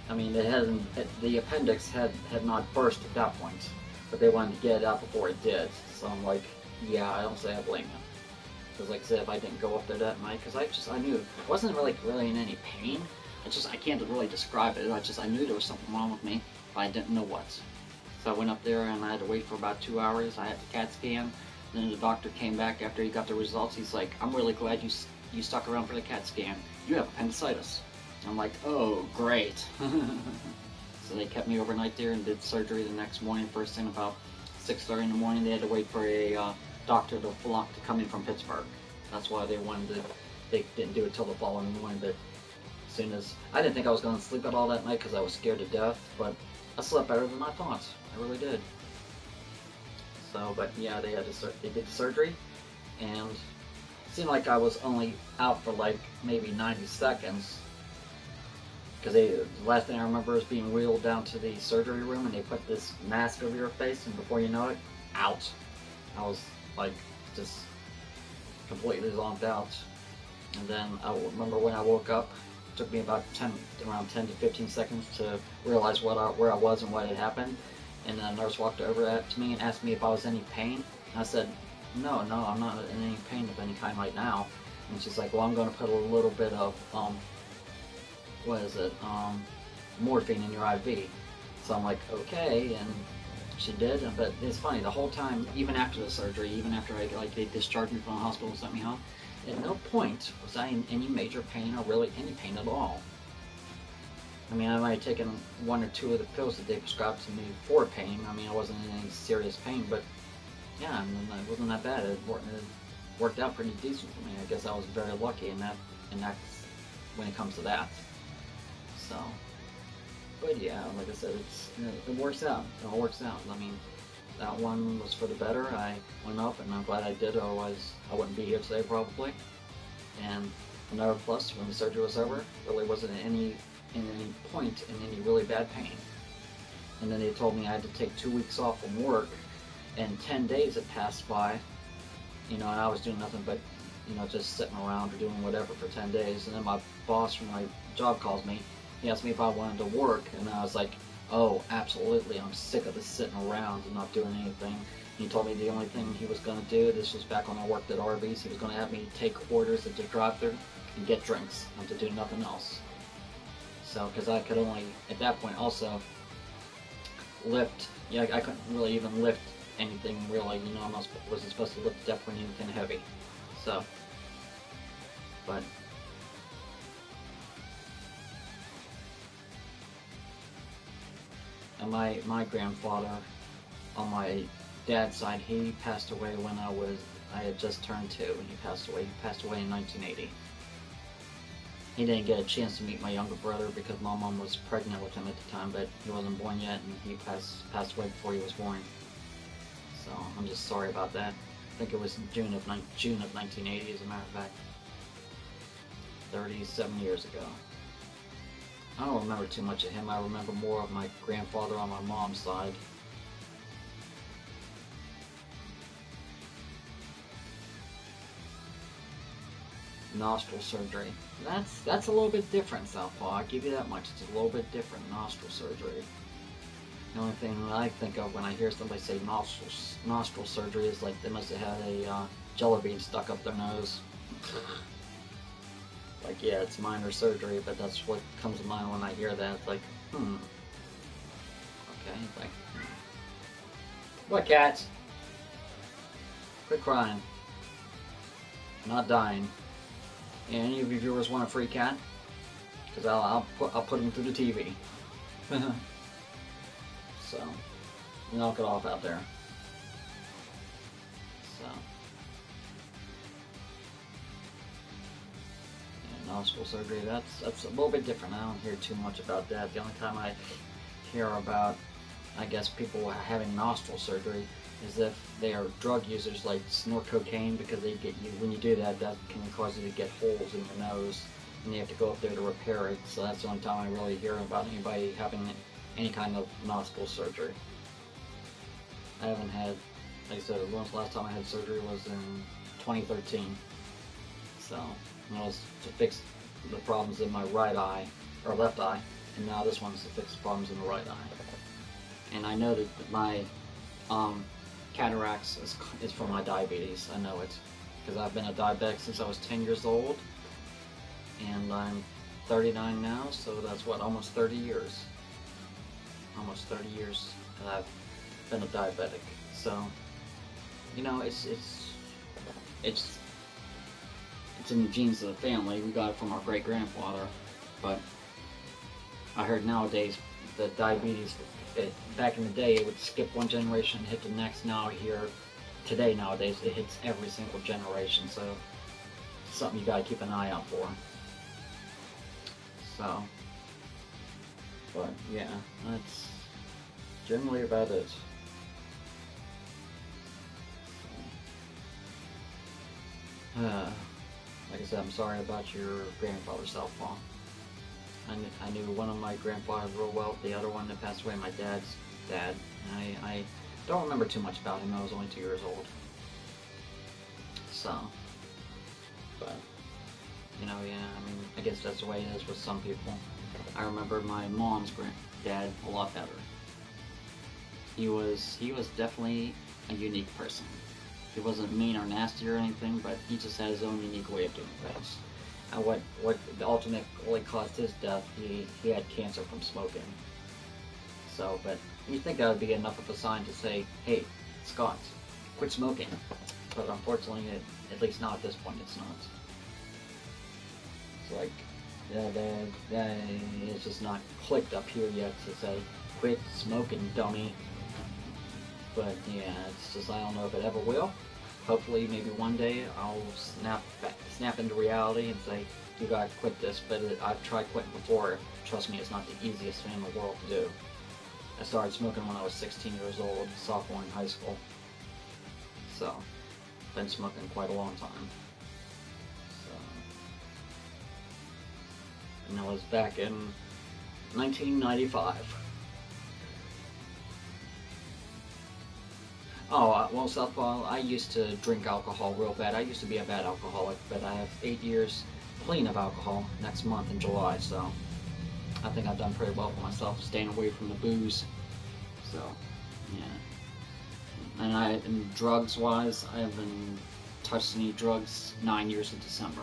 [SPEAKER 1] I mean, the appendix had not burst at that point, but they wanted to get it out before it did. So I'm like, yeah, I don't say I blame them. Because like I said, if I didn't go up there that night, because I knew, I wasn't really in any pain. I can't really describe it. I knew there was something wrong with me, but I didn't know what. So I went up there and I had to wait for about 2 hours. I had the CAT scan. Then the doctor came back after he got the results. He's like, I'm really glad you stuck around for the CAT scan. You have appendicitis. I'm like, oh, great. So they kept me overnight there and did surgery the next morning. First thing about 6:30 in the morning, they had to wait for a doctor to come in from Pittsburgh. That's why they didn't do it till the following morning. But as soon as, I didn't think I was going to sleep at all that night because I was scared to death, but I slept better than I thought. I really did. So, but yeah, they did the surgery, and it seemed like I was only out for like maybe 90 seconds. Because the last thing I remember is being wheeled down to the surgery room and they put this mask over your face, and before you know it, out. I was like just completely zonked out. And then I remember when I woke up, it took me about around 10 to 15 seconds to realize where I was and what had happened. And the nurse walked over to me and asked me if I was in any pain. And I said, no, I'm not in any pain of any kind right now. And she's like, well, I'm going to put a little bit of morphine in your IV. So I'm like, okay, and she did. But it's funny, the whole time, even after the surgery, even after they discharged me from the hospital and sent me home, at no point was I in any major pain or really any pain at all. I mean, I might have taken 1 or 2 of the pills that they prescribed to me for pain. I mean, I wasn't in any serious pain, but yeah, I mean, it wasn't that bad. It worked out pretty decent for me. I guess I was very lucky in that when it comes to that. So, but yeah, like I said, it works out. It all works out. I mean, that one was for the better. I went up, and I'm glad I did. Otherwise, I wouldn't be here today probably. And another plus, when the surgery was over, really wasn't at any point in any really bad pain. And then they told me I had to take 2 weeks off from work, and 10 days had passed by, and I was doing nothing but, just sitting around or doing whatever for 10 days. And then my boss from my job calls me, he asked me if I wanted to work, and I was like, oh, absolutely, I'm sick of this sitting around and not doing anything. He told me the only thing he was going to do, this was back when I worked at Arby's, he was going to have me take orders at the drive-thru and get drinks, and to do nothing else. So, because I could only, at that point also, lift, yeah, I couldn't really even lift anything really, you know, I wasn't supposed to lift at that point anything heavy. So, but and my grandfather on my dad's side, he passed away when I had just turned 2, and he passed away. He passed away in 1980. He didn't get a chance to meet my younger brother because my mom was pregnant with him at the time, but he wasn't born yet, and he passed away before he was born. So I'm just sorry about that. I think it was June of 1980, as a matter of fact. 37 years ago. I don't remember too much of him. I remember more of my grandfather on my mom's side. Nostril surgery. That's a little bit different, Southpaw. I'll give you that much. It's a little bit different, nostril surgery. The only thing that I think of when I hear somebody say nostril surgery is like they must have had a jelly bean stuck up their nose. Like, yeah, it's minor surgery, but that's what comes to mind when I hear that. It's like, Okay, like, what, cats? Quit crying. I'm not dying. Any of you viewers want a free cat? Because I'll put them through the TV. So, knock it off out there. So, yeah, nostril surgery. That's a little bit different. I don't hear too much about that. The only time I hear about, I guess, people having nostril surgery is if they are drug users, like snort cocaine, because they get you when you do that can cause you to get holes in your nose, and you have to go up there to repair it. So that's the only time I really hear about anybody having any kind of nostril surgery. I haven't had, like I said, the last time I had surgery was in 2013. So it was to fix the problems in my right eye or left eye, and now this one's to fix the problems in the right eye. And I know that my cataracts is from my diabetes. I know it because I've been a diabetic since I was 10 years old, and I'm 39 now, so that's what, almost 30 years. Almost 30 years that I've been a diabetic. So, you know, it's in the genes of the family. We got it from our great grandfather, but I heard nowadays that diabetes, back in the day, it would skip one generation and hit the next. Now here, today, nowadays, it hits every single generation. So, it's something you got to keep an eye out for. So, but yeah, that's generally about it. Like I said, I'm sorry about your grandfather's Southpaw. I knew one of my grandfathers real well. The other one that passed away, my dad's dad. I don't remember too much about him. I was only 2 years old. So, but, you know, yeah, I mean, I guess that's the way it is with some people. I remember my mom's dad a lot better. He was definitely a unique person. He wasn't mean or nasty or anything, but he just had his own unique way of doing things. And what ultimately caused his death, he had cancer from smoking. So, but you'd think that would be enough of a sign to say, hey, Scott, quit smoking. But unfortunately, at least not at this point, it's not. It's like, it's just not clicked up here yet to say, quit smoking, dummy. But yeah, it's just, I don't know if it ever will. Hopefully, maybe one day I'll snap into reality and say, you gotta quit this. But I've tried quitting before. Trust me, it's not the easiest thing in the world to do. I started smoking when I was 16 years old, sophomore in high school. So, been smoking quite a long time. So, and that was back in 1995. Oh, well, Southpaw, I used to drink alcohol real bad. I used to be a bad alcoholic, but I have 8 years clean of alcohol next month in July, so I think I've done pretty well for myself, staying away from the booze. So, yeah. And drugs wise, I haven't touched any drugs 9 years in December.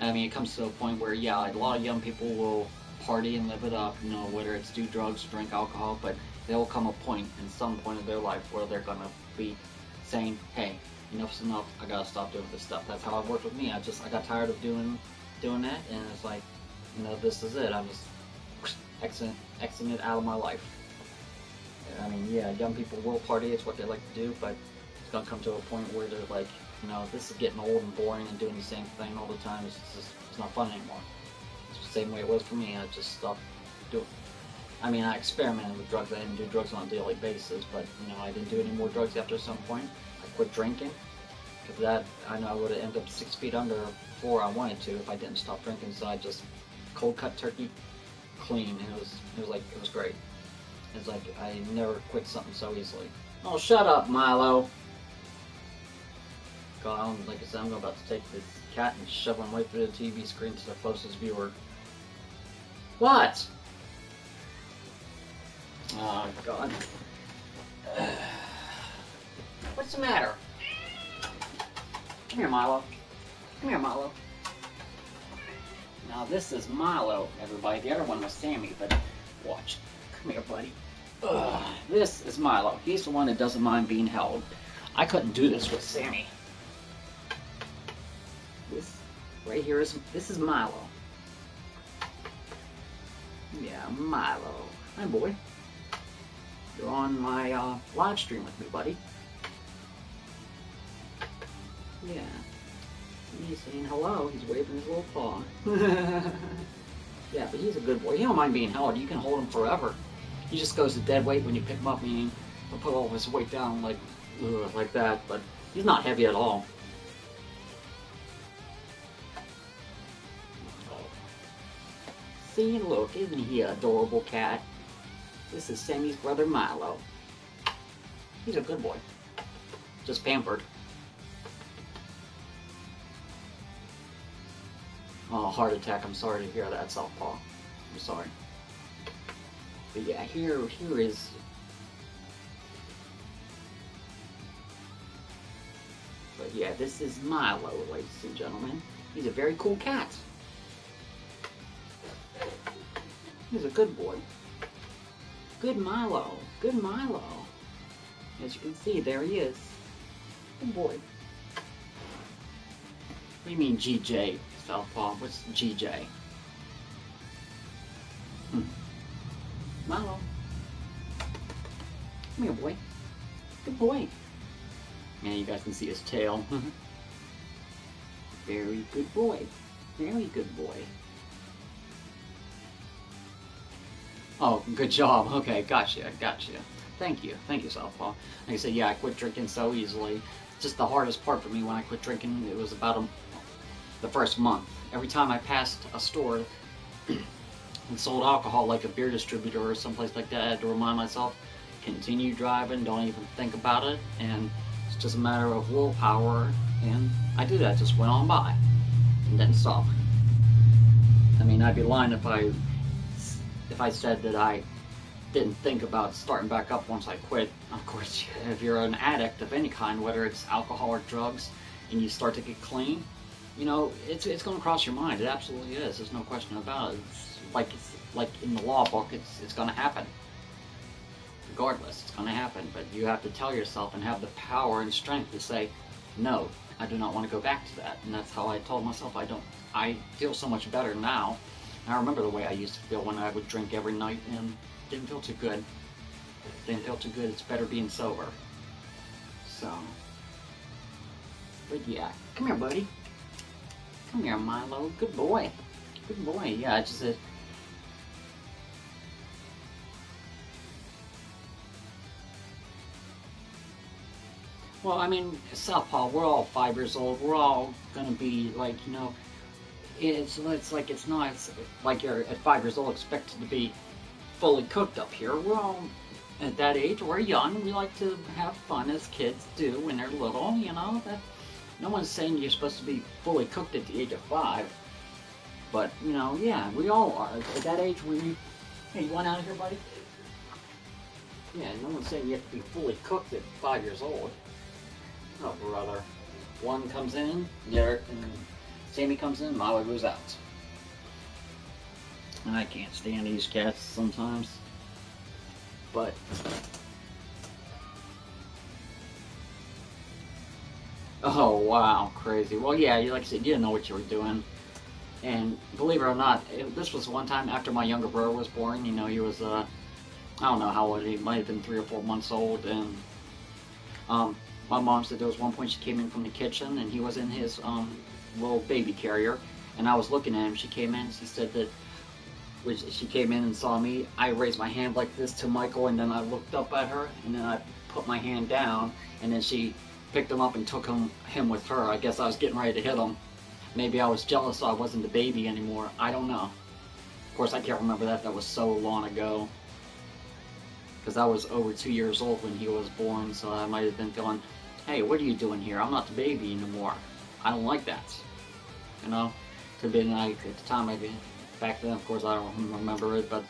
[SPEAKER 1] I mean, it comes to a point where, yeah, a lot of young people will party and live it up, you know, whether it's do drugs or drink alcohol, but there will come a point, in some point of their life, where they're gonna be saying, hey, enough's enough, I gotta stop doing this stuff. That's how it worked with me. I got tired of doing that, and it's like, you know, this is it. I'm just exiting it out of my life. I mean, yeah, young people will party, it's what they like to do, but it's gonna come to a point where they're like, you know, this is getting old and boring and doing the same thing all the time. It's not fun anymore. It's the same way it was for me. I just stopped doing. I mean, I experimented with drugs. I didn't do drugs on a daily basis, but you know, I didn't do any more drugs after some point. I quit drinking because that I know I would have ended up 6 feet under before I wanted to if I didn't stop drinking. So I just cold cut turkey, clean, and it was great. It's like I never quit something so easily. Oh, shut up, Milo. God, like I said, I'm about to take this cat and shove him right through the TV screen to the closest viewer. What? Oh, God. What's the matter? Come here, Milo. Come here, Milo. Now, this is Milo, everybody. The other one was Sammy, but watch. Come here, buddy. This is Milo. He's the one that doesn't mind being held. I couldn't do this with Sammy. This right here this is Milo. Yeah, Milo. Hi, boy. You're on my live stream with me, buddy. Yeah. He's saying hello. He's waving his little paw. Yeah, but he's a good boy. He don't mind being held. You can hold him forever. He just goes to dead weight when you pick him up, meaning he'll put all of his weight down like that. But he's not heavy at all. See, look, isn't he an adorable cat? This is Sammy's brother Milo. He's a good boy. Just pampered. Oh, heart attack. I'm sorry to hear that, Southpaw. I'm sorry. But yeah, here is... But yeah, this is Milo, ladies and gentlemen. He's a very cool cat. He's a good boy. Good Milo. Good Milo. As you can see, there he is. Good boy. What do you mean GJ, Southpaw? What's GJ? Milo. Come here, boy. Good boy. Yeah, you guys can see his tail. Very good boy. Very good boy. Oh, good job. Okay, gotcha. Thank you, Southpaw. Like I said, yeah, I quit drinking so easily. Just the hardest part for me when I quit drinking, it was about the first month. Every time I passed a store and sold alcohol, like a beer distributor or someplace like that, I had to remind myself, continue driving, don't even think about it, and it's just a matter of willpower, and I did that, just went on by, and didn't stop. I mean, I'd be lying if I said that I didn't think about starting back up once I quit. Of course, if you're an addict of any kind, whether it's alcohol or drugs, and you start to get clean, you know, it's going to cross your mind. It absolutely is. There's no question about it. It's like in the law book, it's going to happen. Regardless, it's going to happen. But you have to tell yourself and have the power and strength to say, no, I do not want to go back to that. And that's how I told myself I feel so much better now. I remember the way I used to feel when I would drink every night and didn't feel too good. Didn't feel too good. It's better being sober. So, but yeah, come here, buddy. Come here, Milo. Good boy. Good boy. Yeah, it's just well, I mean, Southpaw, we're all 5 years old. We're all gonna be like, you know, it's like it's not like you're at 5 years old expected to be fully cooked up here. We're all at that age. We're young. We like to have fun as kids do when they're little. You know that no one's saying you're supposed to be fully cooked at the age of 5. But, you know, yeah, we all are. At that age, hey, you want out of here, buddy? Yeah, no one's saying you have to be fully cooked at 5 years old. Oh, brother. One comes in, Derek and Sammy comes in, Milo goes out. And I can't stand these cats sometimes. But oh wow, crazy. Well, yeah, like I said, you didn't know what you were doing. And believe it or not, this was one time after my younger brother was born. You know, he was I don't know how old he might have been, 3 or 4 months old, and my mom said there was one point she came in from the kitchen and he was in his little baby carrier, and I was looking at him. She came in. She said that when she came in and saw me, I raised my hand like this to Michael, and then I looked up at her, and then I put my hand down, and then she picked him up and took him with her. I guess I was getting ready to hit him. Maybe I was jealous so I wasn't the baby anymore. I don't know. Of course, I can't remember that. That was so long ago. Because I was over 2 years old when he was born, so I might have been feeling, hey, what are you doing here? I'm not the baby anymore. I don't like that. You know? Could have been like, at the time, back then, of course, I don't remember it, but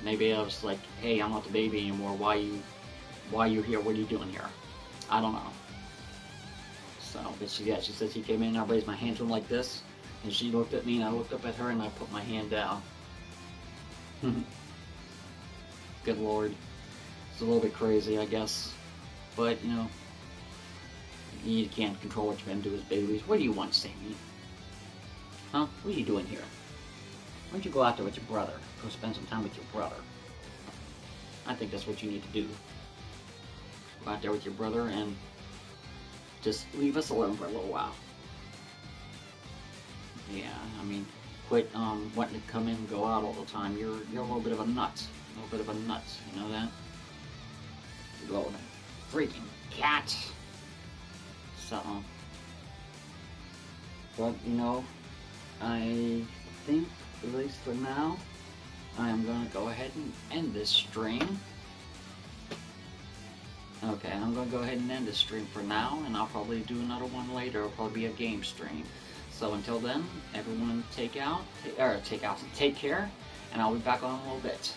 [SPEAKER 1] maybe I was like, hey, I'm not the baby anymore. Why you here? What are you doing here? I don't know. So, but she said she came in, I raised my hand to him like this, and she looked at me, and I looked up at her, and I put my hand down. Good Lord. It's a little bit crazy, I guess. But, you know, you can't control what you're going to do as babies. What do you want, Sammy? Huh? What are you doing here? Why don't you go out there with your brother? Go spend some time with your brother. I think that's what you need to do. Go out there with your brother and just leave us alone for a little while. Yeah, I mean, quit wanting to come in and go out all the time. You're a little bit of a nut. A little bit of a nut, you know that? You little freaking cat. So, but, you know, I think, at least for now, I am going to go ahead and end this stream. Okay, I'm going to go ahead and end this stream for now, and I'll probably do another one later. It'll probably be a game stream. So until then, everyone take care, and I'll be back on in a little bit.